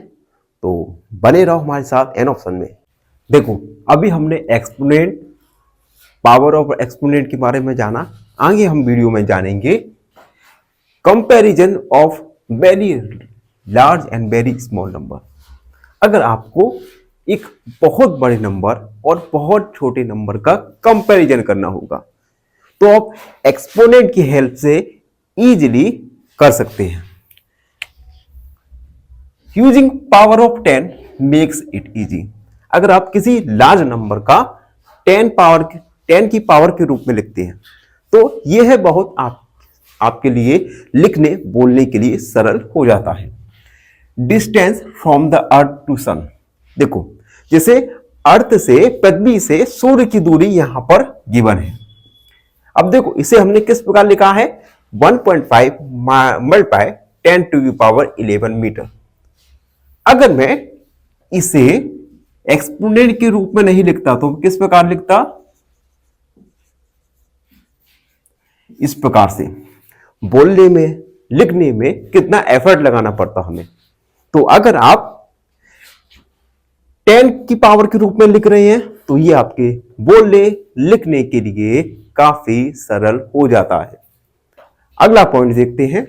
A: तो बने रहो हमारे साथ एन ऑप्शन में। देखो अभी हमने एक्सपोनेंट, पावर ऑफ एक्सपोनेंट के बारे में जाना। आगे हम वीडियो में जानेंगे comparison of very large and very small number. अगर आपको एक बहुत बड़े नंबर और बहुत छोटे नंबर का कंपैरिजन करना होगा तो आप एक्सपोनेंट की हेल्प से इजीली कर सकते हैं। Using power of 10 makes it easy. अगर आप किसी लार्ज नंबर का 10 की पावर के रूप में लिखते हैं तो यह है बहुत आपके लिए लिखने बोलने के लिए सरल हो जाता है। Distance from the earth to sun, देखो जैसे अर्थ से पृथ्वी से सूर्य की दूरी यहां पर गिवन है। अब देखो इसे हमने किस प्रकार लिखा है, 1.5 multiply 10 to the power 11 metre. अगर मैं इसे एक्सपोनेंट के रूप में नहीं लिखता तो किस प्रकार लिखता, इस प्रकार से। बोलने में लिखने में कितना एफर्ट लगाना पड़ता हमें। तो अगर आप 10 की पावर के रूप में लिख रहे हैं तो ये आपके बोलने लिखने के लिए काफी सरल हो जाता है। अगला पॉइंट देखते हैं,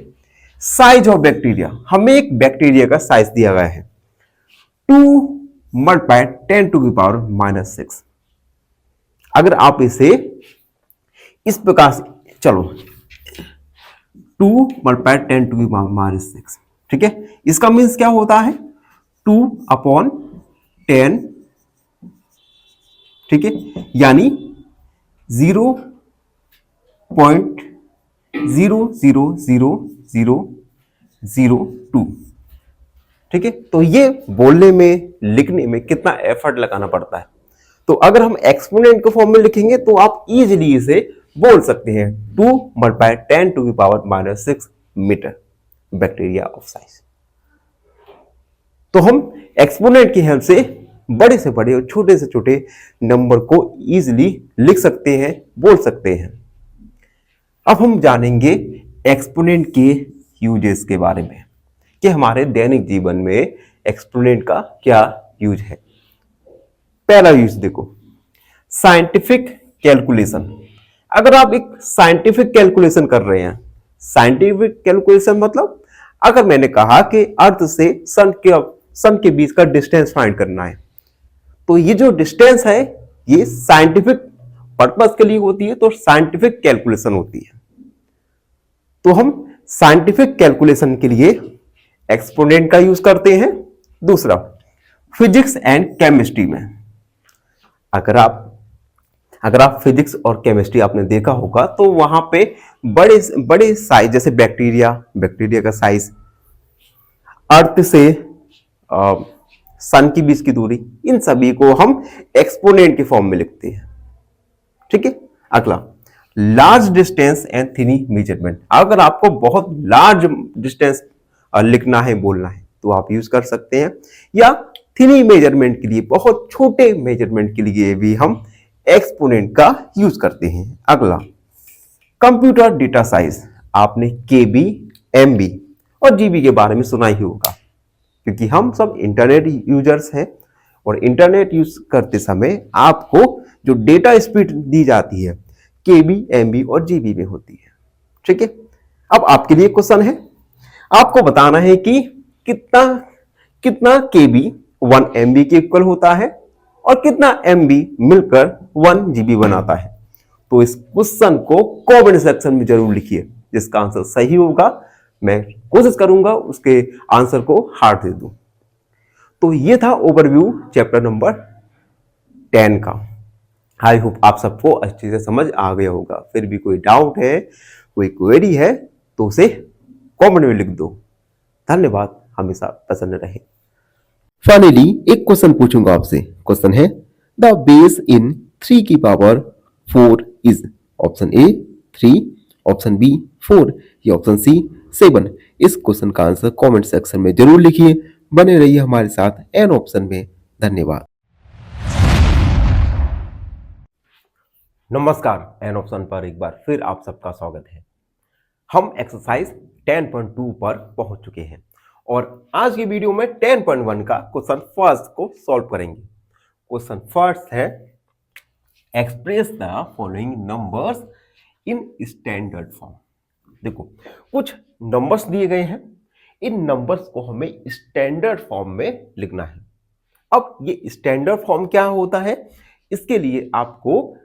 A: साइज ऑफ बैक्टीरिया। हमें एक बैक्टीरिया का साइज दिया गया है 2 मल्टीप्लाई 10 टू द पावर -6। अगर आप इसे इस प्रकार से, चलो 2 मल्टीप्लाई 10 टू द पावर -6, ठीक है। इसका मीन्स क्या होता है, 2/10, ठीक है, यानी 0.0000002, ठीक है। तो ये बोलने में लिखने में कितना एफर्ट लगाना पड़ता है। तो अगर हम एक्सपोनेंट के फॉर्म में लिखेंगे तो आप इजीली इसे बोल सकते हैं 2 multiply 10 to the power -6 metre bacteria of size. तो हम एक्सपोनेंट की हेल्प से बड़े से बड़े और छोटे से छोटे नंबर को इजीली लिख सकते हैं, बोल सकते हैं। अब हम जानेंगे एक्सपोनेंट के यूजेस के बारे में कि हमारे दैनिक जीवन में एक्सपोनेंट का क्या यूज है। पहला यूज देखो, साइंटिफिक कैलकुलेशन। अगर आप एक साइंटिफिक कैलकुलेशन कर रहे हैं, साइंटिफिक कैलकुलेशन मतलब अगर मैंने कहा कि अर्थ से सन के बीच का डिस्टेंस फाइंड करना है, तो ये जो डिस्टेंस है ये साइंटिफिक पर्पस के लिए होती है, तो साइंटिफिक कैलकुलेशन होती है। तो हम साइंटिफिक कैलकुलेशन के लिए एक्सपोनेंट का यूज करते हैं। दूसरा, फिजिक्स एंड केमिस्ट्री में अगर आप फिजिक्स और केमिस्ट्री आपने देखा होगा तो वहां पे बड़े बड़े साइज, जैसे बैक्टीरिया का साइज, अर्थ से सन के बीच की दूरी, इन सभी को हम एक्सपोनेंट के फॉर्म में लिखते हैं, ठीक है। अगला, लार्ज डिस्टेंस एंड थिनी मेजरमेंट। अगर आपको बहुत लार्ज डिस्टेंस लिखना है, बोलना है, तो आप यूज कर सकते हैं, या थिनी मेजरमेंट के लिए, बहुत छोटे मेजरमेंट के लिए भी हम एक्सपोनेंट का यूज करते हैं। अगला, कंप्यूटर डेटा साइज। आपने केबी, एमबी और जीबी के बारे में सुना ही होगा, क्योंकि हम सब इंटरनेट यूजर्स हैं और इंटरनेट यूज करते समय आपको जो डेटा स्पीड दी जाती है केबी, एमबी और जीबी में होती है, ठीक है। अब आपके लिए क्वेश्चन है, आपको बताना है कि कितना केबी 1 एमबी के इक्वल होता है और कितना एमबी मिलकर 1 जीबी बनाता है। तो इस क्वेश्चन को कमेंट सेक्शन में जरूर लिखिए। जिसका आंसर सही होगा मैं कोशिश करूंगा उसके आंसर को हार्ट दे दूं। तो ये था ओवरव्यू चैप्टर नंबर 10 का। आई होप आप सबको अच्छे से समझ आ गया होगा। फिर भी कोई डाउट है, कोई क्वेरी है तो उसे कमेंट में लिख दो। धन्यवाद, हमेशा प्रसन्न रहे। फाइनली एक क्वेश्चन पूछूंगा आपसे। क्वेश्चन है, द बेस इन 3 की power 4 is. Option A 3, option B 4 या ऑप्शन सी 7। इस क्वेश्चन का आंसर कमेंट सेक्शन में जरूर लिखिए। बने रहिए हमारे साथ एन ऑप्शन में। धन्यवाद। नमस्कार, एन ऑप्शन पर एक बार फिर आप सबका स्वागत है। हम एक्सरसाइज 10.2 पर पहुंच चुके हैं और आज की वीडियो में 10.1 का क्वेश्चन फर्स्ट को सॉल्व करेंगे। क्वेश्चन फर्स्ट है, express the following numbers in standard form. देखो कुछ नंबर्स दिए गए हैं, इन नंबर्स को हमें स्टैंडर्ड फॉर्म में लिखना है। अब ये स्टैंडर्ड फॉर्म क्या होता है, इसके लिए आपको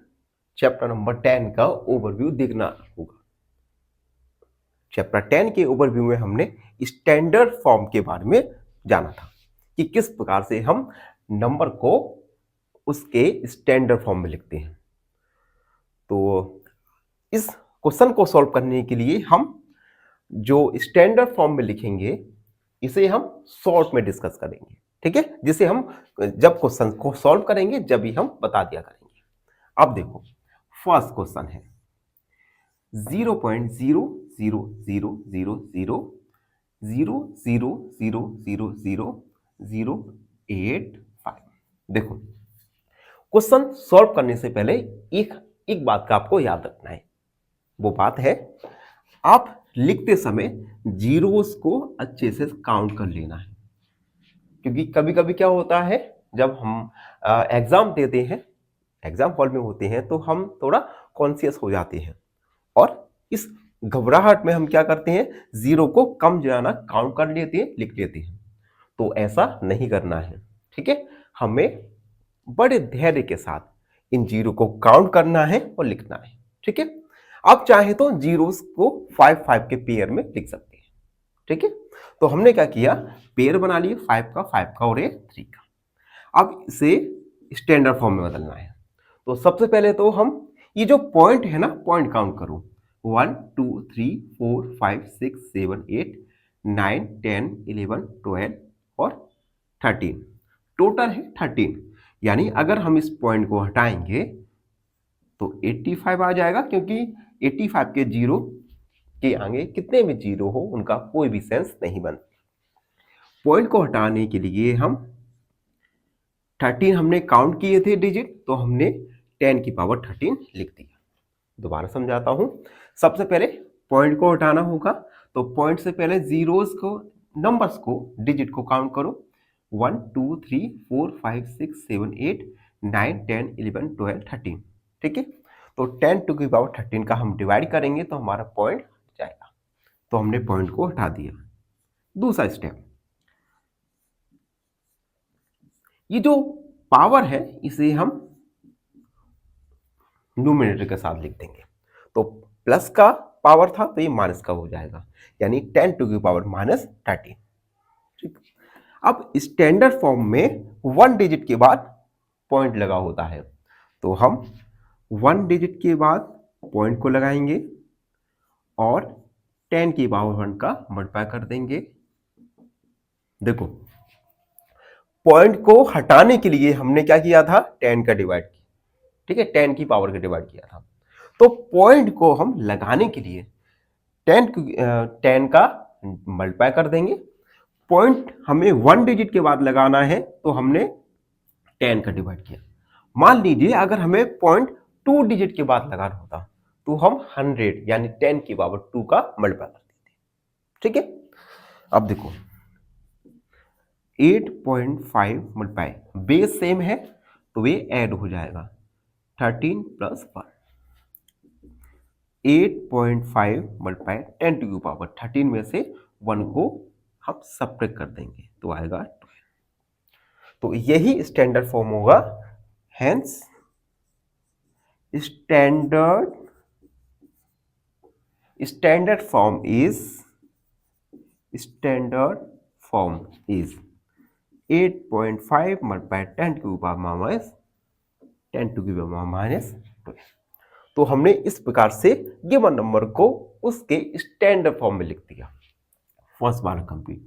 A: चैप्टर नंबर 10 का ओवरव्यू देखना होगा। चैप्टर 10 के ओवरव्यू में हमने स्टैंडर्ड फॉर्म के बारे में जाना था कि किस प्रकार से हम नंबर को उसके स्टैंडर्ड फॉर्म में लिखते हैं। तो इस क्वेश्चन को सॉल्व करने के लिए हम जो स्टैंडर्ड फॉर्म में लिखेंगे इसे हम शॉर्ट में डिस्कस करेंगे, ठीक है, जिसे हम जब क्वेश्चन को सॉल्व करेंगे जब भी हम बता दिया करेंगे। अब देखो फर्स्ट क्वेश्चन है 0.0000000085। देखो क्वेश्चन सॉल्व करने से पहले एक एक बात का आपको याद रखना है। वो बात है आप लिखते समय जीरोस को अच्छे से काउंट कर लेना है, क्योंकि कभी कभी क्या होता है जब हम एग्जाम देते हैं, एग्जाम हॉल में होते हैं, तो हम थोड़ा कॉन्शियस हो जाते हैं और इस घबराहट में हम क्या करते हैं, जीरो को कम ज्यादा काउंट कर लेते हैं, लिख लेते हैं। तो ऐसा नहीं करना है, ठीक है। हमें बड़े धैर्य के साथ इन जीरो को काउंट करना है और लिखना है, ठीक है। आप चाहे तो जीरोस को 5 के पेयर में लिख सकते हैं, ठीक है। तो हमने क्या किया, पेयर बना लिए 5 का और ये 3 का। अब इसे स्टैंडर्ड फॉर्म में बदलना है। तो सबसे पहले तो हम ये जो पॉइंट है ना, पॉइंट काउंट करो 1 2 3 4 5 6 7 8 9 10 11 12 और 13, टोटल है 13। यानी अगर हम इस पॉइंट को हटाएंगे तो 85 आ जाएगा, क्योंकि 85 के जीरो के आगे कितने भी जीरो हो उनका कोई भी सेंस नहीं बनता। पॉइंट को हटाने के लिए हम 13 हमने काउंट किए थे डिजिट, तो हमने 10 की पावर 13 लिख दिया। दोबारा समझाता हूं। सबसे पहले पॉइंट को हटाना होगा, तो पॉइंट से पहले जीरोस को, नंबर्स को, डिजिट को काउंट करो 1 2 3 4 5 6 7 8 9 10 11 12 13, ठीक है। तो 10 टू की पावर 13 का हम डिवाइड करेंगे तो हमारा पॉइंट जाएगा। तो हमने पॉइंट को हटा दिया। दूसरा स्टेप, ये जो पावर है इसे हम न्यूमरेटर के साथ लिख देंगे। तो प्लस का पावर था तो ये माइनस का हो जाएगा, यानी 10 टू की पावर माइनस 13, ठीक। अब स्टैंडर्ड फॉर्म में 1 डिजिट के बाद पॉइंट लगा होता है, तो हम 1 डिजिट के बाद पॉइंट को लगाएंगे और 10 की पावर 1 का मल्टीप्लाई कर देंगे। देखो पॉइंट को हटाने के लिए हमने क्या किया था, 10 का डिवाइड किया, ठीक है, 10 की पावर का डिवाइड किया था। तो पॉइंट को हम लगाने के लिए 10 का मल्टीप्लाई कर देंगे। पॉइंट हमें 1 डिजिट के बाद लगाना है तो हमने 10 का डिवाइड किया। मान लीजिए अगर हमें पॉइंट 2 डिजिट के बाद लगाना होता तो हम 100 यानी 10 की पावर 2 का मल्टीप्लाई कर देते, ठीक है। अब देखो 8.5 मल्टीप्लाई, बेस सेम है तो ये ऐड हो जाएगा 13 प्लस 1। 8.5 मल्टीप्लाई 10 टू की पावर 13 में से 1 को हम सब्ट्रैक्ट कर देंगे तो आएगा 12। तो यही स्टैंडर्ड फॉर्म होगा। Hence standard form is 8.5 multiplied 10 to the power minus 12। तो हमने इस प्रकार से गिवन नंबर को उसके स्टैंडर्ड फॉर्म में लिख दिया। फर्स्ट वाला कंप्लीट।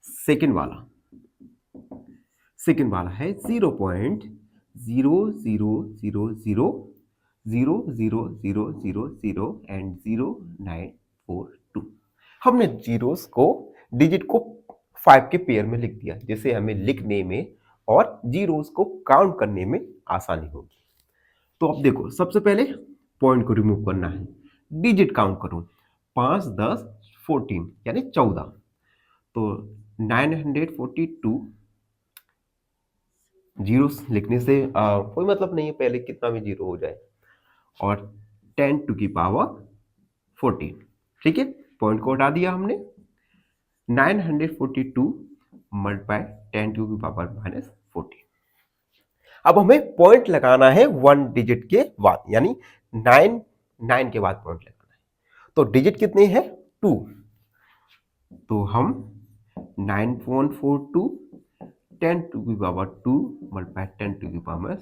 A: सेकंड वाला है 0.0000000 एंड 0942। हमने जीरोस को, डिजिट को 5 के पेयर में लिख दिया, जिससे हमें लिखने में और जीरोस को काउंट करने में आसानी होगी। तो अब देखो सबसे पहले पॉइंट को रिमूव करना है, डिजिट काउंट करो 5 10 14 यानी 14। तो 942 जीरो लिखने से कोई मतलब नहीं है, पहले कितना भी जीरो हो जाए, और 10 टू की पावर 14, ठीक है। पॉइंट को हटा दिया हमने। 942 मल्टीप्लाई 10 टू की पावर माइनस 14। अब हमें पॉइंट लगाना है 1 डिजिट के बाद, यानी 9 के बाद पॉइंट लगाना है। तो डिजिट कितने हैं, 2। तो हम 9.42 10 टू की पावर 2 मल्टीप्लाई 10 टू की पावर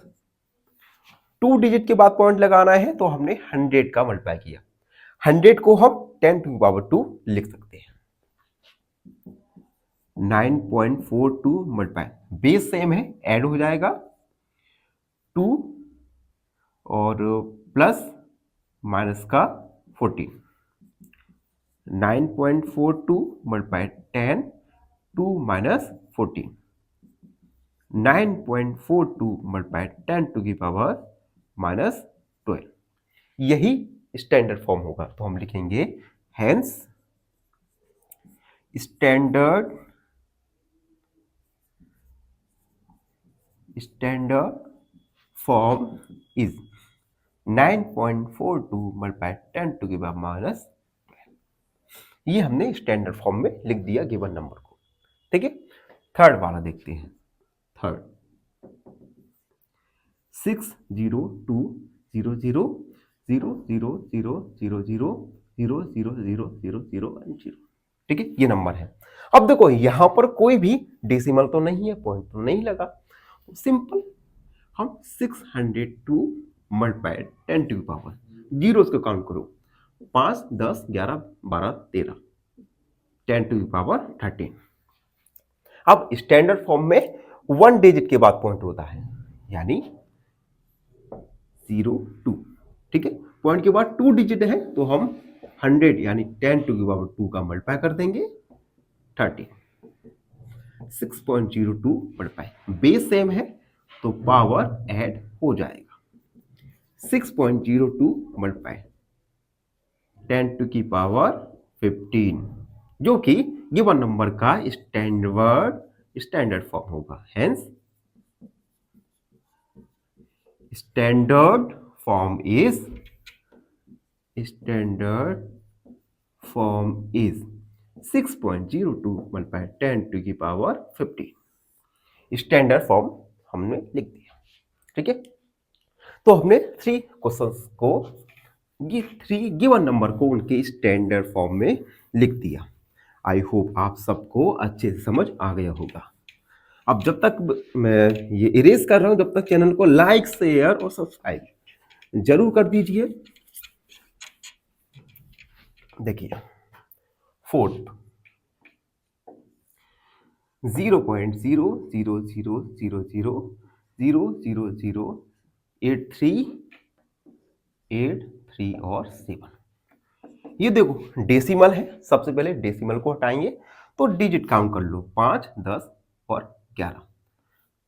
A: 2 डिजिट के बाद पॉइंट लगाना है तो हमने 100 का मल्टीप्लाई किया। 100 को हम 10 टू की पावर 2 लिख सकते हैं। 9.42 मल्टीप्लाई बेस सेम है, ऐड हो जाएगा 2 और प्लस माइनस का 14। 9.42 मल्टीप्लाई 10 2 माइनस 14। 9.42 मल्टीप्लाई 10 टू की पावर माइनस 12। यही स्टैंडर्ड फॉर्म होगा। तो हम लिखेंगे hence standard form is 9.42 multiply 10 to की पावर माइनस 12। ये हमने स्टैंडर्ड फॉर्म में लिख दिया गिवन नंबर को। ठीक है, थर्ड वाला देखते हैं। थर्ड 602000000000000 ठीक है, ये नंबर है। अब देखो यहां पर कोई भी डेसिमल तो नहीं है, पॉइंट तो नहीं लगा, सिंपल हम 602 मल्टीप्लाई 10 टू पावर जीरोस को काउंट करो 5 10 11 12 13 10 टू पावर 13। अब स्टैंडर्ड फॉर्म में 1 डिजिट के बाद पॉइंट होता है, यानी 02। ठीक है, पॉइंट के बाद 2 डिजिट है तो हम 100 यानी 10 टू की पावर 2 का मल्टीप्लाई कर देंगे 30। 6.02 मल्टीप्लाई बेस सेम है तो पावर ऐड हो जाएगा। 6.02 मल्टीप्लाई 10 टू की पावर 15 जो कि गिवन नंबर का स्टैंडर्ड फॉर्म होगा। Hence standard form is 6.02 multiply 10 to की पावर 15। स्टैंडर्ड फॉर्म हमने लिख दिया। ठीक है, तो हमने 3 क्वेश्चंस को, ये 3 गिवन नंबर को उनके स्टैंडर्ड फॉर्म में लिख दिया। आई होप आप सबको अच्छे से समझ आ गया होगा। अब जब तक मैं ये इरेज कर रहा हूं, जब तक चैनल को लाइक शेयर और सब्सक्राइब जरूर कर दीजिए। देखिए फोर्थ 0.000000083 और 7। ये देखो डेसिमल है, सबसे पहले डेसिमल को हटाएंगे तो डिजिट काउंट कर लो 5 10 और 11।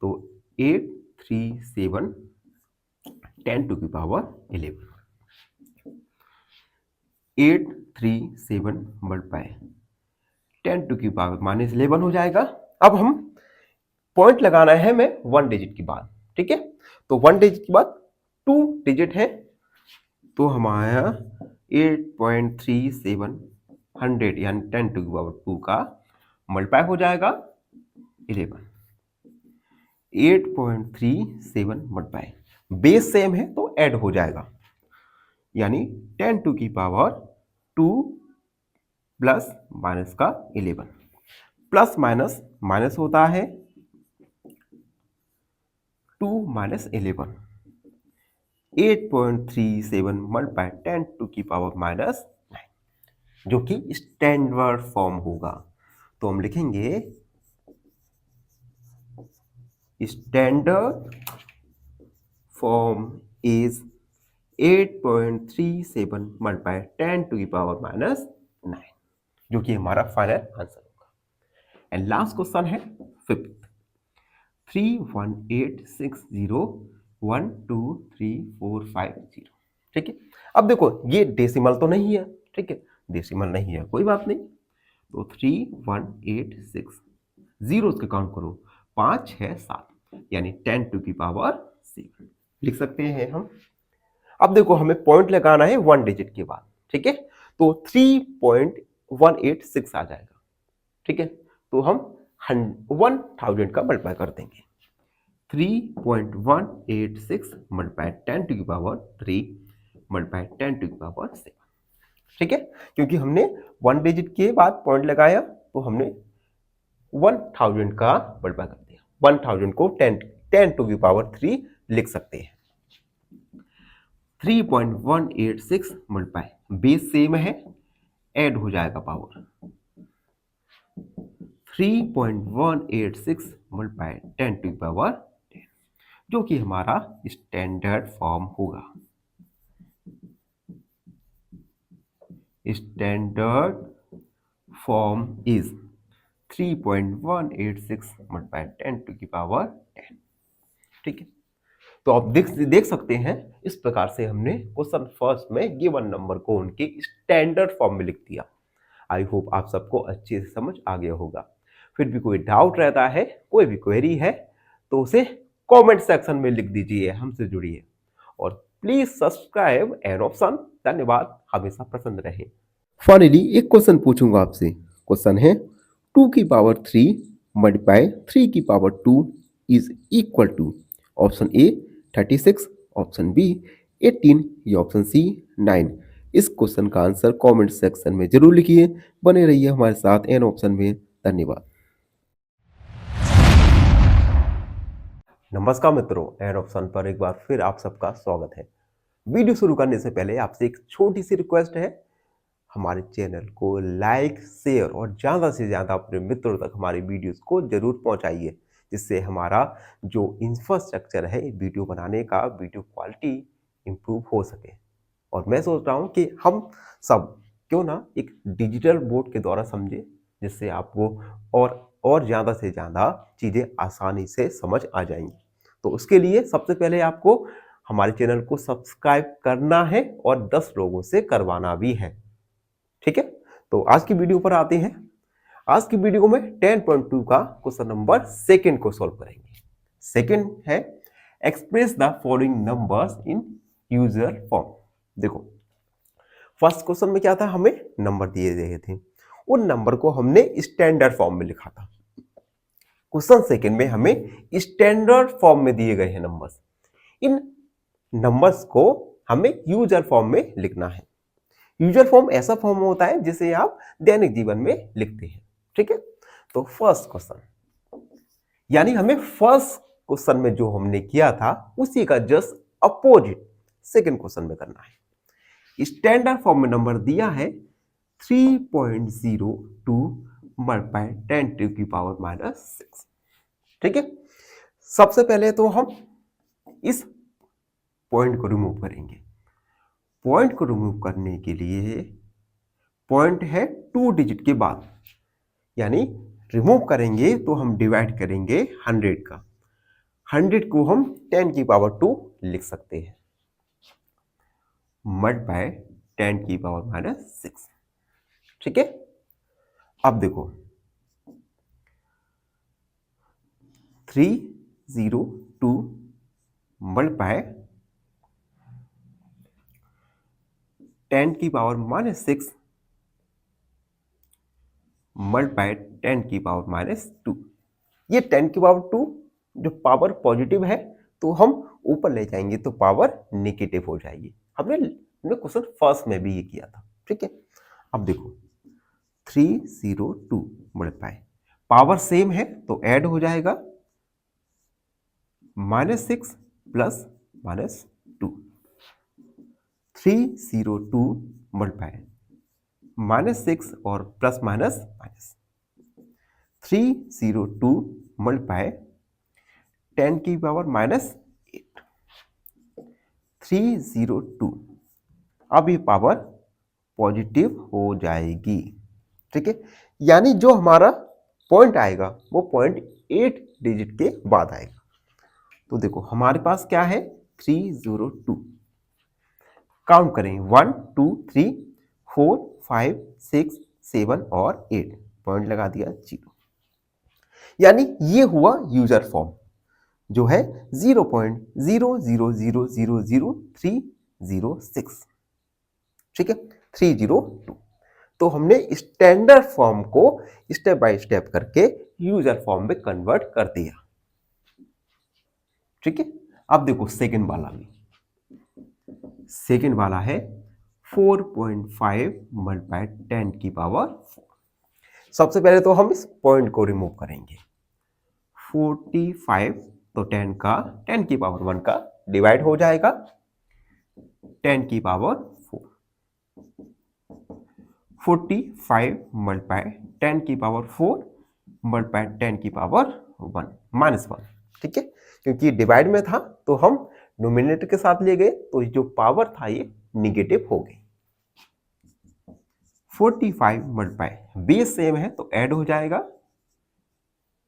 A: तो 837 10 टू की पावर 11। 837 मल्टीप्लाई 10 टू की पावर माइनस 11 हो जाएगा। अब हम पॉइंट लगाना है हमें 1 डिजिट के बाद। ठीक है, तो 1 डिजिट के बाद 2 डिजिट है तो हमारा 8.37 100 यानी 10 टू की पावर 2 का मल्टीप्लाई हो जाएगा 11। 8.37 मल्टीप्लाई बेस सेम है तो ऐड हो जाएगा, यानी 10 टू की पावर 2 प्लस माइनस का 11। प्लस माइनस माइनस होता है 2 माइनस 11। 8.37 मल्टीप्लाई 10 टू की पावर माइनस 9 जो कि स्टैंडर्ड फॉर्म होगा। तो हम लिखेंगे standard form is 8.37 multiply 10 to की पावर माइनस 9 जो कि हमारा फाइनल आंसर होगा। एंड लास्ट क्वेश्चन है फिफ्थ 31860123450। ठीक है, अब देखो ये डेसिमल तो नहीं है। ठीक है, डेसिमल नहीं है, कोई बात नहीं। तो 31860 जीरो के काउंट करो 5 6 7 यानी 10 टू की पावर 7 लिख सकते हैं हम। अब देखो हमें पॉइंट लगाना है 1 डिजिट के बाद। ठीक है, तो 3.186 आ जाएगा। ठीक है, तो हम 1000 का मल्टीप्लाई कर देंगे। 3.186 मल्टीप्लाई 10 टू की पावर 3 मल्टीप्लाई 10 टू की पावर 7। ठीक है, क्योंकि हमने 1 डिजिट के बाद पॉइंट लगाया तो हमने 1000 का मल्टीप्लाई कर दिया। 1000 को 10 टू द पावर 3 लिख सकते हैं। 3.186 मल्टीप्लाई, बेस सेम है, ऐड हो जाएगा power. 3.186 multiply 10 to the power 10, जो कि हमारा स्टैंडर्ड फॉर्म होगा। Standard form is 3.186 multiply 10 to the power 10। ठीक है, तो आप देख सकते हैं इस प्रकार से हमने क्वेश्चन फर्स्ट में गिवन नंबर को उनके स्टैंडर्ड फॉर्म में लिख दिया। आई होप आप सबको अच्छे से समझ आ गया होगा। फिर भी कोई डाउट रहता है, कोई भी क्वेरी है, तो उसे कमेंट सेक्शन में लिख दीजिए, हमसे जुड़िए और प्लीज सब्सक्राइब एन ऑप्शन। धन्यवाद, हमेशा प्रसन्न रहे। फाइनली एक क्वेश्चन पूछूंगा आपसे। क्वेश्चन है 2 की पावर 3 मल्टीप्लाई 3 की power 2 is equal to option A 36, option B 18 या ऑप्शन सी 9। इस क्वेश्चन का आंसर कमेंट सेक्शन में जरूर लिखिए। बने रहिए हमारे साथ एन ऑप्शन में। धन्यवाद। नमस्कार मित्रों, एन ऑप्शन पर एक बार फिर आप सबका स्वागत है। वीडियो शुरू करने से पहले आपसे एक छोटी सी रिक्वेस्ट है, हमारे चैनल को लाइक, शेयर और ज़्यादा से ज़्यादा अपने मित्रों तक हमारी वीडियोस को जरूर पहुंचाइए, जिससे हमारा जो इंफ्रास्ट्रक्चर है वीडियो बनाने का, वीडियो क्वालिटी इम्प्रूव हो सके। और मैं सोच रहा हूँ कि हम सब क्यों ना एक डिजिटल बोर्ड के द्वारा समझे, जिससे आपको और ज़्यादा से ज़्यादा चीज़ें आसानी से समझ आ जाएंगी। तो उसके लिए सबसे पहले आपको हमारे चैनल को सब्सक्राइब करना है और 10 लोगों से करवाना भी है। ठीक है, तो आज की वीडियो पर आते हैं। आज की वीडियो में 10.2 का क्वेश्चन नंबर सेकंड को सॉल्व करेंगे। सेकंड है express the following numbers in usual form. देखो, फर्स्ट क्वेश्चन में क्या था, हमें नंबर दिए गए थे, उन नंबर को हमने स्टैंडर्ड फॉर्म में लिखा था। क्वेश्चन सेकंड में हमें स्टैंडर्ड फॉर्म में दिए गए हैं नंबर्स। इन नंबर्स को हमें यूजुअल फॉर्म में लिखना है। यूजुअल फॉर्म ऐसा फॉर्म होता है जिसे आप दैनिक जीवन में लिखते हैं। ठीक है, तो फर्स्ट क्वेश्चन, यानी हमें फर्स्ट क्वेश्चन में जो हमने किया था उसी का जस्ट अपोजिट सेकंड क्वेश्चन में करना है। स्टैंडर्ड फॉर्म में नंबर दिया है 3.02 मल्टीप्लाई 10 टू की पावर -6। ठीक है, सबसे पहले तो हम इस पॉइंट को रिमूव करेंगे। पॉइंट को रिमूव करने के लिए पॉइंट है 2 डिजिट के बाद, यानी रिमूव करेंगे तो हम डिवाइड करेंगे 100 का। 100 को हम 10 की पावर 2 लिख सकते हैं, मल्टीप्लाई 10 की पावर -6। ठीक है, अब देखो 302 मल्टीप्लाई 10 की पावर -6 मल्टीप्लाई 10 की पावर -2। ये 10 की पावर 2 जो पावर पॉजिटिव है, तो हम ऊपर ले जाएंगे तो पावर नेगेटिव हो जाएगी। हमने क्वेश्चन फर्स्ट में भी ये किया था। ठीक है, अब देखो 302 मल्टीप्लाई, पावर सेम है तो ऐड हो जाएगा -6 प्लस -2। 302 मल्टीप्लाई -6 और प्लस माइनस माइनस। 302 मल्टीप्लाई 10 की पावर -8। 302, अब ये पावर पॉजिटिव हो जाएगी। ठीक है, यानी जो हमारा पॉइंट आएगा वो पॉइंट 8 डिजिट के बाद आएगा। तो देखो हमारे पास क्या है, 302। काउंट करें 1 2 3 4 5 6 7 और 8, पॉइंट लगा दिया 0। यानी ये हुआ यूजर फॉर्म, जो है 0.000000306। ठीक है, 302। तो हमने स्टैंडर्ड फॉर्म को स्टेप बाय स्टेप करके यूजर फॉर्म में कन्वर्ट कर दिया। ठीक है, अब देखो सेकंड वाला भी। सेकंड वाला है 4.5 मल्टीप्लाई 10 की पावर 4। सबसे पहले तो हम इस पॉइंट को रिमूव करेंगे। 45 तो 10 की पावर 1 का डिवाइड हो जाएगा 10 की पावर 4। 45 मल्टीप्लाई 10 की पावर 4 मल्टीप्लाई 10 की पावर 1 -1। ठीक है, क्योंकि डिवाइड में था तो हम नोमिनेटर के साथ ले गए तो जो पावर था ये निगेटिव हो गई। 45 मल्टीप्लाई बेस सेम है तो ऐड हो जाएगा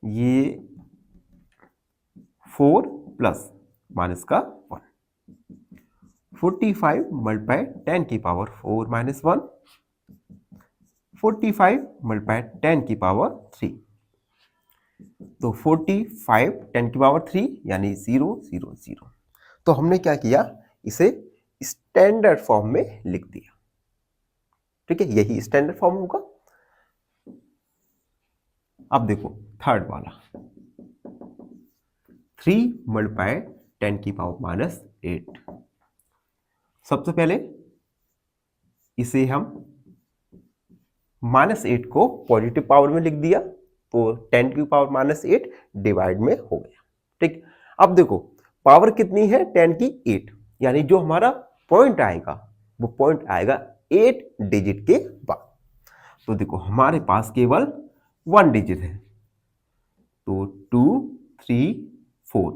A: ये 4 प्लस माइनस का 1। 45 मल्टीप्लाई 10 की पावर 4 माइनस 1। 45 मल्टीप्लाई 10 की पावर 3। तो 45 10 की पावर 3 यानी 0 0 0। तो हमने क्या किया, इसे स्टैंडर्ड फॉर्म में लिख दिया। ठीक है, यही स्टैंडर्ड फॉर्म होगा। अब देखो थर्ड वाला 3 मल्टीप्लाई 10 की पावर माइनस 8। सबसे पहले इसे हम -8 को पॉजिटिव पावर में लिख दिया तो 10 की पावर -8 डिवाइड में हो गया। ठीक, अब देखो पावर कितनी है 10 की 8, यानी जो हमारा पॉइंट आएगा वो पॉइंट आएगा 8 डिजिट के बाद। तो देखो हमारे पास केवल 1 डिजिट है तो 2 3 4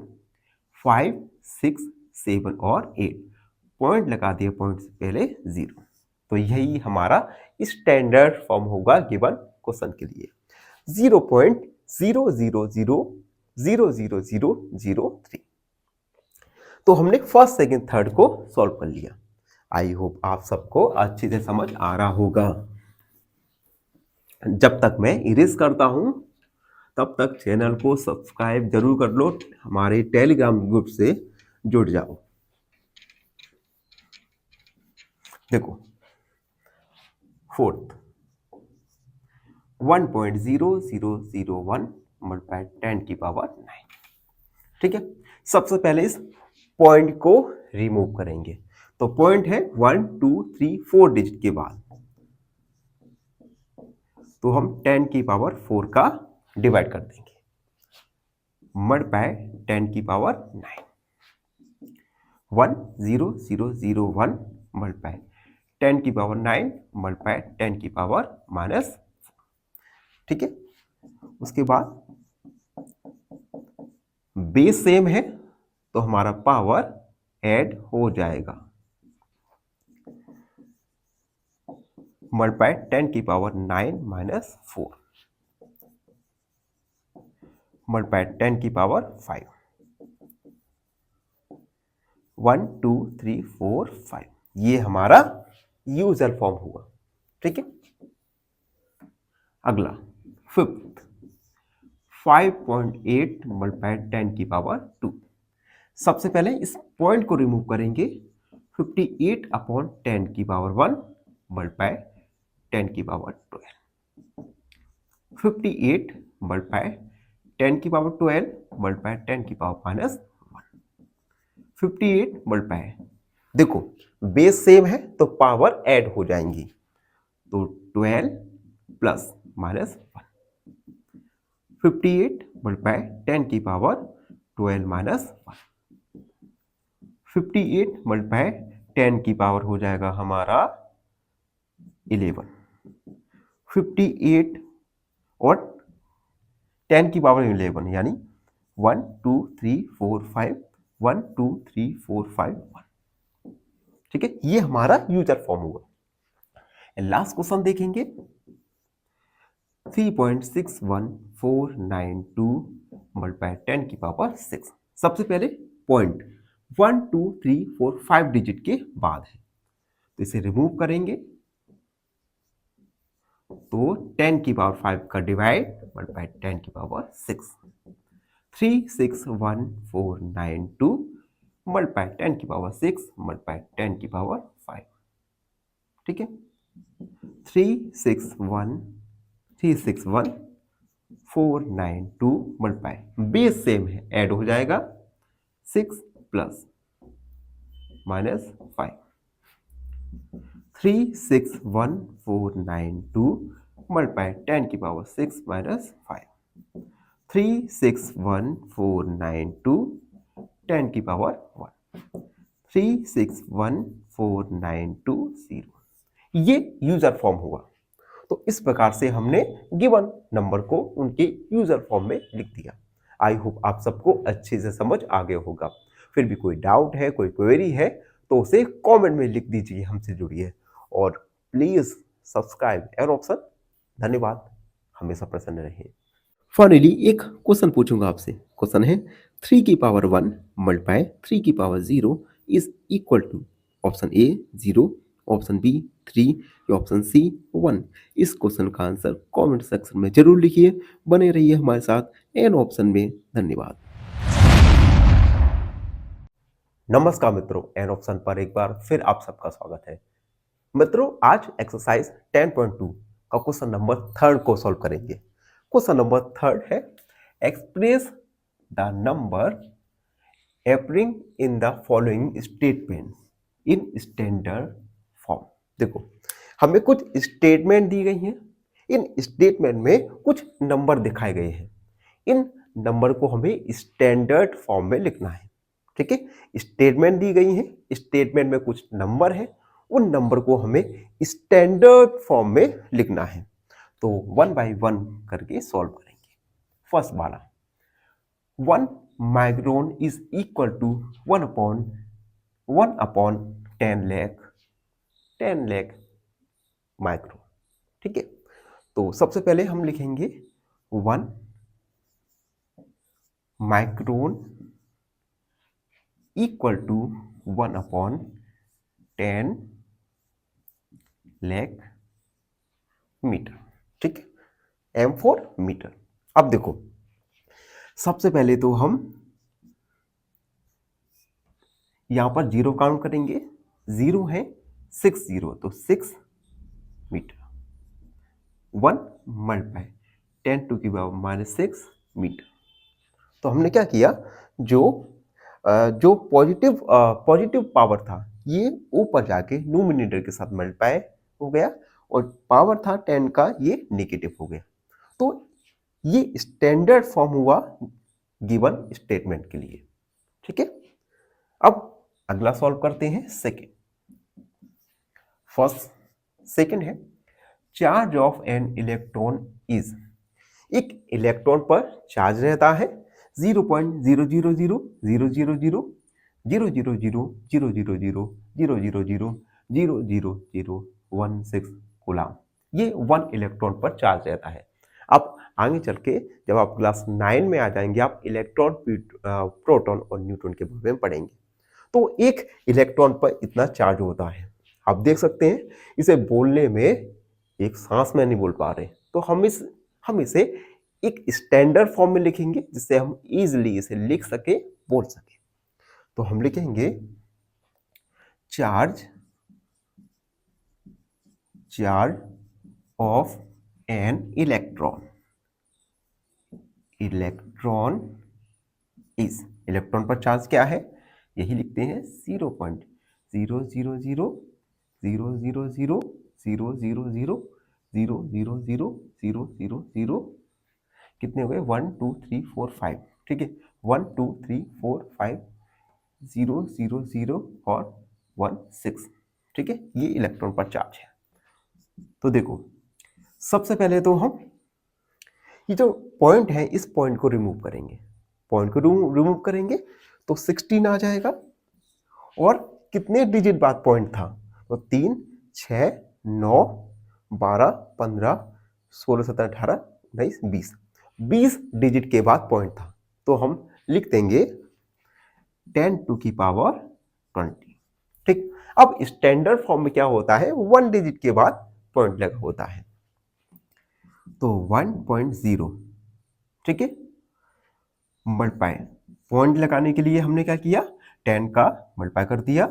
A: 5 6 7 और 8 पॉइंट लगा दिया, पॉइंट से पहले 0। तो यही हमारा स्टैंडर्ड फॉर्म होगा गिवन क्वेश्चन के लिए 0.000000003। तो हमने फर्स्ट सेकंड थर्ड को सॉल्व कर लिया। आई होप आप सबको अच्छी से समझ आ रहा होगा। जब तक मैं इरेज करता हूं तब तक चैनल को सब्सक्राइब जरूर कर लो, हमारे टेलीग्राम ग्रुप से जुड़ जाओ। देखो फोर्थ 1.0001 मल्टीप्लाई 10 की पावर 9। ठीक है, सबसे पहले इस पॉइंट को रिमूव करेंगे। तो पॉइंट है 1 2 3 4 डिजिट के बाद, तो हम 10 की पावर 4 का डिवाइड कर देंगे मल्टीप्लाई 10 की पावर 9। 10001 मल्टीप्लाई 10 की पावर 9 मल्टीप्लाई 10 की पावर माइनस। ठीक है, उसके बाद बेस सेम है तो हमारा पावर ऐड हो जाएगा मल्टीप्लाई 10 की पावर 9 माइनस 4 मल्टीप्लाई 10 की पावर 5। 1 2 3 4 5 ये हमारा यूजर फॉर्म हुआ। ठीक है, अगला फिफ्थ 5.8 मल्टीप्लाई 10 की पावर 2। सबसे पहले इस पॉइंट को रिमूव करेंगे 58 अपॉन 10 की पावर 1 मल्टीप्लाई 10 की पावर 12। 58 मल्टीप्लाई 10 की पावर 12 मल्टीप्लाई 10 की पावर माइनस 1। 58 मल्टीप्लाई, देखो बेस सेम है तो पावर ऐड हो जाएंगी तो 12 प्लस माइनस 1। 58 मल्टीप्लाई 10 की पावर 12 माइनस 1। 58 मल्टीप्लाई 10 की पावर हो जाएगा हमारा 11। 58 और 10 की पावर 11 यानी 1 2 3 4 5 1 2 3 4 5 1। ठीक है, ये हमारा यूजर फॉर्म हुआ। लास्ट क्वेश्चन देखेंगे 3.61492 मल्टीप्लाई 10 की पावर 6। सबसे पहले पॉइंट 1 2 3 4 5 डिजिट के बाद है तो इसे रिमूव करेंगे तो 10 की पावर 5 का डिवाइड मल्टीप्लाई 10 की पावर 6। 36142 मल्टीप्लाई 10 की पावर 6 मल्टीप्लाई 10 की पावर 5। ठीक है, 361 मल्टीप्लाई बेस सेम है ऐड हो जाएगा 6 प्लस माइनस 5। 36142 मल्टीप्लाई 10 की पावर 6 माइनस 5। 361492 10 की पावर 1 361492 ये यूजर फॉर्म हुआ। तो इस प्रकार से हमने गिवन नंबर को उनके यूजर फॉर्म में लिख दिया। आई होप आप सबको अच्छे से समझ आ गया होगा। फिर भी कोई डाउट है, कोई क्वेरी है तो उसे कमेंट में लिख दीजिए, हमसे जुड़िए और प्लीज सब्सक्राइब एयर ऑप्शन। धन्यवाद, हमेशा प्रसन्न रहिए। फाइनली एक क्वेश्चन पूछूंगा आपसे। क्वेश्चन है 3 की पावर 1 मल्टीप्लाई 3 की power 0 is equal to option A 0, option B 3 या ऑप्शन सी 1। इस क्वेश्चन का आंसर कमेंट सेक्शन में जरूर लिखिए। बने रहिए हमारे साथ एन ऑप्शन में। धन्यवाद। नमस्कार मित्रों, एन ऑप्शन पर एक बार फिर आप सबका स्वागत है। मित्रों, आज एक्सरसाइज 10.2 का क्वेश्चन नंबर 3 को सॉल्व करेंगे। क्वेश्चन नंबर 3 है express the number appearing in the following statement in standard form। देखो, हमें कुछ स्टेटमेंट दी गई हैं। इन स्टेटमेंट में कुछ नंबर दिखाए गए हैं। इन नंबर को हमें स्टैंडर्ड फॉर्म में लिखना है। ठीक है, स्टेटमेंट दी गई है, स्टेटमेंट में कुछ नंबर है, उन नंबर को हमें स्टैंडर्ड फॉर्म में लिखना है। तो 1 बाय 1 करके सॉल्व करेंगे। फर्स्ट वाला 1 micron is equal to 1 upon 10 lakh micron. ठीक है, तो सबसे पहले हम लिखेंगे 1 micron equal to 1 upon 10 lakh metre. ठीक है, एम फॉर मीटर। अब देखो, सबसे पहले तो हम यहां पर 0 काउंट करेंगे। 0 है 6 0, तो 6 मीटर। 1 मल्टीप्लाई 10 टू की पावर -6 मीटर। तो हमने क्या किया, जो पॉजिटिव पावर था ये ऊपर जाके न्यूमरेटर के साथ मल्टीप्लाई हो गया और पावर था 10 का ये नेगेटिव हो गया। तो ये स्टैंडर्ड फॉर्म हुआ गिवन स्टेटमेंट के लिए। ठीक है, अब अगला सॉल्व करते हैं सेकंड है charge of an electron is. एक इलेक्ट्रॉन पर चार्ज रहता है 0.0000000000000000016 कूलम। ये 1 इलेक्ट्रॉन पर चार्ज रहता है। अब आगे चल के जब आप क्लास 9 में आ जाएंगे, आप इलेक्ट्रॉन, प्रोटॉन और न्यूट्रॉन के बारे में पढ़ेंगे। तो एक इलेक्ट्रॉन पर इतना चार्ज होता है। आप देख सकते हैं इसे बोलने में एक सांस में नहीं बोल पा रहे, तो हम इसे एक स्टैंडर्ड फॉर्म में लिखेंगे जिससे हम इजीली इसे लिख सके, बोल सके। तो हम लिखेंगे charge of an electron is. Electron पर चार्ज क्या है, यही लिखते हैं 0.000000000000000 कितने हो गए, 1 2 3 4 5। ठीक है, 1 2 3 4 5 0 0 0 और 1 6। ठीक है, ये इलेक्ट्रॉन पर चार्ज है। तो देखो, सबसे पहले तो हम ये जो पॉइंट है इस पॉइंट को रिमूव करेंगे। रिमूव करेंगे तो 16 आ जाएगा। और कितने डिजिट बाद पॉइंट था, तो 3 6 9 12 15 16 17 18 19 20 डिजिट के बाद पॉइंट था। तो हम लिख देंगे 10 टू की पावर 20। ठीक, अब स्टैंडर्ड फॉर्म में क्या होता है, 1 डिजिट के बाद पॉइंट लगा होता है। तो 1.0। ठीक है, मल्टीप्लाई, पॉइंट लगाने के लिए हमने क्या किया, 10 का मल्टीप्लाई कर दिया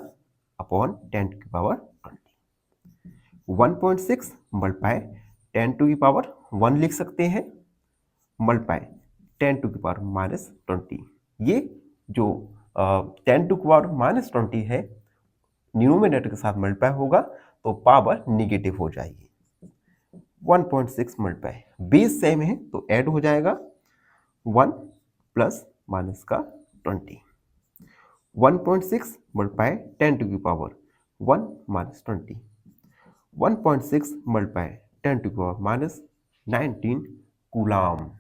A: अपॉन 10 की पावर 20। 1.6 मल्टीप्लाई 10 टू की पावर 1 लिख सकते हैं, मल्टीप्लाई 10 टू की पावर -20। ये जो 10 टू की पावर -20 है, न्यूमरेटर के साथ मल्टीप्लाई होगा तो पावर निगेटिव हो जाएगी। 1.6 मल्टीप्लाई, बेस सेम है तो ऐड हो जाएगा 1 प्लस माइनस का 20, 1.6 मल्टीप्लाई 10 टू की पावर 1 माइनस 20, 1.6 मल्टीप्लाई 10 टू की पावर माइनस 19 कूलाम।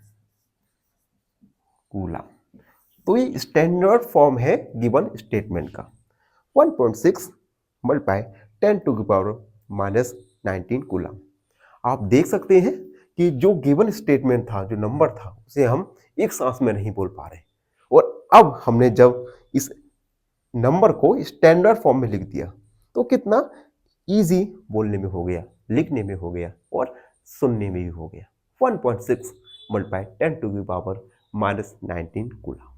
A: तो ये स्टैंडर्ड फॉर्म है गिवन स्टेटमेंट का। 1.6 मल्टीप्लाई 10 टू की पावर माइनस 19 कूलाम। आप देख सकते हैं कि जो गिवन स्टेटमेंट था, जो नंबर था, उसे हम एक सांस में नहीं बोल पा रहे, और अब हमने जब इस नंबर को स्टैंडर्ड फॉर्म में लिख दिया तो कितना इजी बोलने में हो गया, लिखने में हो गया और सुनने में भी हो गया। 1.6 मल्टीप्लाई 10 टू की पावर माइनस 19 कूलाम।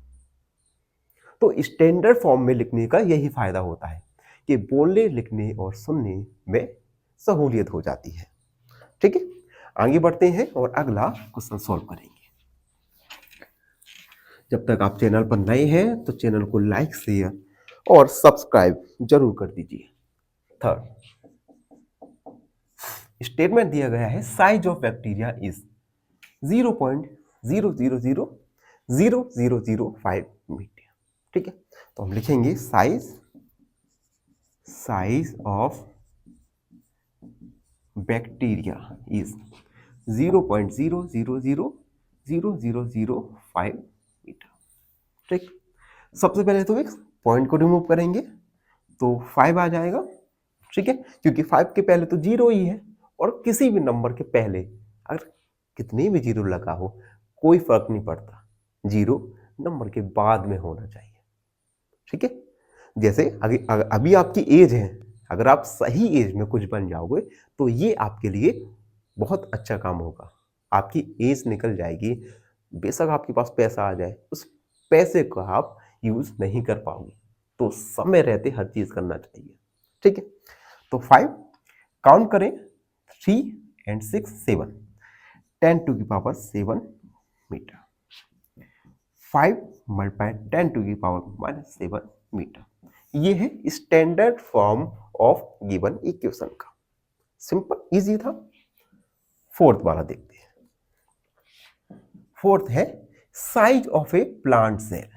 A: तो स्टैंडर्ड फॉर्म में लिखने का यही फायदा होता है कि बोलने, लिखने और सुनने में सहूलियत हो जाती है। ठीक है, आगे बढ़ते हैं और अगला क्वेश्चन सॉल्व करेंगे। जब तक आप चैनल पर नए हैं तो चैनल को लाइक, शेयर और सब्सक्राइब जरूर कर दीजिए। थर्ड स्टेटमेंट दिया गया है, size of bacteria is 0.000005 metre. ठीक है, तो हम लिखेंगे size of bacteria is 0.000005 metre. ठीक, सबसे पहले तो एक पॉइंट को रिमूव करेंगे तो 5 आ जाएगा। ठीक है, क्योंकि 5 के पहले तो 0 ही है, और किसी भी नंबर के पहले अगर कितने भी 0 लगा हो कोई फर्क नहीं पड़ता, 0 नंबर के बाद में होना चाहिए। ठीक है, जैसे अभी आपकी एज है, अगर आप सही एज में कुछ बन जाओगे तो ये आपके लिए बहुत अच्छा काम होगा। आपकी एज निकल जाएगी, बेशक आपके पास पैसा आ जाए, उस पैसे को आप यूज नहीं कर पाओगे, तो समय रहते हर चीज करना चाहिए। ठीक है, तो 5 काउंट करें, 3 and 6 7, 10 टू की पावर 7 मीटर। 5 मल्टीप्लाई 10 टू की पावर माइनस 7 मीटर। ये है standard form of given equation का। सिंपल, इजी था। फोर्थ वाला देखते हैं। फोर्थ है size of a plant cell.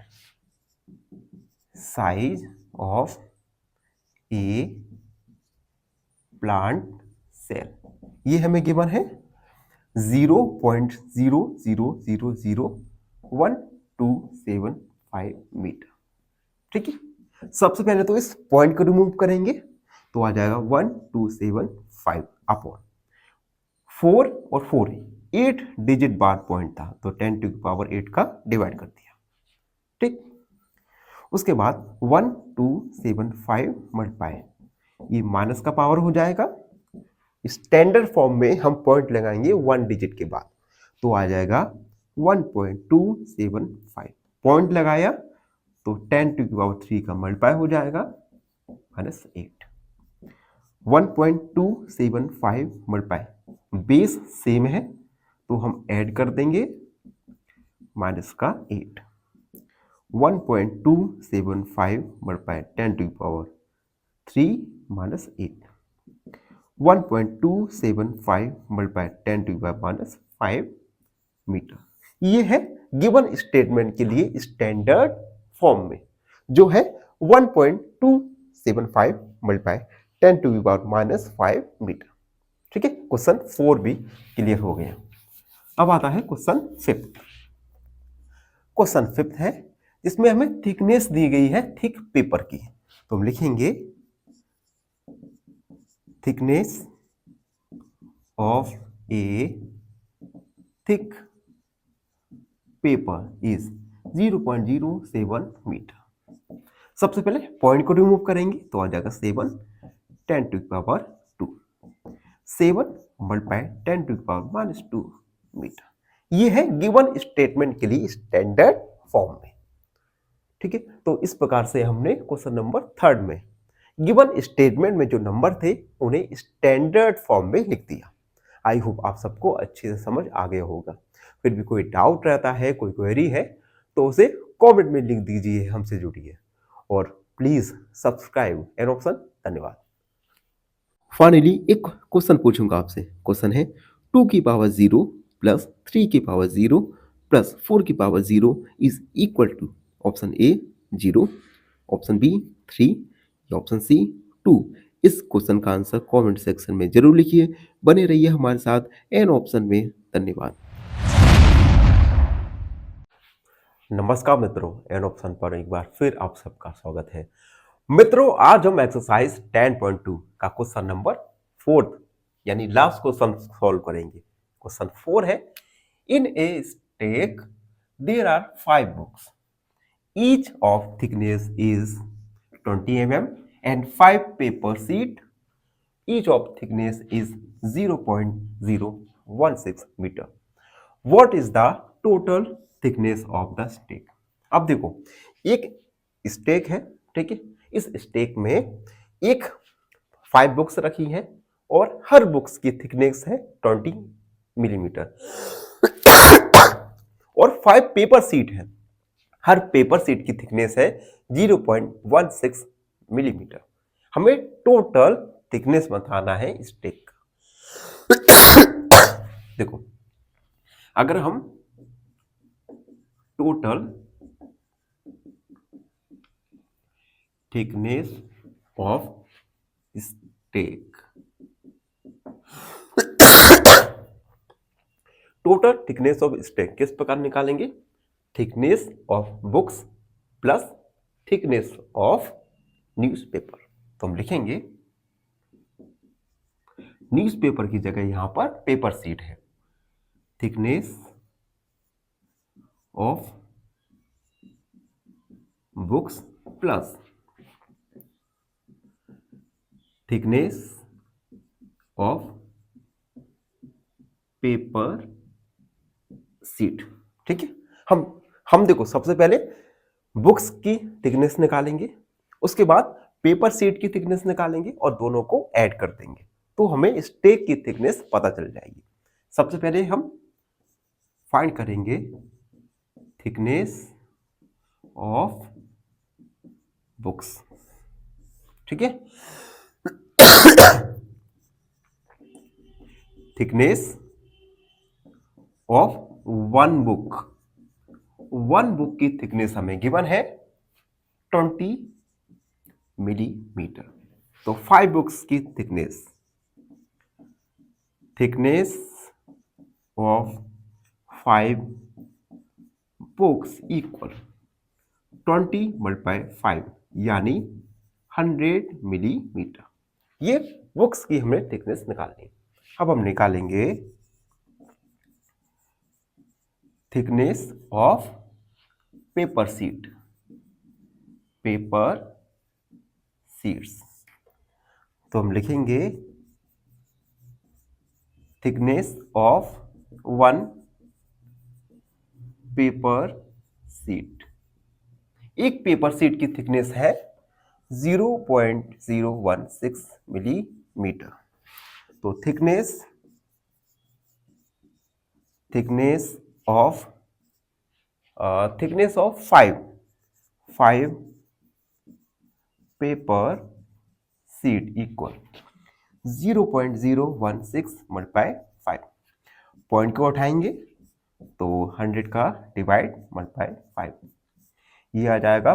A: Size of a plant cell, ये हमें गिवन है 0.00001275 मीटर। ठीक है, सबसे पहले तो इस पॉइंट को रिमूव करेंगे तो आ जाएगा 1275 अपॉन 4 और 4 8 डिजिट बार पॉइंट था, तो 10 टू की पावर 8 का डिवाइड कर दिया। ठीक, उसके बाद 1275 मल्टीप्लाई, ये माइनस का पावर हो जाएगा। स्टैंडर्ड फॉर्म में हम पॉइंट लगाएंगे 1 डिजिट के बाद, तो आ जाएगा 1.275। पॉइंट लगाया तो 10 टू की पावर 3 का मल्टीप्लाई हो जाएगा माइनस 8। 1.275 मल्टीप्लाई, बेस सेम है तो हम ऐड कर देंगे माइनस का 8। 1.275 मल्टीप्लाई 10 टू की पावर 3 माइनस 8। 1.275 मल्टीप्लाई 10 टू की पावर माइनस 5 मीटर। ये है गिवन स्टेटमेंट के लिए स्टैंडर्ड फॉर्म में, जो है 1.275 मल्टीप्लाई 10 टू की पावर माइनस 5 मीटर। ठीक है, क्वेश्चन 4 भी क्लियर हो गया। अब आता है क्वेश्चन 5। क्वेश्चन 5 है जिसमें हमें थिकनेस दी गई है थिक पेपर की, तो हम लिखेंगे thickness of a thick paper is 0.07 metre. सबसे पहले पॉइंट को रिमूव करेंगे तो आ जाएगा 7 10 टू की पावर 2, 7 मल्टीप्लाई 10 टू की पावर माइनस 2 मीटर। ये है गिवन स्टेटमेंट के लिए स्टैंडर्ड फॉर्म में। ठीक है, तो इस प्रकार से हमने क्वेश्चन नंबर 3 में गिवन स्टेटमेंट में जो नंबर थे उन्हें स्टैंडर्ड फॉर्म में लिख दिया। आई होप आप सबको अच्छे से समझ आ गया होगा। फिर भी कोई डाउट रहता है, कोई क्वेरी है, तो उसे कमेंट में लिख दीजिए, हमसे जुड़िए और प्लीज सब्सक्राइब एन ऑप्शन। धन्यवाद। फाइनली एक क्वेश्चन पूछूंगा आपसे। क्वेश्चन है 2 की पावर 0 प्लस 3 की पावर 0 प्लस 4 की power 0 is equal to option A 0, option B 3 या ऑप्शन सी 2। इस क्वेश्चन का आंसर कमेंट सेक्शन में जरूर लिखिए। बने रहिए हमारे साथ एन ऑप्शन में। धन्यवाद। नमस्कार मित्रों, एन ऑप्शन पर एक बार फिर आप सबका स्वागत है। मित्रों, आज हम एक्सरसाइज 10.2 का क्वेश्चन नंबर 4 यानी लास्ट क्वेश्चन सॉल्व करेंगे। क्वेश्चन 4 है, in a stack there are 5 books, each of thickness is 20 mm and 5 paper sheet, each of thickness is 0.016 meter. What is the total thickness of the stake? अब देखो, एक stake है, ठीक है। इस stake में एक 5 बुक्स रखी हैं और हर बुक्स की थिकनेस है 20 मिलीमीटर और 5 पेपर सीट है। हर पेपर सीट की थिकनेस है 0.16 मिलीमीटर। हमें टोटल थिकनेस बताना है स्टेक का। देखो, अगर हम total thickness of stack, total thickness of stack किस प्रकार निकालेंगे? Thickness of books plus thickness of newspaper. तो हम लिखेंगे न्यूज़पेपर की जगह यहां पर पेपर सीट है। Thickness of books plus thickness of paper sheet, ठीक है। हम देखो, सबसे पहले बुक्स की थिकनेस निकालेंगे, उसके बाद पेपर सीट की थिकनेस निकालेंगे और दोनों को ऐड कर देंगे तो हमें स्टेक की थिकनेस पता चल जाएगी। सबसे पहले हम फाइंड करेंगे थिकनेस ऑफ बुक्स, ठीक है। थिकनेस ऑफ वन बुक की थिकनेस हमें गिवन है 20 मिलीमीटर। तो 5 बुक्स की thickness of 5 books equal 20 multiply 5 यानी 100 मिलीमीटर। ये बुक्स की हमें थिकनेस निकालनी है। अब हम निकालेंगे थिकनेस ऑफ पेपर सीट्स। तो हम लिखेंगे thickness of one paper sheet. एक पेपर सीट की थिकनेस है 0.016 मिलीमीटर। तो thickness of 5 paper sheet equal 0.016 multiply 5। Point को उठाएंगे तो 100 का डिवाइड मल्टीप्लाई 5, ये आ जाएगा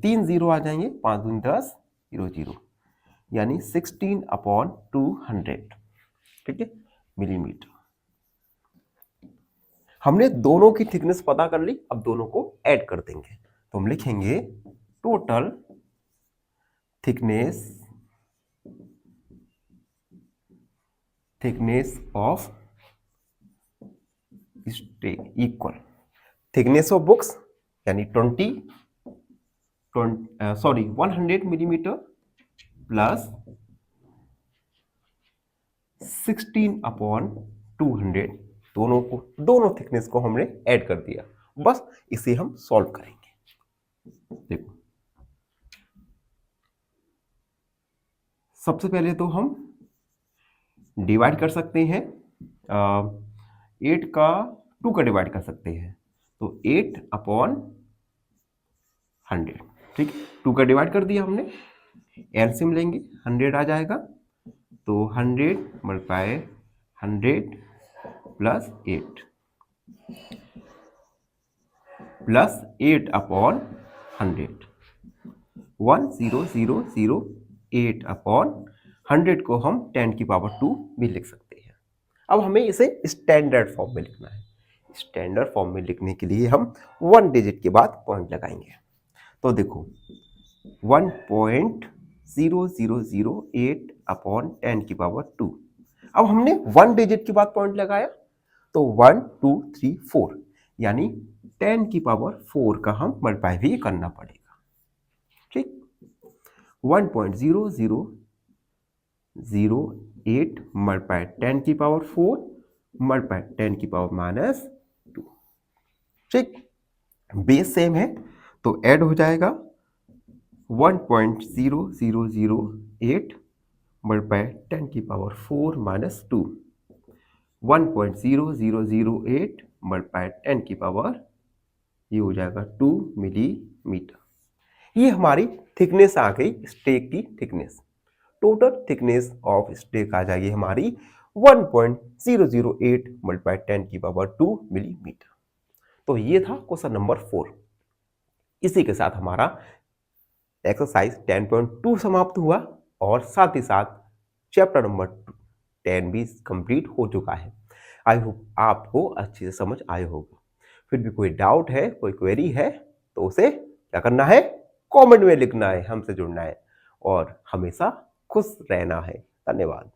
A: 3 जीरो आ जाएंगे, 5 दूनी 10, 0 यानी 16/200, ठीक है, मिलीमीटर। हमने दोनों की थिकनेस पता कर ली, अब दोनों को ऐड कर देंगे तो हम लिखेंगे total thickness of stack equal thickness of books यानी 100 मिलीमीटर प्लस 16/200, दोनों थिकनेस को हमने ऐड कर दिया। बस इसे हम सॉल्व करेंगे। देखो, सबसे पहले तो हम डिवाइड कर सकते हैं, 8 का 2 का डिवाइड कर सकते हैं तो 8/100, ठीक है। 2 का डिवाइड कर दिया हमने, एलसीएम लेंगे 100 आ जाएगा तो 100 मल्टीप्लाई 100 प्लस 8 अपॉन 100। 10008 अपॉन 100 को हम 10 की पावर 2 भी लिख सकते हैं। अब हमें इसे स्टैंडर्ड फॉर्म में लिखना है। स्टैंडर्ड फॉर्म में लिखने के लिए हम 1 डिजिट के बाद पॉइंट लगाएंगे। तो देखो 1.0008 अपॉन 10 की पावर 2। अब हमने 1 डिजिट के बाद पॉइंट लगाया तो 1 2 3 4 यानी 10 की पावर 4 का हम मल्टीप्लाई भी करना पड़ेगा। ठीक, 1.0008 मल्टीप्लाई 10 की पावर 4 मल्टीप्लाई 10 की पावर -2। ठीक, बेस सेम है तो ऐड हो जाएगा 1.0008 मल्टीप्लाई 10 की पावर 4 -2। 1.0008 मल्टीप्लाई 10 की पावर ये हो जाएगा 2 मिलीमीटर। ये हमारी थिकनेस आ गई स्टेक की thickness. Total thickness of stack आ जाएगी हमारी 1.008 मल्टीप्लाई 10 की पावर 2 मिलीमीटर। तो ये था क्वेश्चन नंबर 4। इसी के साथ हमारा एक्सरसाइज 10.2 समाप्त हुआ और साथ ही साथ चैप्टर नंबर 10 भी कंप्लीट हो चुका है। आई होप आपको अच्छे से समझ आया होगा। फिर भी कोई डाउट है, कोई क्वेरी है तो उसे क्या करना है, कमेंट में लिखना है, हमसे जुड़ना है और हमेशा खुश रहना है। धन्यवाद।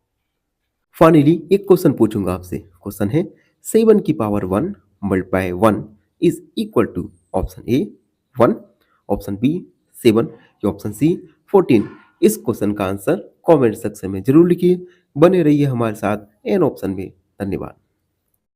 A: फाइनली एक क्वेश्चन पूछूंगा आपसे। क्वेश्चन है 7 की power 1 multiply 1 is equal to option A 1, option B 7 या ऑप्शन सी 14। इस क्वेश्चन का आंसर कमेंट सेक्शन में जरूर लिखिए। बने रहिए हमारे साथ एन ऑप्शन में। धन्यवाद।